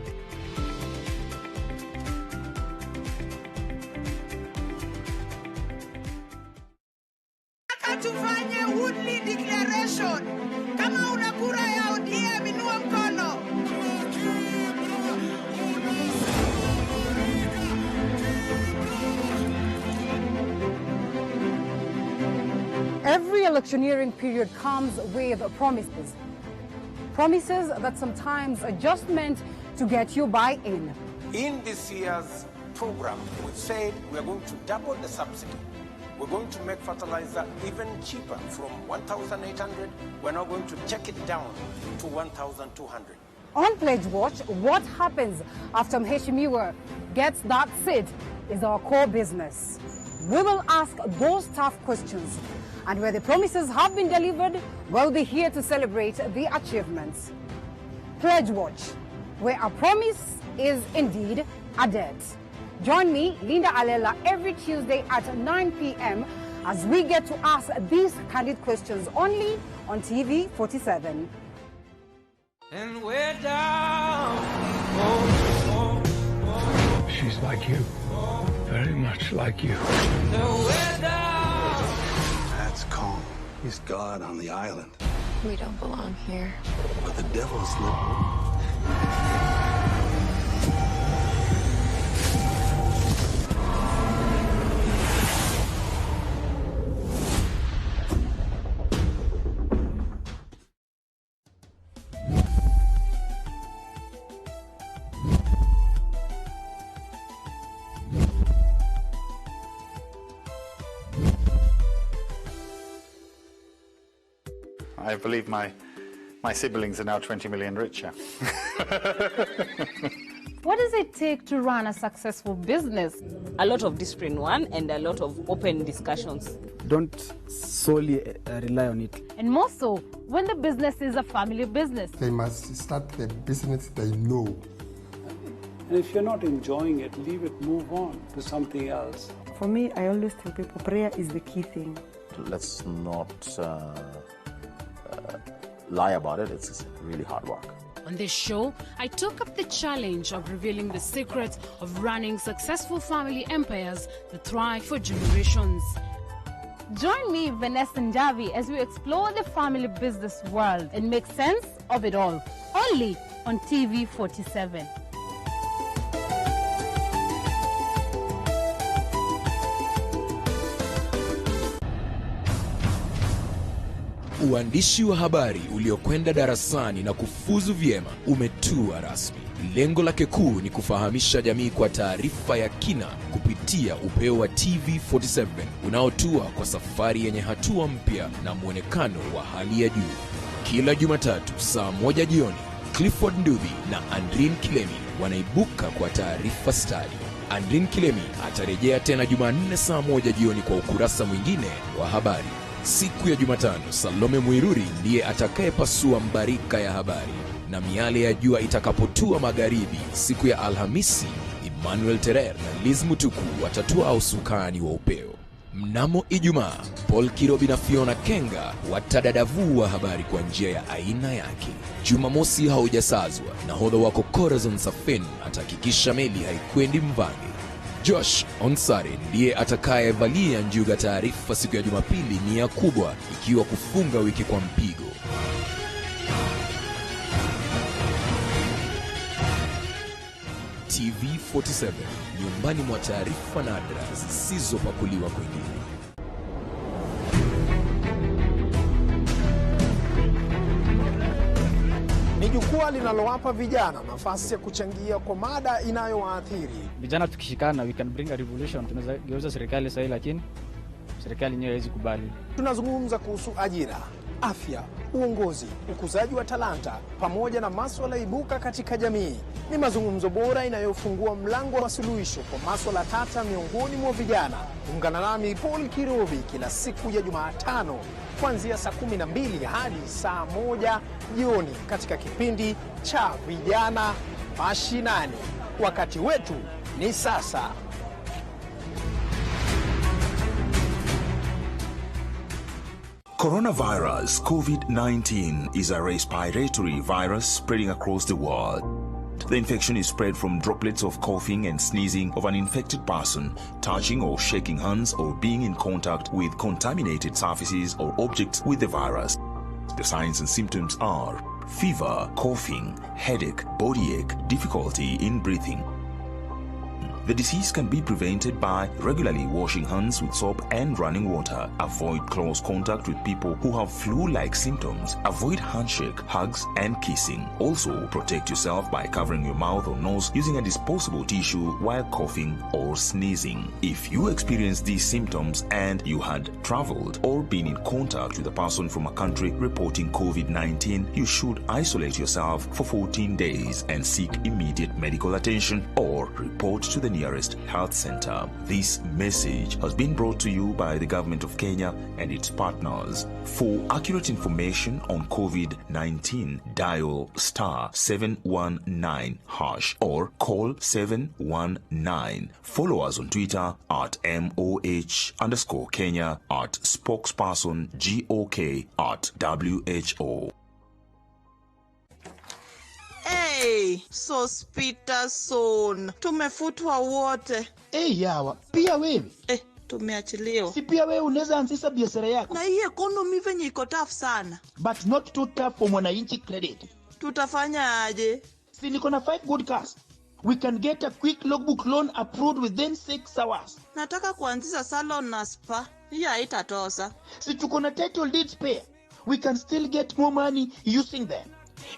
Tufanye Woodley declaration. Kama una kura ya ODM inua mkono. Every electioneering period comes with promises. Promises that sometimes are just meant to get you buy-in. In this year's program, we said we are going to double the subsidy. We're going to make fertilizer even cheaper. From 1,800, we're now going to take it down to 1,200. On Pledge Watch, what happens after Mheshimiwa gets that seat is our core business. We will ask those tough questions, and where the promises have been delivered, we'll be here to celebrate the achievements. Pledge Watch, where a promise is indeed a debt. Join me, Linda Alela, every Tuesday at 9 p.m. as we get to ask these candid questions only on TV47. And we're down. She's like you. Very much like you. And we're down. That's Kong. He's God on the island. We don't belong here. But the devil's living. I believe my siblings are now 20 million richer. What does it take to run a successful business? A lot of discipline, one, and a lot of open discussions. Don't solely rely on it. And more so, when the business is a family business. They must start the business they know. And if you're not enjoying it, leave it, move on to something else. For me, I always tell people prayer is the key thing. Let's not lie about it. It's really hard work. On this show, I took up the challenge of revealing the secrets of running successful family empires that thrive for generations. Join me, Vanessa Ndavi, as we explore the family business world and make sense of it all. Only on TV47. Uandishi wa habari uliokwenda darasani na kufuzu vyema umetua rasmi. Lengo lake kuu ni kufahamisha jamii kwa taarifa ya kina kupitia upeo wa TV47 unaotua kwa safari yenye hatua mpya na mwonekano wa hali ya juu. Kila Jumatatu saa 1 jioni, Clifford Ndubi na Andrin Kilemi wanaibuka kwa taarifa stadi. Andrin Kilemi atarejea tena Jumanne saa 1 jioni kwa ukurasa mwingine wa habari. Siku ya Jumatano, Salome Muiruri ndiye atakayepasua mbarika ya habari. Na miale ya jua itakapotua magharibi siku ya Alhamisi, Emmanuel Terer na Liz Mutuku watatua usukani wa upeo. Mnamo Ijumaa, Paul Kirobi na Fiona Kenga watadadavua habari kwa njia ya aina yake. Jumamosi haujasazwa, nahodha wako Corazon Safen atahakikisha meli haikwendi mvange. Josh Onsare ndiye atakayevalia njuga taarifa siku ya Jumapili, nia kubwa ikiwa kufunga wiki kwa mpigo. TV47, nyumbani mwa taarifa nadra zisizopakuliwa kwingine. Ni jukwaa linalowapa vijana nafasi ya kuchangia kwa mada inayowaathiri. Vijana tukishikana, we can bring a revolution. Tunaweza geuza serikali sahihi, lakini serikali yenyewe haiwezi kubali. Tunazungumza kuhusu ajira, afya, uongozi, ukuzaji wa talanta pamoja na masuala ibuka katika jamii. Ni mazungumzo bora inayofungua mlango wa suluhisho kwa masuala tata miongoni mwa vijana. Ungana nami Paul Kirobi kila siku ya Jumatano kuanzia saa 12 hadi saa 1 jioni katika kipindi cha Vijana Mashinani. Wakati wetu ni sasa. Coronavirus COVID-19 is a respiratory virus spreading across the world. The infection is spread from droplets of coughing and sneezing of an infected person, touching or shaking hands, or being in contact with contaminated surfaces or objects with the virus. The signs and symptoms are fever, coughing, headache, body ache, difficulty in breathing. The disease can be prevented by regularly washing hands with soap and running water. Avoid close contact with people who have flu-like symptoms. Avoid handshake, hugs, and kissing. Also, protect yourself by covering your mouth or nose using a disposable tissue while coughing or sneezing. If you experience these symptoms and you had traveled or been in contact with a person from a country reporting COVID-19, you should isolate yourself for 14 days and seek immediate medical attention or report to the nearest health center. This message has been brought to you by the government of Kenya and its partners. For accurate information on COVID-19, dial *719# or call 719. Follow us on Twitter at MOH_Kenya, at spokesperson GOK, at WHO. Hey, Sospitason, tumefutwa wote. Yawa, pia wewe? Tumeachiliwa. Si pia wewe unaweza anzisha biashara yako? Na hii economy venye iko tough sana. But not too tough for Mwananchi Credit. Tutafanya aje? Si niko na 5 good cars. We can get a quick logbook loan approved within 6 hours. Nataka kuanzisha salon na spa. Hii haitatosa. Si tuko na title deed spare. We can still get more money using them.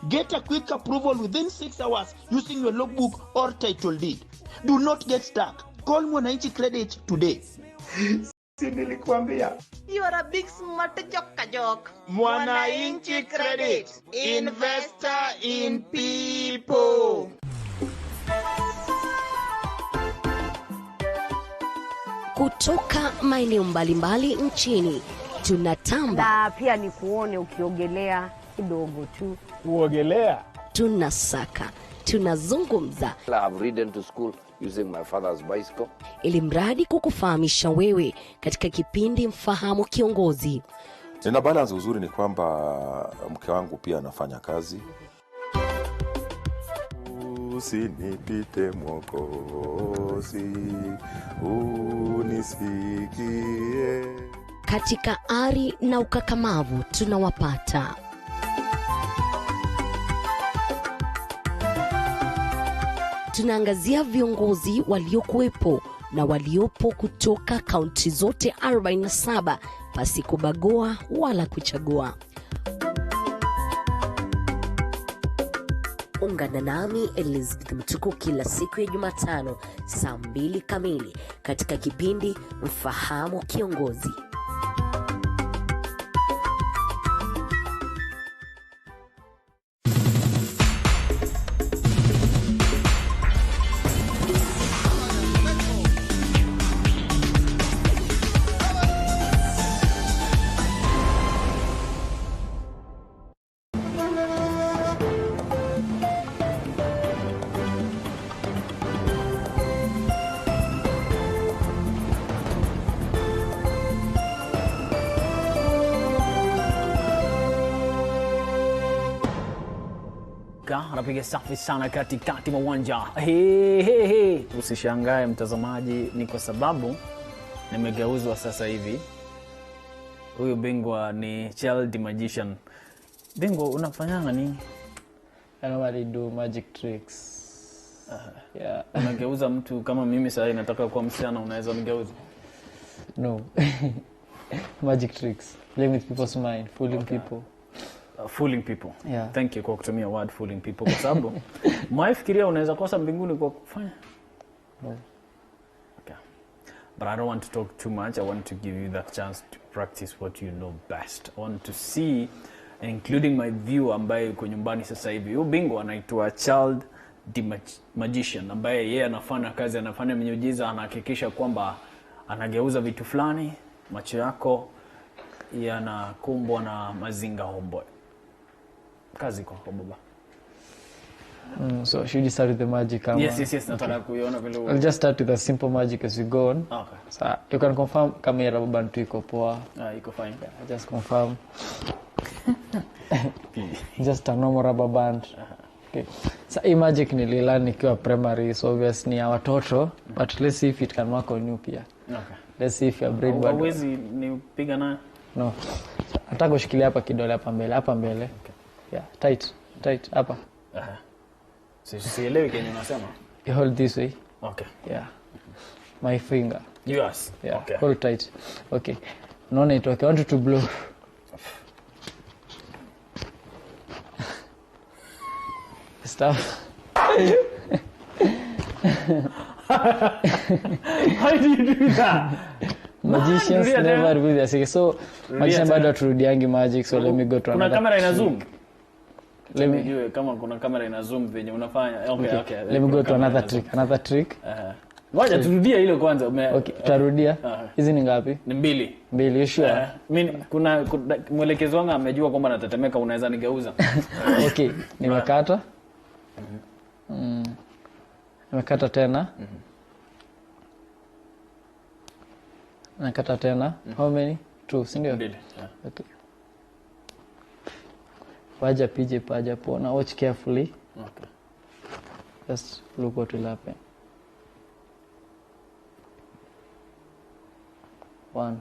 Get a quick approval within 6 hours using your logbook or title deed. Do not get stuck. Call Mwananchi Credit today. Si nilikuambia. You are a big smart joke. Mwananchi Credit. Investor in people. Kutoka maeneo mbalimbali nchini tunatamba. Na pia ni kuone ukiogelea kidogo tu. Kuogelea? Tunasaka, tunazungumza. I have ridden to school using my father's bicycle. Ili mradi kukufahamisha wewe katika kipindi Mfahamu Kiongozi. Nina balance. Uzuri ni kwamba mke wangu pia anafanya kazi. Usinipite Mwokozi, unisikie. Katika ari na ukakamavu tunawapata. Tunaangazia viongozi waliokuwepo na waliopo kutoka kaunti zote 47 pasi kubagua wala kuchagua. Ungana nami Elizabeth Mtuku kila siku ya Jumatano saa 2 kamili katika kipindi Mfahamu Kiongozi. Anaruka, anapiga safi sana katikati mwa uwanja. Hey. Usishangae mtazamaji, ni kwa sababu nimegeuzwa sasa hivi. Huyu bingwa ni child magician. Bingwa, unafanyanga nini? I normally do magic tricks. Yeah. Unageuza mtu kama mimi sasa nataka kuwa msichana, unaweza nigeuza? No. Magic tricks. Playing with people's mind, fooling people. Fooling people. Yeah. Thank you kwa kutumia word fooling people kwa sababu mwafikiria unaweza kosa mbinguni kwa kufanya? No. Okay. But I don't want to talk too much. I want to give you that chance to practice what you know best. I want to see, including my viewer ambaye yuko nyumbani sasa hivi. Huyu bingwa anaitwa child magician ambaye yeye anafanya kazi, anafanya miujiza, anahakikisha kwamba anageuza vitu fulani, macho yako yanakumbwa na mazinga homeboy. Kazi kwa baba. So should you start with the magic? Yes, nataka kuiona vile. I'll just start with a simple magic as we go on. Okay. So you can confirm kama rubber band iko poa. Iko fine. Yeah, just confirm. Just a normal rubber band. Okay. So hii magic nililani nikiwa primary, so obviously ya watoto, but let's see if it can work on you pia. Okay. Let's see if your brain works. Hawezi nipiga nayo? No. Nataka kushikilia hapa kidole hapa mbele. Okay. Yeah, tight hapa. Sielewi kenye unasema. You hold this way. Okay. Yeah. My finger. Yes. Yeah. Okay. Hold tight. Okay. Unaona it okay. I want you to blow. Stop. How do you do that? Magicians never do this. So magician bado turudiangi magic, so let me go to another. Kuna kamera ina zoom. Let me do kama kuna kamera ina zoom venye unafanya. Okay. Let me go to another trick. Ngoja turudie ile kwanza. Okay, tutarudia. Hizi ni ngapi? Ni mbili. You sure? Mimi kuna mwelekezi wangu amejua kwamba natetemeka, unaweza nigeuza. Okay, nimekata. Nimekata tena. Nakata tena. How many? 2, si ndio? Mbili. Okay. Paja po. Now watch carefully. Okay. Just look what will happen. 1.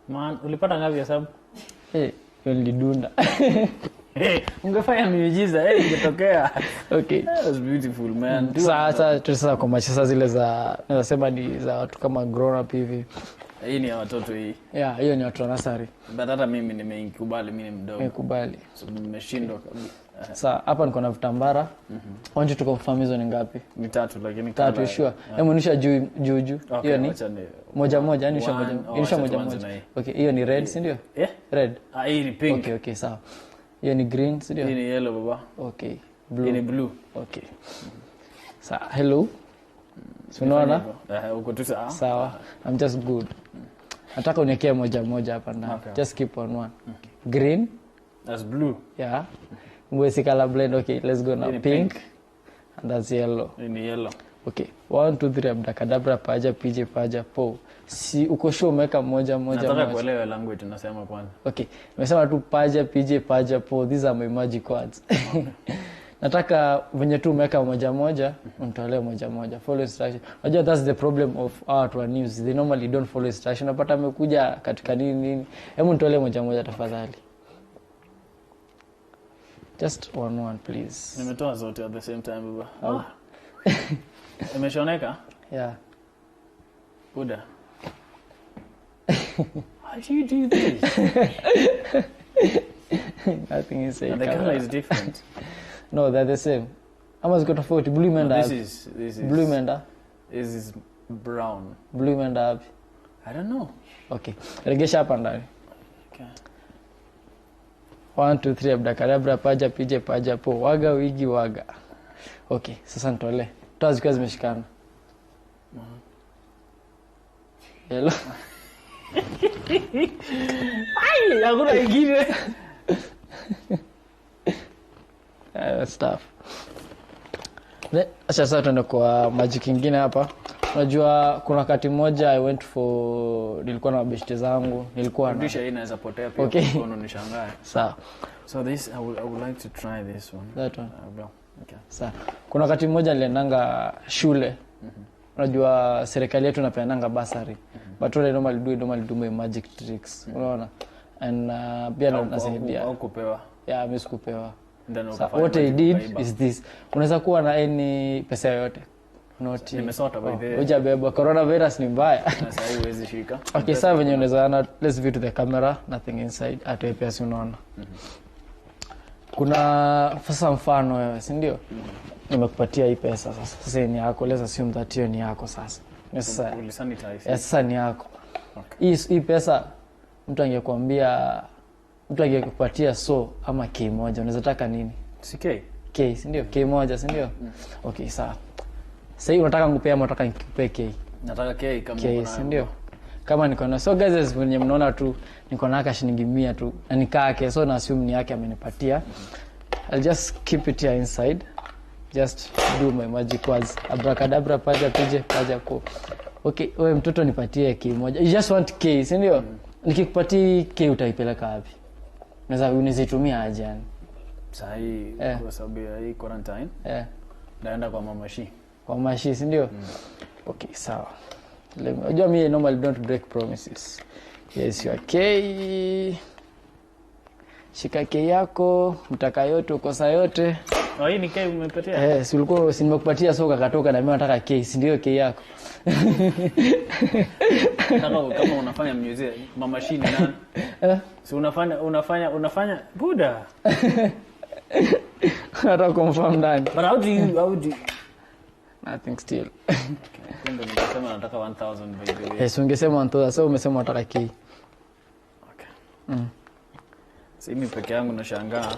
Man, ulipata ngapi hesabu? Nilidunda. Ungefanya miujiza, ingetokea. Okay. That was beautiful, man. Sasa kwa macho zile za nasema ni za watu kama grown up hivi. Hii ni ya watoto hii. Yeah, hiyo ni watu wa nursery. But hata mimi nimeikubali, mimi ni mdogo. Nimekubali. So nimeshindwa kabisa. Sasa hapa niko na vitambara. Onje tuko confirm hizo ni ngapi? Ni 3 lakini kama 3 sure. Hebu nisha juu. Hiyo ni moja, yani nisha moja. Okay, hiyo ni red, si ndio? Red. Hii ni pink. Okay, sawa. Hiyo ni green, si ndio? Hii ni yellow baba. Okay. Blue. Hii ni blue. Okay. Sawa, hello. Unaona? Uko tu sawa. Sawa. I'm just good. Nataka uniwekee moja hapa ndani. Just keep on one. Green. That's blue. Yeah. Mwezi color blend. Okay, let's go now. Pink. And that's yellow. In yellow. Okay. 1 2 3 abdakadabra paja pije paja po. Si uko sure umeka moja. Nataka kuelewa language tunasema kwanza. Okay. Nimesema tu paja pije paja po. These are my magic words. Nataka venye tu umeka moja, unitolee moja. Follow instruction. Unajua that's the problem of our news. They normally don't follow instruction. Unapata amekuja katika nini. Hebu nitolee moja tafadhali. Just one please. Nimetoa zote at the same time baba. Imeshoneka? Yeah. Buda. How do you do this? Nothing is safe. The color is different. No, they're the same. How much got a photo? Blue menda. This is blue menda. This is brown. Blue menda. I don't know. Okay. Regesha hapa ndani. Okay. 1 2 3 abdakadabra paja pije paja po. Waga wigi waga. Okay, sasa nitole. Toa zikiwa zimeshikana. Hello. Ai, hakuna ingine. Stuff. Acha sasa tuende kwa magic nyingine hapa. Unajua kuna wakati mmoja I went for nilikuwa na mabeshte zangu, nilikuwa na Rudisha hii inaweza potea pia Okay. mkono nishangae. Sawa. So this I would like to try this one. That one. Okay. Sawa. Kuna wakati mmoja niliendanga shule. Unajua serikali yetu inapeananga basari. But what I normally do my magic tricks. Unaona? And pia nasaidia. Au kupewa. Yeah, mimi sikupewa. So what I did is this. Unaweza kuwa na any pesa yoyote. Noti. Nimesota by the way. Hujabeba, coronavirus ni mbaya. Sasa hii huwezi shika. Okay, sasa venye unaweza ana, let's view to the camera, nothing inside. Atoe pesa unaona. Kuna sasa mfano wewe, si ndio? Nimekupatia hii pesa sasa. Sasa ni yako, let's assume that hiyo ni yako sasa. Sasa sasa ni yako. Hii pesa mtu angekuambia mtu angekupatia ama K moja, unaweza taka nini? Si K. K, si ndio? K moja, si ndio? Okay, sawa. Sasa hivi unataka ngupea ama unataka nikupe K? Nataka K kama K, si ndio? Kama niko na so guys wenye mnaona tu niko na aka shilingi 100 tu na nikake, so na assume ni yake amenipatia. I'll just keep it here inside. Just do my magic words. Abracadabra, paja pije, paja ko. Okay, wewe mtoto nipatie K moja. You just want K, si ndio? Nikikupatia K utaipeleka wapi? Unaweza aje yani? Sasa hii kwa sababu ya hii quarantine. Naenda kwa mamashi. Kwa mamashi, si ndio? Okay, sawa. Unajua mimi normally don't break promises. Yes, you are K. Shika K yako, mtaka yote, ukosa yote. Hii ni K umepatia? Si ulikuwa nimekupatia soka katoka na mimi nataka K, si ndio K yako? Kama unafanya mnyuzie mama shini nani? Si unafanya Buddha. Hata confirm ndani. But how do you nothing still. Ndio nimesema nataka 1000 by the way. Yes, ungesema 1000, so umesema unataka K. Okay. Si mimi peke yangu nashangaa.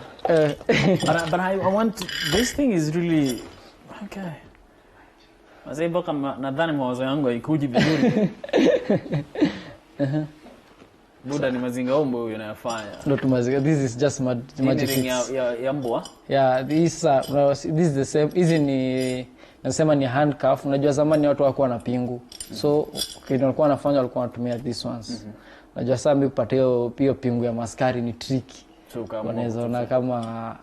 But I want this thing is really okay. Mazee mpaka nadhani mawazo yangu haikuji vizuri. Buda ni mazinga ombo huyo anayofanya. Not mazinga, this is just magic tricks. Ya mbwa? Yeah, this is the same. Hizi ni nasema ni handcuff. Unajua zamani watu walikuwa na pingu. So kile walikuwa wanafanya walikuwa wanatumia these ones. Unajua sasa mimi kupata hiyo pingu ya maskari ni tricky. So kama unaweza ona kama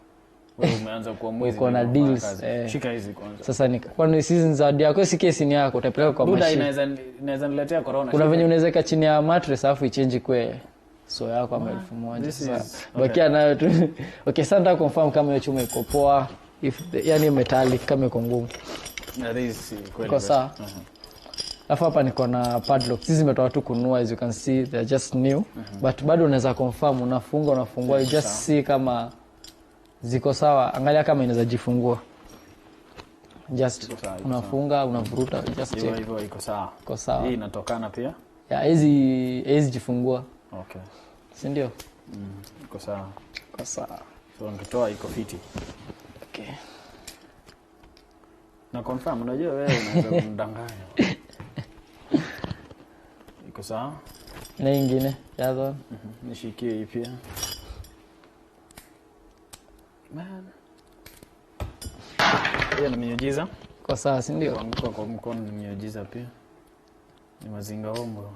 wewe umeanza kuwa mwizi. Uko na deals. Shika hizi kwanza. Sasa ni kwani season za yako si kesi ni yako utapeleka kwa machine. Buda inaweza niletea corona. Kuna venye unaweza ka chini ya mattress afu ichange kwe so yako ama 1000. Sasa bakia nayo tu. Okay, sasa nataka confirm kama hiyo chuma iko poa, if yani metallic kama iko ngumu. Na this kweli. Kwa sawa. Alafu hapa niko na padlock. Hizi zimetoka tu kununua, as you can see they are just new. But bado unaweza confirm unafungua you just see kama ziko sawa. Angalia kama inaweza jifungua. Just unafunga, unavuruta, just check. Hivyo iko sawa. Iko sawa. Hii inatokana pia? Yeah, hizi jifungua. Okay. Si ndio? Iko sawa. Iko sawa. So ngitoa iko fiti. Okay. Na confirm unajua wewe unaweza kumdanganya. Iko sawa? Na nyingine, ya dhon. Nishikie hii pia. Man. Hiyo ni miujiza. Kwa sawa, si ndio? Kuanguka kwa mkono ni miujiza pia. Ni mazinga ombo.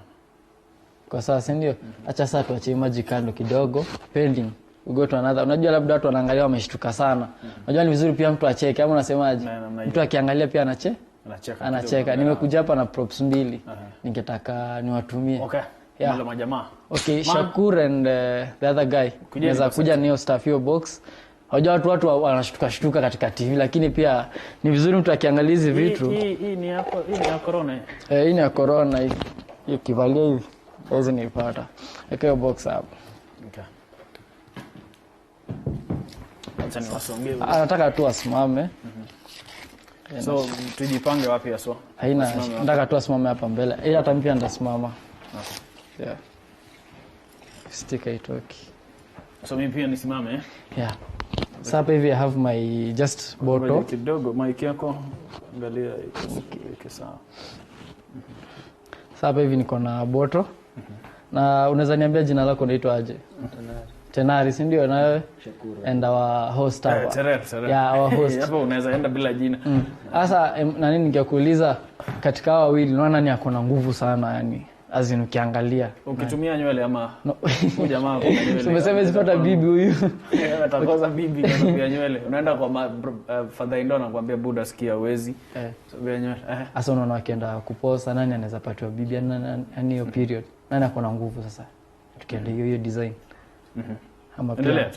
Kwa sawa, si ndio? Acha sasa tuache maji kando kidogo, pending. We go to another. Unajua labda watu wanaangalia wameshtuka sana. Unajua ni vizuri pia mtu acheke, ama unasemaje? Mtu akiangalia pia anacheka. Nimekuja hapa na props 2. Ningetaka niwatumie. Okay. Yeah. Mala majamaa. Okay, Shakur and the other guy. Naweza kuja niyo stuff hiyo box. Unajua watu wanashtuka katika TV, lakini pia ni vizuri mtu akiangalia hizi vitu. Hii ni ya corona. Hii ni ya corona hii. Hiyo kivalia hivi. Hizo nipata. Weka hiyo box hapo. Okay. Acha niwasongee. Anataka tu asimame. So tujipange wapi hapo? Haina, nataka tu asimame hapa mbele. Ili hata mpia ndasimama. Okay. Yeah. Sticker itoki. So mimi pia nisimame Yeah. Sasa hapa hivi I have my just bottle. Kidogo mic yako angalia iko sawa. Sasa hapa hivi niko na bottle. Na unaweza niambia jina lako unaitwa aje? Tenari, si ndio na wewe? And our host hapa. Terere. Yeah, our host. Hapa unaweza enda bila jina. Sasa nani ningekuuliza katika hao wawili naona nani akona nguvu sana yani azin ukiangalia. Ukitumia nywele ama huyu jamaa kwa nywele. Tumesema zipata bibi huyu. Atakosa bibi kwa sababu ya nywele. Unaenda kwa father in law anakuambia buda sikia uwezi. Sababu ya nywele. Sasa unaona akienda kuposa nani anaweza patiwa bibi yani hiyo period. Nani akona nguvu sasa? Tukienda hiyo design. Ama pia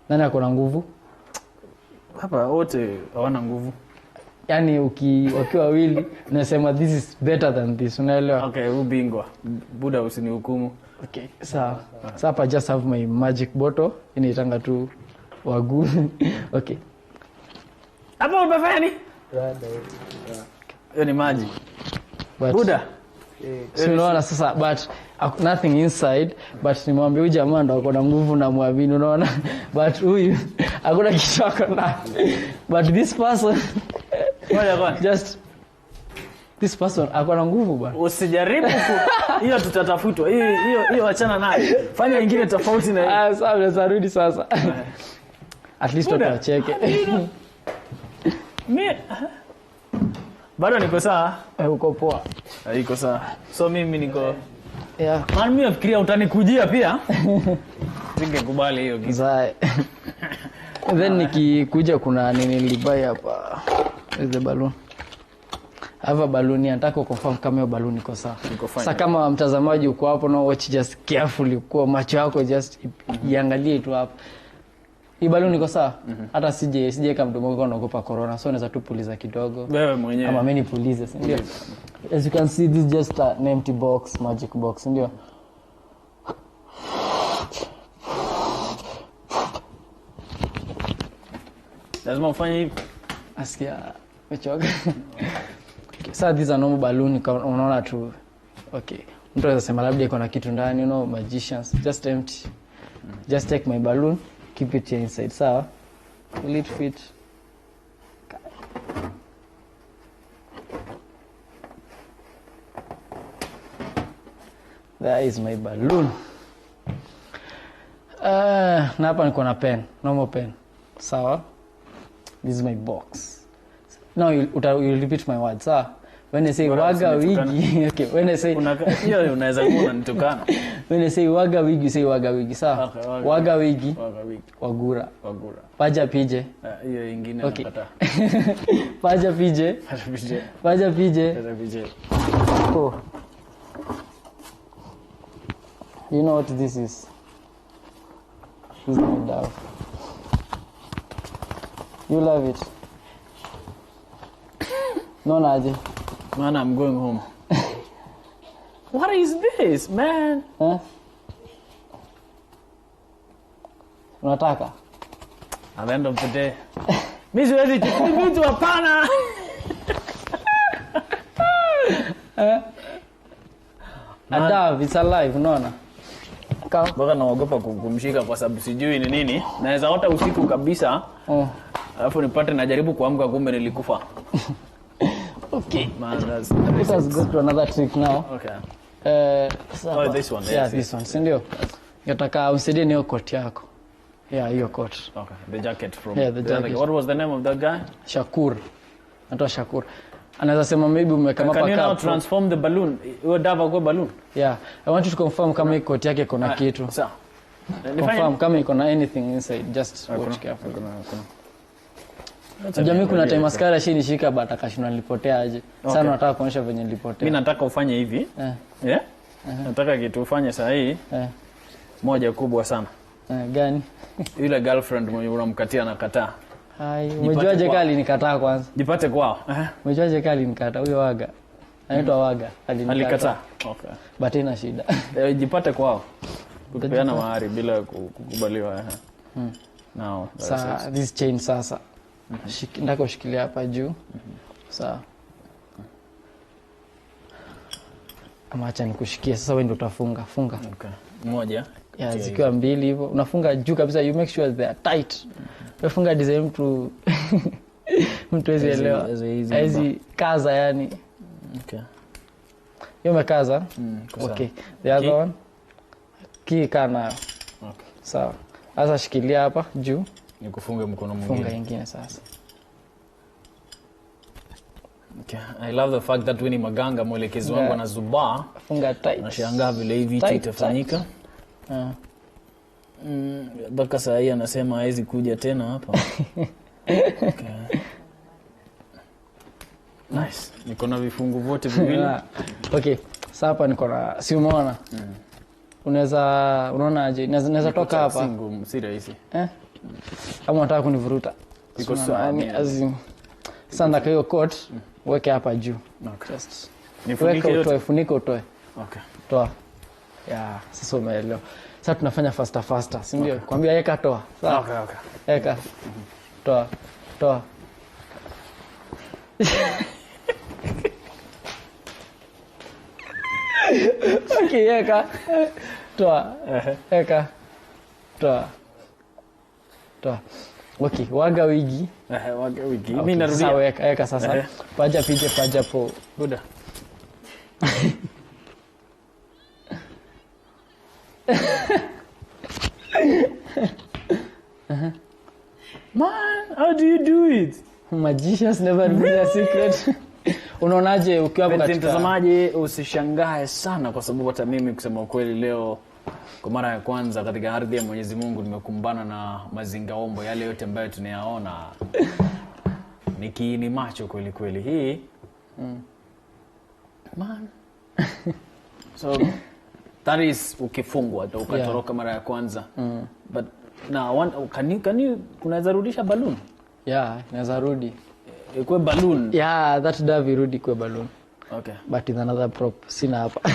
nani akona nguvu? Hapa wote hawana nguvu. Yani wakiwa wawili unasema this is better than this, unaelewa? Okay, ubingwa. Buda usinihukumu. Okay, sawa. Sasa hapa just have my magic bottle inaitanga tu wagu. Okay. Hapa umefanya nini? Hiyo ni maji. Buda. So unaona sasa but nothing inside but nimwambia huyu jamaa ndo akona nguvu na muamini, unaona? But huyu hakuna kitu akona. But this person just this person akona nguvu bwana. Usijaribu hiyo tutatafutwa. Hiyo achana nayo. Fanya nyingine tofauti na sawa nazarudi sasa. At least tutacheke. Mimi bado niko sawa. Uko poa. Iko sawa. So mimi niko maana mimi nafikiria utanikujia pia. Singekubali hiyo kitu. Then nikikuja kuna nini nilibai hapa. Is the balloon. Hava balloon nataka confirm kama hiyo balloon iko sawa. Sasa kama mtazamaji uko hapo na watch just carefully kwa macho yako just iangalie tu hapo. Hii balloon iko sawa? Hata sije kama mdomo wangu unaogopa corona. So unaweza tu puliza kidogo. Wewe mwenyewe. Ama mimi nipulize, si ndio? As you can see this is just an empty box, magic box, ndio. Lazima ufanye hivi. Asikia mechoka. Sasa these are normal balloon unaona tu. Okay. Mtu anaweza sema labda iko na kitu ndani, you know, magicians. Just empty. Just take my balloon, keep it here inside, sawa? Will it fit? There is my balloon. Na hapa niko na pen, normal pen. Sawa? This is my box. Now you repeat my words, sawa? When I say waga wigi, okay, when I say hiyo unaweza kuwa unanitukana. When I say waga wigi, say waga wigi, sawa? Okay, waga wigi. Wagura. Paja pije. Hiyo nyingine nakata. Paja pije. Paja pije. Oh. You know what this is? This is my dove. You love it? No, Naji. Man, I'm going home. What is this, man? Huh? Unataka? At the end of the day. Mimi siwezi chukua vitu hapana. A dove, it's alive, unaona? Baka naogopa kumshika kwa sababu sijui ni nini. Naweza ota usiku kabisa. Alafu nipate najaribu kuamka kumbe nilikufa. Okay. Man, let us go to another trick now. Okay. This one. Yeah, this one. Sindio? Nataka usaidie hiyo coat yako. Yeah, hiyo coat. Okay. The jacket from. Yeah, the jacket. What was the name of that guy? Shakur. Anaitwa Shakur. Anaweza sema maybe umekama hapa. Can you now cup. transform the balloon? Hiyo dava kwa balloon? Yeah. I want you to confirm kama hiyo coat yake iko na kitu. Sawa. Confirm kama iko na anything inside. Just watch carefully. Jamii kuna time mascara shinishika but akashindwa nilipotea aje. Sasa nataka kuonyesha venye nilipotea. Mimi nataka ufanye hivi. Nataka kitu ufanye saa hii. Moja kubwa sana. Gani? Yule girlfriend mwenye unamkatia na kataa. Hai, umejuaje kali nikataa kwanza? Jipate kwao. Umejuaje kali nikataa? Huyo waga. Anaitwa waga. Alikataa. Okay. But ina shida. Jipate kwao. Kupeana mahari bila kukubaliwa. Now, sasa this chain sasa. Ndaka ushikilia hapa juu. Sawa. Ama acha nikushikie sasa, wewe ndio utafunga. Funga. Okay. Moja. Yeah, zikiwa mbili hivyo. Unafunga juu kabisa, you make sure they are tight. Unafunga design mtu elewa. Hizi kaza yani. Okay. Hiyo umekaza? Okay. The other one. Kii kana. Okay. Sawa. Sasa shikilia hapa juu. Nikufunge mkono mwingine. Funga nyingine sasa. Okay. I love the fact that Winnie Maganga mwelekezi wangu anazubaa. Funga tight. Nashangaa vile hivi vitu itafanyika. Mpaka saa hii anasema hawezi kuja tena hapa. Okay. Nice. Niko na vifungu vyote viwili. Okay. Sasa hapa niko na si umeona? Unaona aje? Naweza toka hapa. Si rahisi. Kama unataka kunivuruta. Iko sawa. Sasa hiyo coat weke hapa juu. Okay. Just nifunike yote. Funiko utoe. Okay. Toa. Yeah, sasa umeelewa. Sasa tunafanya faster, si ndio? Okay. Kwambia weka toa. Sawa. Okay. Weka. Toa. Okay, weka. Toa. Weka. Toa. Okay, waga wigi. Waga wigi. Okay, Mimi narudia. Sawa, weka sasa. Paja po. Buda. Man, how do you do it? Magicians never reveal a secret. Unaonaje ukiwa hapo katika mtazamaji, usishangae sana kwa sababu hata mimi kusema ukweli leo kwa mara ya kwanza katika ardhi ya Mwenyezi Mungu nimekumbana na mazingaombo yale yote ambayo tunayaona. Ni macho kweli hii. Man. So that is ukifungwa tu ukatoroka mara ya kwanza. But now can you kunaweza rudisha balloon? Yeah, naweza rudi. Ikwe balloon. Yeah, that davi rudi kwa balloon. Okay. But in another prop sina hapa.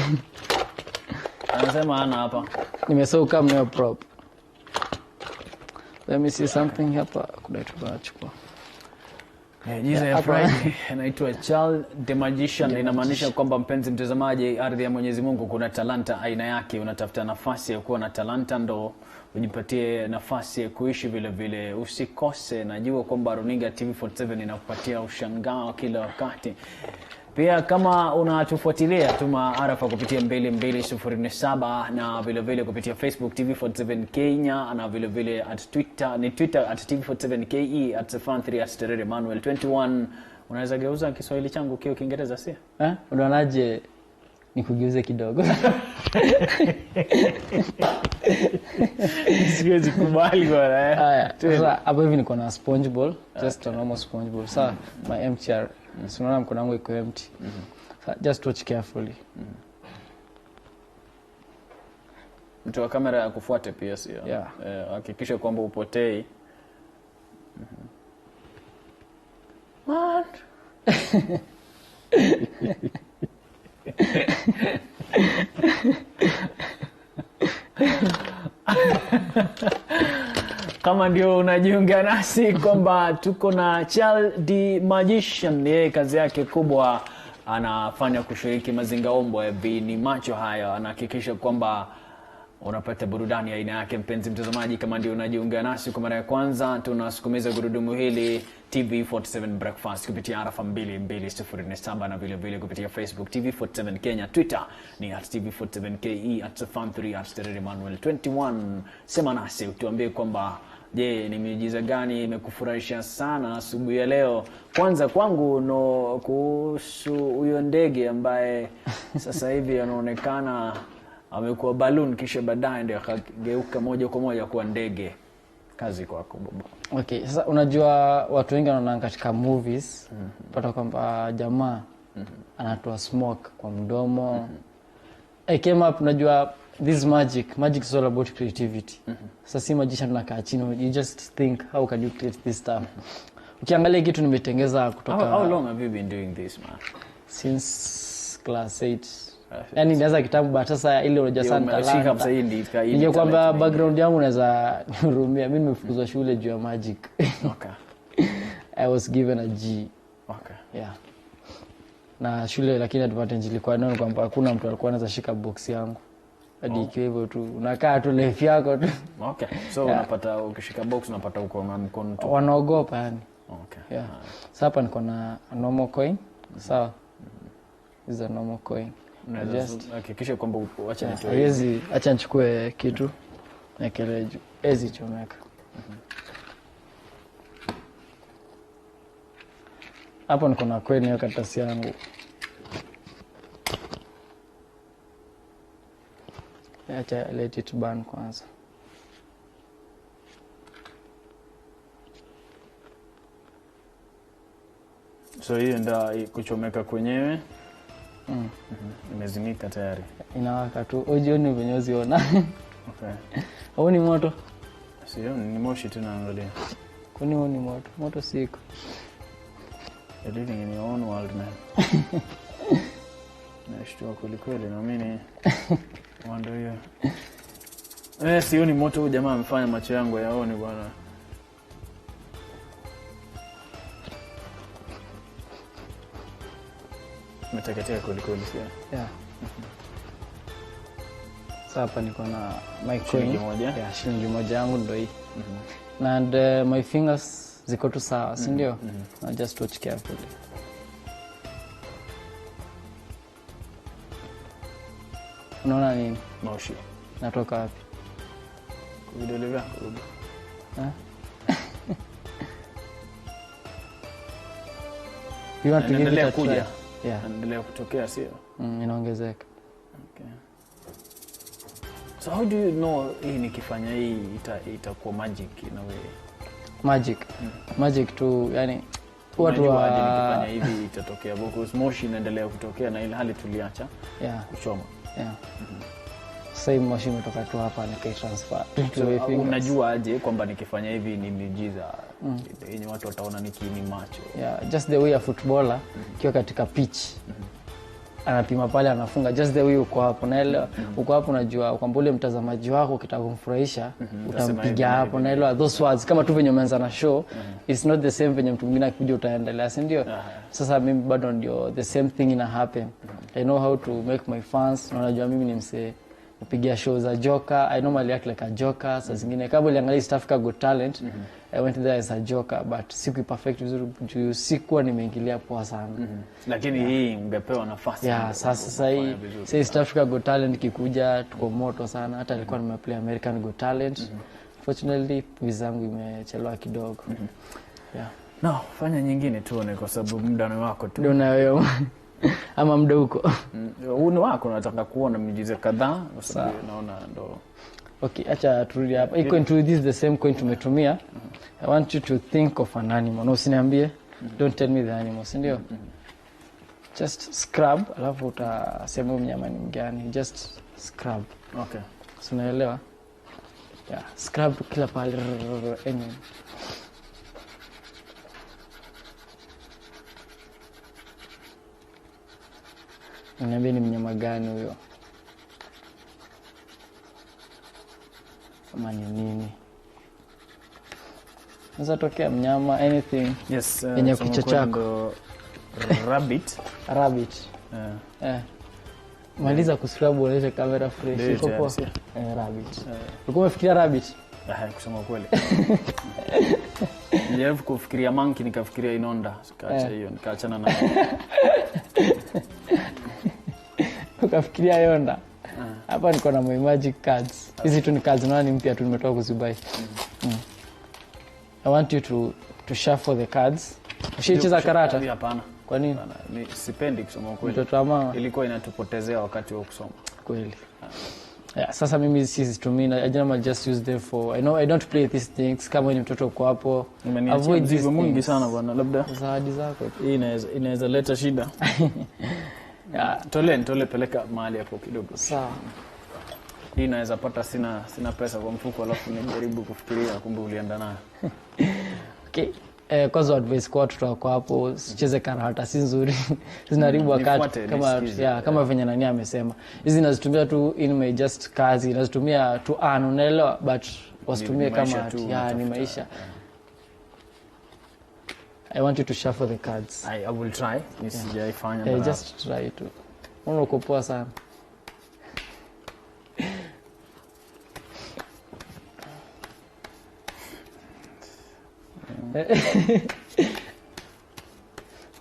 Anasema ana hapa. Nimesauka mnyo prop. Let me see something hapa kuna tunachukua. Jesus ya Friday anaitwa Child the Magician. Inamaanisha kwamba mpenzi mtazamaji, ardhi ya Mwenyezi Mungu kuna talanta aina yake. Unatafuta nafasi ya kuwa na talanta ndo ujipatie nafasi ya kuishi vile vile. Usikose, najua kwamba runinga TV47 inakupatia ushangao kila wakati. Pia kama unatufuatilia tuma arafa kupitia 2207 na vile vile kupitia Facebook TV47 Kenya na vile vile at Twitter at TV47KE at Sefan3 at Terere Manuel 21. Unaweza geuza Kiswahili changu kio Kiingereza si? Unaonaje nikugeuze kidogo? Siwezi kubali bwana. Haya, sasa hapo hivi niko na sponge ball, just a normal sponge ball. Sasa my empty sinaona mkono wangu iko empty. Just watch carefully. Mtu wa kamera akufuate pia sio? Hakikisha kwamba upotei. Man. Kama ndio unajiunga nasi kwamba tuko na Child the Magician, yeye kazi yake kubwa anafanya kushiriki mazingaombo ya vini macho haya, anahakikisha kwamba unapata burudani ya aina yake. Mpenzi mtazamaji, kama ndio unajiunga nasi kwa mara ya kwanza, tunasukumiza gurudumu hili TV47 Breakfast kupitia arafa 2207 na vile vile kupitia Facebook TV47 Kenya, Twitter ni @TV47KE @Sefan3 @Terere Manuel 21. Sema nasi utuambie kwamba je, ni miujiza gani imekufurahisha sana asubuhi ya leo? Kwanza kwangu no kuhusu huyo ndege ambaye sasa hivi anaonekana amekuwa balloon kisha baadaye ndio akageuka moja kwa moja kuwa ndege. Kazi kwako baba. Okay, sasa unajua watu wengi wanaona katika movies pata kwamba jamaa anatoa smoke kwa mdomo. I came up, unajua this magic is all about creativity. Sasa si magician tunakaa chini, you just think how can you create this stuff. Ukiangalia kitu nimetengeza kutoka How long have you been doing this, man? Since class 8. Yaani naweza kitabu but sasa ile unajua sana talanta. Ndio kwamba background yangu naweza nihurumia. Mimi nimefukuzwa shule juu ya magic. Okay. I was given a G. Okay. Yeah. Na shule lakini advantage ilikuwa ndio kwamba hakuna mtu alikuwa anaweza shika box yangu. Hadi ikiwa hivyo tu unakaa tu life yako tu. Okay. So unapata ukishika box unapata uko na mkono tu. Wanaogopa yani. Okay. Yeah. Sasa hapa niko na normal coin. Sawa. Is a normal coin. Just hakikisha kwamba acha nitoe. Hizi acha nichukue kitu. Nekele juu. Ezi chomeka. Hapo niko na kweni hiyo karatasi yangu. Acha let it burn kwanza. So hiyo ndio kuchomeka kwenyewe. Imezimika tayari. Inawaka tu. Ujioni venye uziona. Okay. Au ni moto? Sio, ni moshi tu naangalia. Kwani huo ni moto? Moto siko. You're living in your own world, man. Nashtua kweli na mimi wando hiyo. Sio ni moto huyu jamaa amefanya macho yangu yaone bwana. Umeteketea kweli sio? Yeah. Sasa hapa niko na my shilingi moja. Yeah, shilingi moja yangu ndio hii. And my fingers ziko tu sawa, si ndio? I just watch carefully. Unaona nini? Moshi. Natoka wapi? Vidole vyako rudi. You want to give it a kuja. try? Yeah. Endelea kutokea sio? Inaongezeka. Okay. So how do you know hii nikifanya hii itakuwa magic in a way? Magic tu, yani watu nikifanya hivi itatokea because moshi inaendelea kutokea na ile hali tuliacha kuchoma. Yeah. Same moshi imetoka tu hapa nikaitransfer to my fingers. Unajua aje kwamba nikifanya hivi ni miujiza yenye watu wataona nikini macho? Yeah, just the way a footballer kiwa katika pitch. Anapima pale anafunga just the way uko hapo naelewa. Uko hapo unajua kwamba ule mtazamaji wako kitakumfurahisha utampiga hapo naelewa those words kama tu venye umeanza na show it's not the same venye mtu mwingine akija utaendelea si ndio? Sasa mimi bado ndio the same thing ina happen. I know how to make my fans na unajua mimi ni msee napigia show za Joker. I normally act like a Joker. Sasa zingine kama uliangalia East Africa Got Talent I went there as a Joker but siku perfect vizuri juu sikuwa nimeingilia poa sana. Lakini hii ungepewa nafasi. Yeah, sasa hii East Africa Got Talent kikuja tuko moto sana. Hata alikuwa nimeplay American Got Talent. Fortunately visa yangu imechelewa kidogo. Yeah. No, fanya nyingine tuone kwa sababu muda ni wako tu. Ndio na wewe. Ama muda huko. Huu ni wako nataka kuona miujiza kadhaa kwa sababu naona ndo. Okay, acha turudi hapa. Iko into this the same coin tumetumia. I want you to think of an animal. No usiniambie. Don't tell me the animal, ndio? Just scrub alafu utasema mnyama ni gani. Just scrub. Okay. So unaelewa? Yeah, scrub kila pale anyway. Niambie ni mnyama gani huyo? Kama ni nini? Unaweza tokea mnyama anything. Yes, yenye kichwa chako. Rabbit. Maliza kuscrub uonyeshe kamera fresh iko poa. Rabbit. Ulikuwa umefikiria rabbit? Kusema kweli. Nilianza kufikiria monkey nikafikiria inonda. Sikaacha hiyo, nikaachana nayo. Ukafikiria yonda. Hapa niko na my magic cards. Hizi tu ni cards na ni mpya tu nimetoka kuzibuy. I want you to shuffle the cards. Usicheza karata? Hapana. Kwa nini? Mimi sipendi kusoma kweli. Mtoto ama ilikuwa inatupotezea wakati wa kusoma. Kweli. Yeah, sasa mimi sisi tumina I generally just use them for I know I don't play these things kama ni mtoto uko hapo. Avoid these mwingi sana bwana labda zawadi zako. Hii inaweza leta shida. Yeah, tole peleka mahali hapo kidogo. Sawa. Hii inaweza pata sina pesa kwa mfuko alafu nijaribu kufikiria kumbe ulienda nayo. Okay. Cause advice kwa watu wako hapo sicheze karata si nzuri. Zinaribu wakati kama venye nani amesema. Hizi nazitumia tu in my just kazi, nazitumia tu unaelewa but wasitumie kama ni maisha. I want you to shuffle the cards. I will try. Nisijaifanya just try to. Uko poa sana.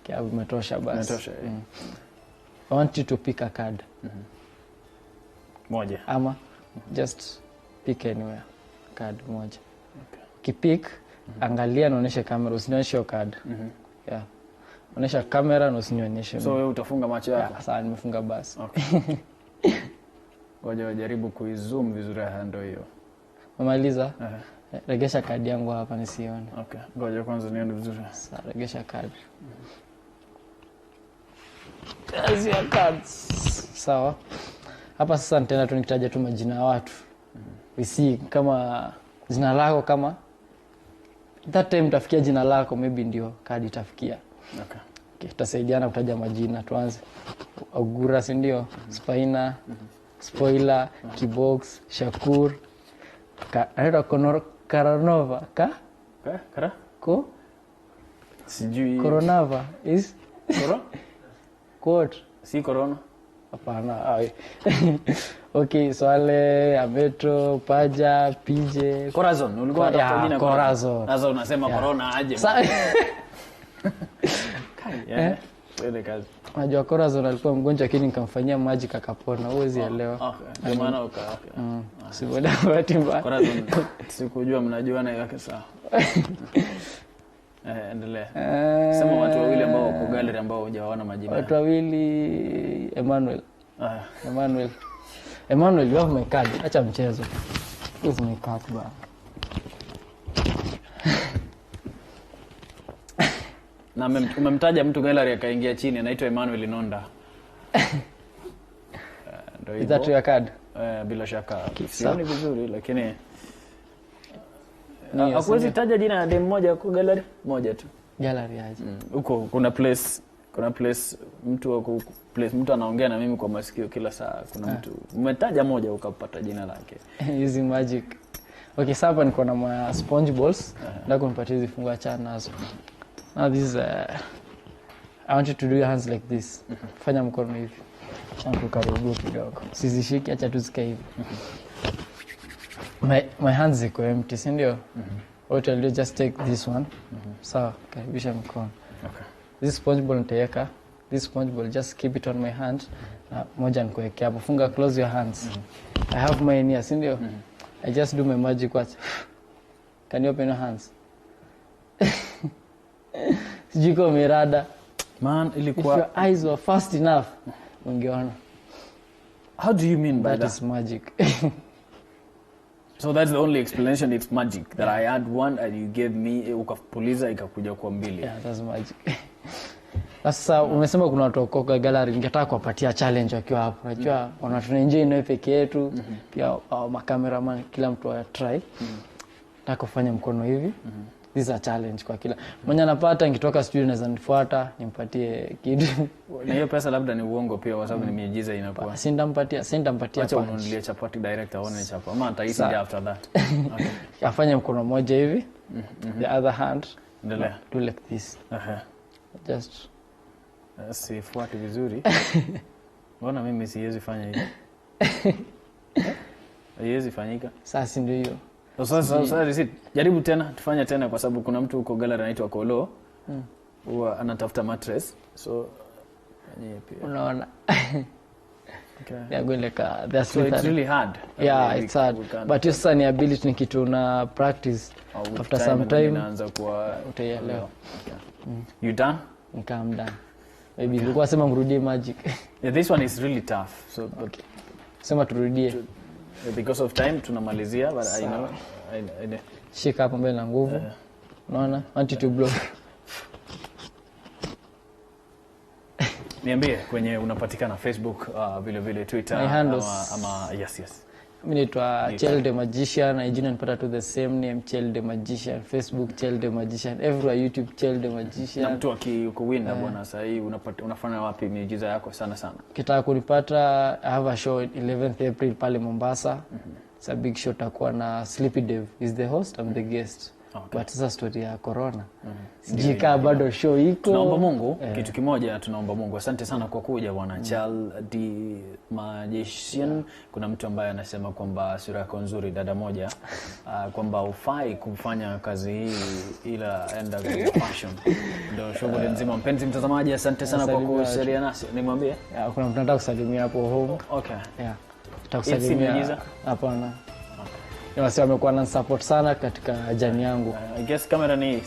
Kia umetosha basi. Umetosha. I want you to pick a card. Moja. Ama just pick anywhere card moja. Kipick angalia naonesha kamera, usinionyeshe hiyo card. Yeah. Onesha kamera na usinionyeshe. So wewe utafunga macho yako? Sasa nimefunga basi. Okay. Ngoja jaribu kuizoom vizuri ndio hiyo. Umaliza? Regesha kadi yangu hapa nisione. Okay. Ngoja kwanza nione vizuri. Sasa regesha kadi. Kazi ya cards. Sawa. Hapa sasa nitaenda tu nikitaja tu majina ya watu. We see kama jina lako kama that time tafikia jina lako maybe ndio kadi itafikia. Okay. Tutasaidiana kutaja majina. Tuanze. Augura si ndio? Spaina, Spoiler, Kibox, Shakur, anaitwa Karanova, Kara? Ko? Sijui. Coronava is? Quote? Si corona? Hapana. Okay, Swale, Ametro, Paja, PJ. Corazon. Ulikuwa unatafuta jina Corazon. Sasa unasema corona aje. Ile kazi. Unajua Corazon alikuwa mgonjwa lakini nikamfanyia maji kakapona. Huwezi elewa. Ndio maana Siboda bahati mbaya. Corazon sikujua mnajuana yake sawa. Endelea. Sema watu wawili ambao wako gallery ambao hujawaona majina. Watu wawili Emmanuel you have my card. Acha mchezo. Use my card bana. Na umemtaja mtu gallery akaingia chini anaitwa Emmanuel Inonda. Ndio hivyo. Is that your card? Bila shaka. Sioni vizuri lakini hakuwezi taja jina la dem moja kwa gallery moja tu. Gallery aje. Huko kuna place mtu anaongea na mimi kwa masikio kila saa. Kuna mtu umetaja moja ukapata jina lake. Using magic. Okay, sasa niko na ma sponge balls. Nataka unipatie hizi fungu acha nazo. Now this I want you to do your hands like this. Fanya mkono hivi. Changu karibu kidogo. Sizishiki, acha tu zikae hivi. My hands ziko empty, si ndio? What I'll do, just take this one. Sawa, karibisha mkono. Okay. This sponge ball nitaweka. This sponge ball just keep it on my hand. Na moja nikuwekea hapo. Funga, close your hands. I have mine here, si ndio? I just do my magic watch. Can you open your hands? Sijiko mirada. Man, ilikuwa if your eyes were fast enough, ungeona. How do you mean by that? That is magic. So that's the only explanation, it's magic. That I had one and you gave me, ukapuliza ikakuja kwa mbili. Yeah, that's magic. Sasa umesema kuna watu wako kwa gallery, ningetaka kuwapatia challenge wakiwa hapo. Unajua wanatuenjoy nawe peke yetu, pia makameraman kila mtu wa try. Nataka kufanya mkono hivi. This is a challenge kwa kila. Mwenye anapata nikitoka studio naweza nifuata, nimpatie kitu. Na hiyo pesa labda ni uongo pia kwa sababu ni miujiza inakuwa. Sindampatia acha ununulie chapati direct aone chapa. Ama ataisi after that. Okay. Afanye mkono mmoja hivi. The other hand. Endelea. Do like this. Just sifuati vizuri. Mbona mimi siwezi fanya hivi? Haiwezi fanyika. Sasa ndio hiyo. Sasa jaribu tena, tufanye tena kwa sababu kuna mtu huko gallery anaitwa Kolo. Huwa anatafuta mattress. So pia. Unaona. Okay. Yeah, go like that's so it's really hard. Yeah, it's hard. But your son ability ni kitu na practice after some time inaanza kuwa utaelewa. Okay. You done? I'm done. Maybe nilikuwa sema mrudie magic. Yeah, this one is really tough. So okay. Sema turudie. Because of time tunamalizia but I know shika hapo mbele na nguvu. Unaona? Want you to blow. Niambie kwenye unapatikana Facebook vile vile Twitter ama yes. Mimi naitwa Chel the Magician, na jina nipata to the same name Chel the Magician, Facebook Chel the Magician, everywhere YouTube Chel the Magician. Na mtu akikuwinda bwana sasa hii unafanya wapi miujiza yako sana? Kitaka kunipata I have a show 11th April pale Mombasa. It's a big show, takuwa na Sleepy Dave is the host, I'm the guest. Okay. But sasa story ya corona. Jika bado show iko. Tunaomba Mungu kitu kimoja, tunaomba Mungu. Asante sana kwa kuja bwana Chel the Magician. Kuna mtu ambaye anasema kwamba sura yako nzuri dada moja, kwamba ufai kufanya kazi hii ila enda kwenye fashion. Ndio shughuli nzima. Mpenzi mtazamaji, asante sana kwa kushare nasi. Nimwambie kuna mtu anataka kusalimia hapo home. Okay. Yeah. Tutakusalimia. Hapana. wasi wamekuwa na support sana katika jamii yangu. I guess kamera ni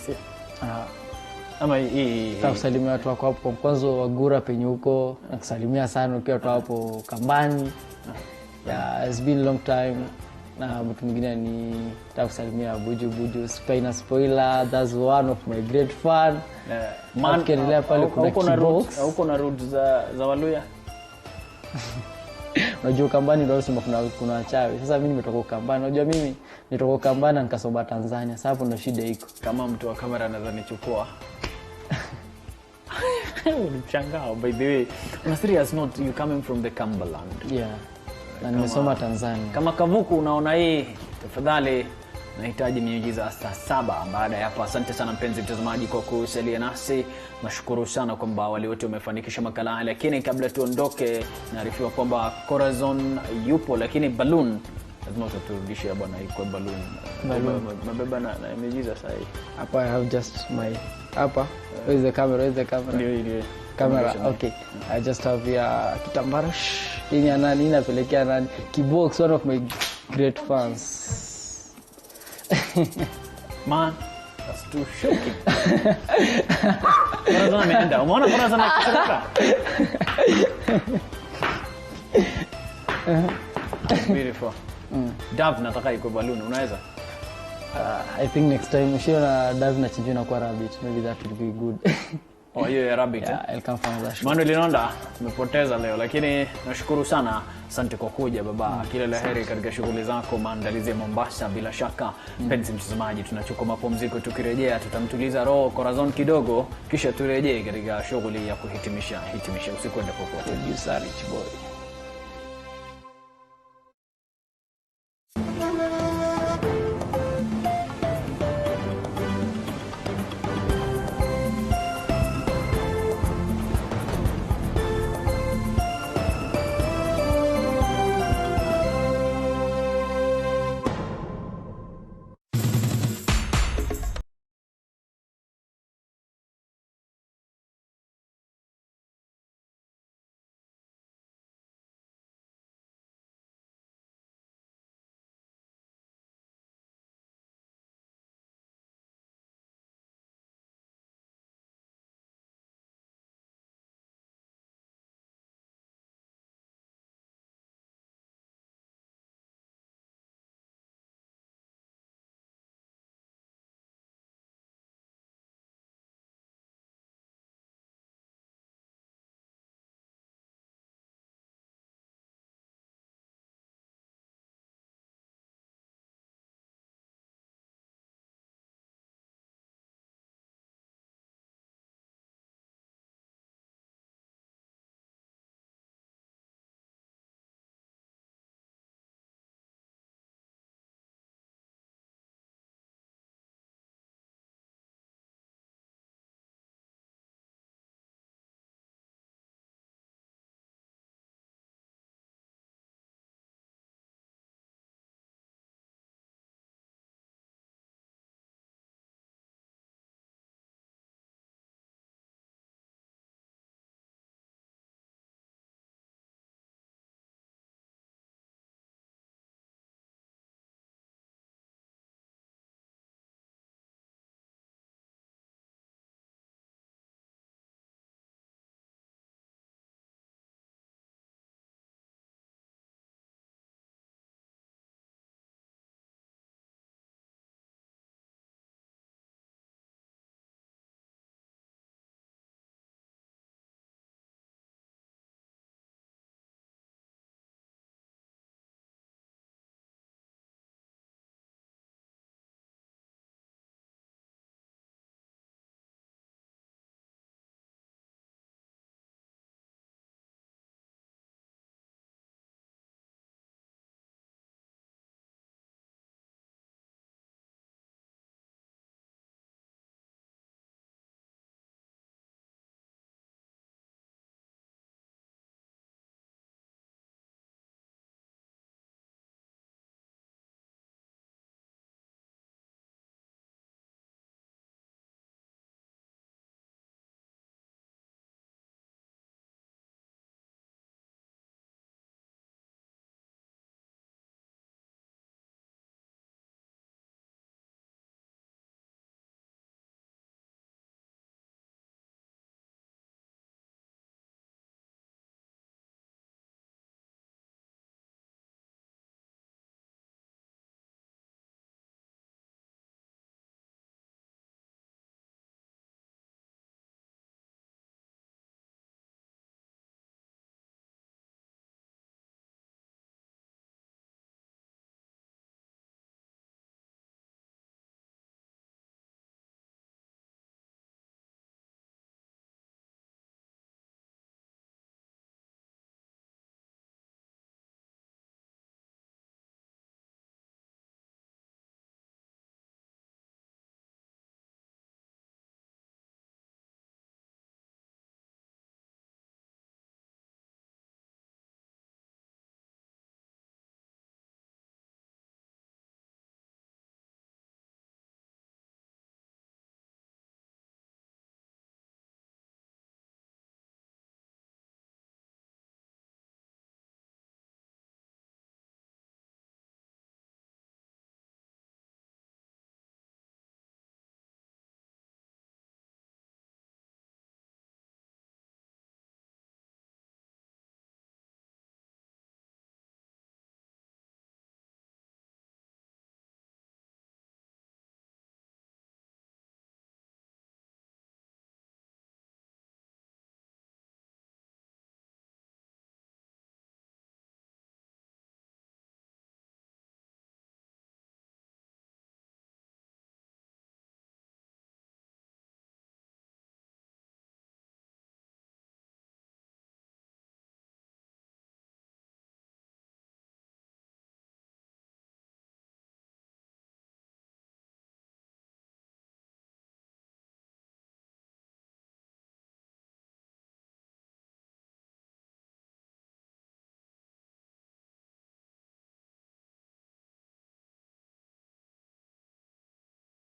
ama hii kusalimia watu wako hapo kwanza Wagura penye huko, nakusalimia sana ukiwa tu hapo Kambani. Yeah, it's been a long time. Na mtu mwingine ni kusalimia Buju Spina Spoiler, that's one of my great fan. Man Kiendelea pale kuna Kibox. Huko na route za Waluya. Unajua Kambani ndio unasema kuna wachawi. Sasa mimi nimetoka Kambani. Unajua mimi nitoka Kambani na nikasoma Tanzania. Sasa hapo ndo shida iko. Kama mtu wa kamera anaweza nichukua. Unachangao by the way. On a serious note, you coming from the Cumberland. Yeah. Na nimesoma Tanzania. Kama Kavuku unaona hii, tafadhali nahitaji miujiza saa 7 baada ya hapo. Asante sana mpenzi mtazamaji kwa kusalia nasi. Nashukuru sana kwamba wale wote wamefanikisha makala haya, lakini kabla tuondoke naarifiwa kwamba Corazon yupo, lakini balloon lazima tuturudishie bwana iko balloon. Mabeba na miujiza sasa hii. Hapa I have just my hapa. Where is the camera? Ndio. Camera. Okay. I just have here kitambara. Hii nani inapelekea nani? Kibox, one of my great fans. Man, that's too shocking. Corazon ameenda. Umeona Corazon akitoka? Beautiful. Dav nataka iko balloon, unaweza? I think next time ushiona Dav na chinjio na kwa rabbit, maybe that would be good. Oh, hiyo ya rabbit. Yeah, I'll come from that. Manuel Inonda, tumepoteza leo, lakini nashukuru sana. Asante kwa kuja baba. Kila laheri katika shughuli zako, maandalizi ya Mombasa bila shaka. Mpenzi mtazamaji, tunachukua mapumziko, tukirejea tutamtuliza roho Corazon kidogo, kisha turejee katika shughuli ya kuhitimisha. Usikwende popote. You rich boy.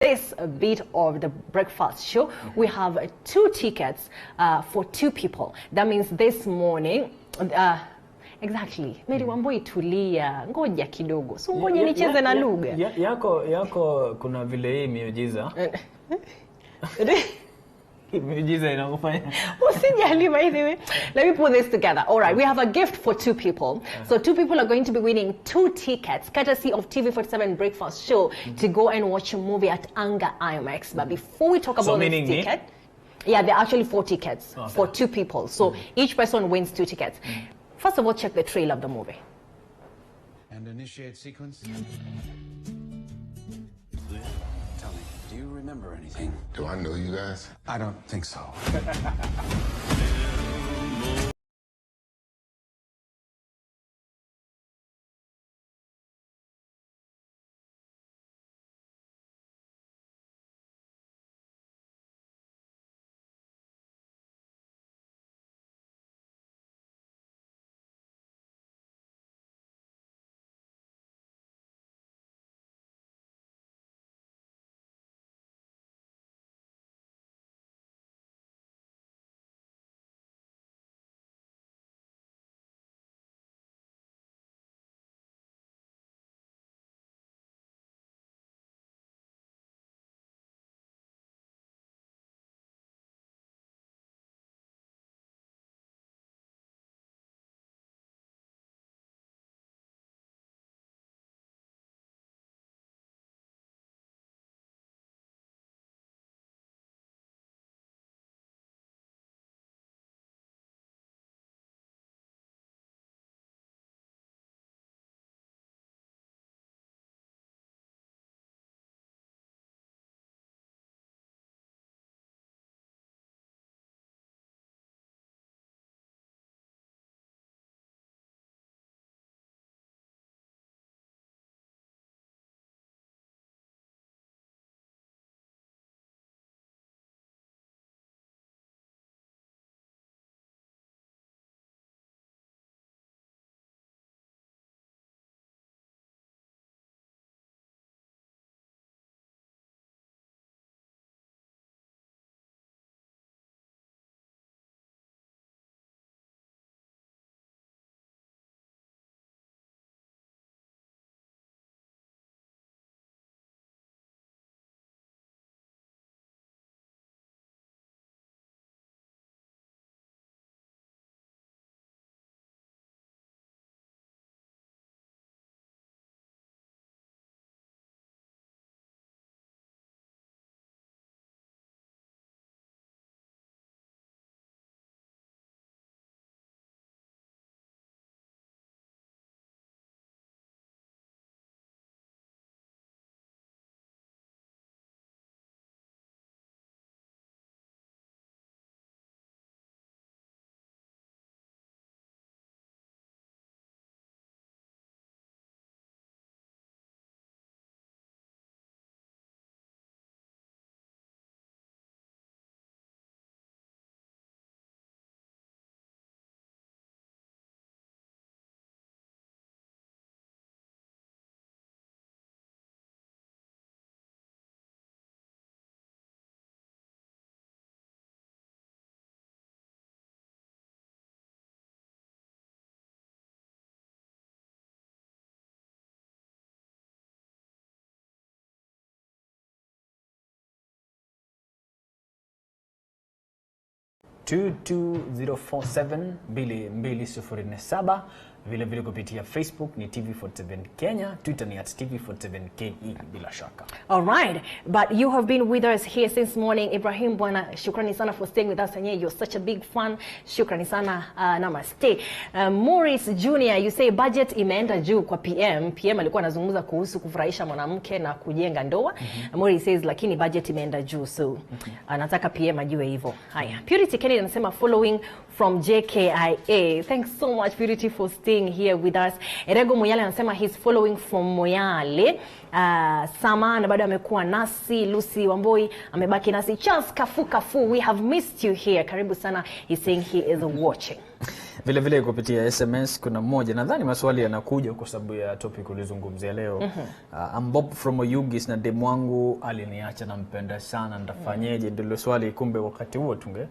this bit of the breakfast show. We have 2 tickets for 2 people. That means this morning, exactly. Mary Wambui tulia, ngoja kidogo. So ngoja nicheze na lugha. Yako kuna vile hii miujiza. Miujiza inakufanya. Usijali, by the way. Let me put this together. All right, we have a gift for 2 people. So 2 people are going to be winning 2 tickets, courtesy of TV47 Breakfast Show, to go and watch a movie at Anga IMAX. But before we talk about this ticket, yeah, there are actually 4 tickets for 2 people. So each person wins 2 tickets. First of all, check the trailer of the movie. And initiate sequence. Tell me, do you remember anything? Do I know you guys? I don't think so. (2204722047) vile vile kupitia Facebook ni TV47 Kenya, Twitter ni @TV47KE bila shaka. All right, but you have been with us here since morning. Ibrahim bwana, shukrani sana for staying with us, and you're such a big fan. Shukrani sana, namaste. Morris Junior, you say budget imeenda juu kwa PM alikuwa anazungumza kuhusu kufurahisha mwanamke na kujenga ndoa. Morris says lakini budget imeenda juu, so anataka PM ajue hivyo. Haya, Purity Kennedy anasema following from JKIA. Thanks so much Purity for staying here with us. Erego Moyale anasema he's following from Moyale. Samana bado amekuwa nasi. Lucy Wamboi amebaki nasi. Charles Kafu, we have missed you here. Karibu sana. He's saying he is watching. Vile vile kupitia SMS kuna mmoja, nadhani maswali yanakuja kwa sababu ya topic ulizungumzia leo. I'm Bob from Oyugis na demu wangu aliniacha, nampenda sana, nitafanyeje? Ndilo swali, kumbe wakati huo tunge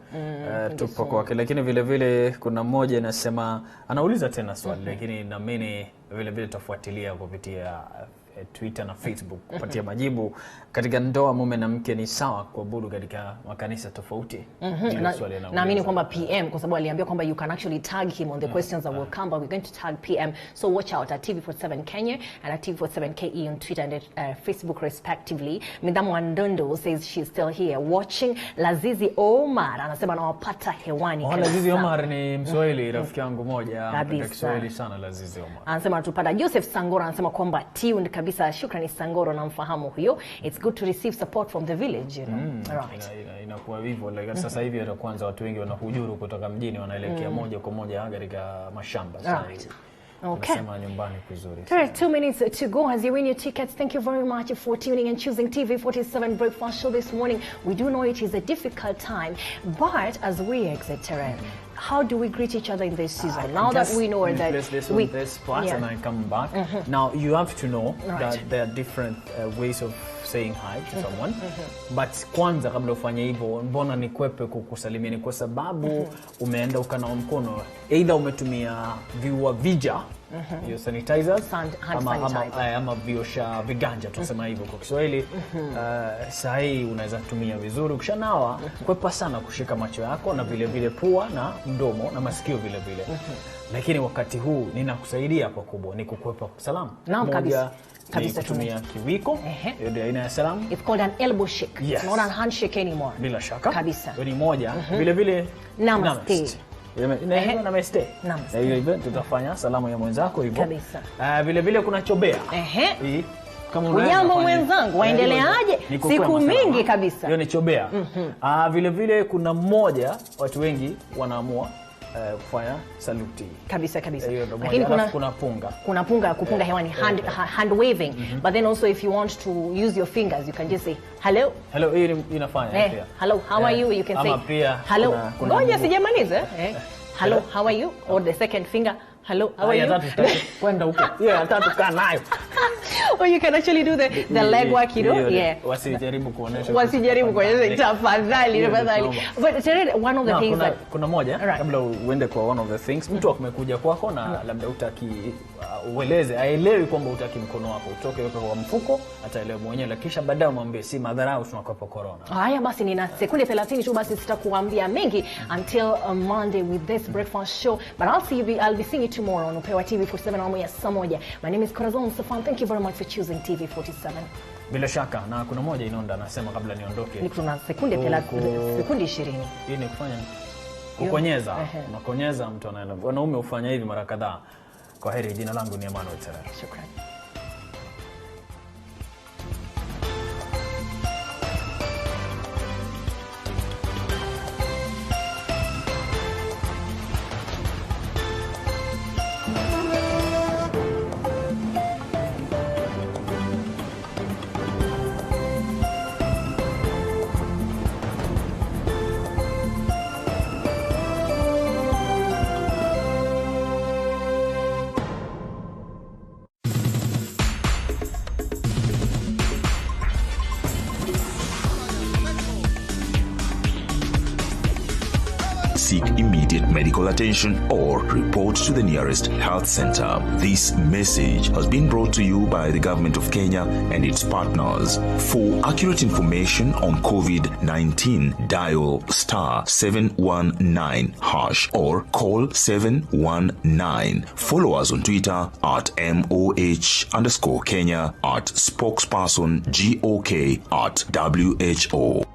tupo kwake. Lakini vile vile kuna mmoja anasema, anauliza tena swali, lakini na mimi vile vile tutafuatilia kupitia Twitter na Facebook kupatia majibu. Katika ndoa mume na mke ni sawa kuabudu katika makanisa tofauti? Naamini kwamba PM, kwa sababu aliambia kwamba you can actually tag him on the questions that will come, but we're going to tag PM, so watch out at TV47 Kenya and at TV47 KE on Twitter and Facebook respectively. Midamu Andondo says she's still here watching. Lazizi Omar anasema nawapata hewani. Lazizi Omar ni Mswahili, rafiki yangu moja, anapenda Kiswahili sana Lazizi Omar. Anasema tupata. Joseph Sangoro anasema kwamba tuned kabisa, shukrani Sangoro, namfahamu huyo. It's good to receive support from the village, you know. Right. Inakuwa hivyo, like sasa hivi hata kwanza watu wengi wanahujuru kutoka mjini wanaelekea moja kwa moja katika mashamba sasa. Okay. 2 minutes to go as you win your tickets. Thank you very much for tuning and choosing TV47 Breakfast Show this morning. We do know it is a difficult time, but as we exit terrain, how do we greet each other in this season? Now that we know that we this part and I come back. Now you have to know that there are different ways of saying hi to someone. But kwanza kabla ufanye hivyo, mbona nikwepe kukusalimia? Ni kwa sababu umeenda ukanawa mkono, either umetumia viua vija, your sanitizers, ama viosha viganja, tunasema hivyo kwa Kiswahili. Saa hii unaweza tumia vizuri ukishanawa. Kwepa sana kushika macho yako na vile vile pua na mdomo na masikio vile vile. Lakini wakati huu ninakusaidia pakubwa ni kukwepa salamu. Naam kabisa. Kutumia kiwiko, ndio aina ya salamu. It's called an elbow shake. It's not a handshake anymore. Bila shaka. Kabisa. Ni moja. Vile vile namaste. Namaste. Hivyo tutafanya salamu ya mwenzako hivyo. Kabisa. Vile vile kuna chobea. Kama unajambo mwenzangu, waendeleaje? Siku mingi kabisa. Hiyo ni chobea. Vile vile kuna mmoja, watu wengi wanaamua kufanya saluti. Kabisa. Lakini kuna punga. Kuna punga, kupunga hewani, hand waving. But then also if you want to use your fingers, you can just say hello. Hello, hiyo inafanya pia. Hello, how are you? You can say hello. Ngoja sijamaliza. Hello, how are you? Or the second finger, hello, how are you? Kwenda huko. Tatu kaa nayo. Or you can actually do the leg work, you know. Wasijaribu kuonesha. Tafadhali. But one of the things that kuna moja kabla uende kwa one of the things, mtu akumekuja kwako na labda utaki ueleze, aelewi kwamba utaki mkono wako utoke weka kwa mfuko, ataelewa mwenyewe, lakini kisha baadaye umwambie si madharau, tunakopa corona. Haya basi, nina sekunde 30 tu basi sitakuambia mengi until Monday with this breakfast show, but I'll be seeing you tomorrow on Upewa TV47 awamu ya saa moja. My name is Corazon Safan. Thank you very much for choosing TV47. Bila shaka, na kuna moja inaonda anasema kabla niondoke. Ni kuna sekunde 20. Hii ni kufanya kukonyeza. Unakonyeza mtu anaelewa. Wanaume hufanya hivi mara kadhaa. Kwa heri, jina langu ni Emmanuel Terera. Shukrani. Seek immediate medical attention or report to the nearest health center. This message has been brought to you by the Government of Kenya and its partners. For accurate information on COVID-19, dial *719# or call 719. Follow us on Twitter at @MOH_Kenya, @spokesperson GOK, @WHO.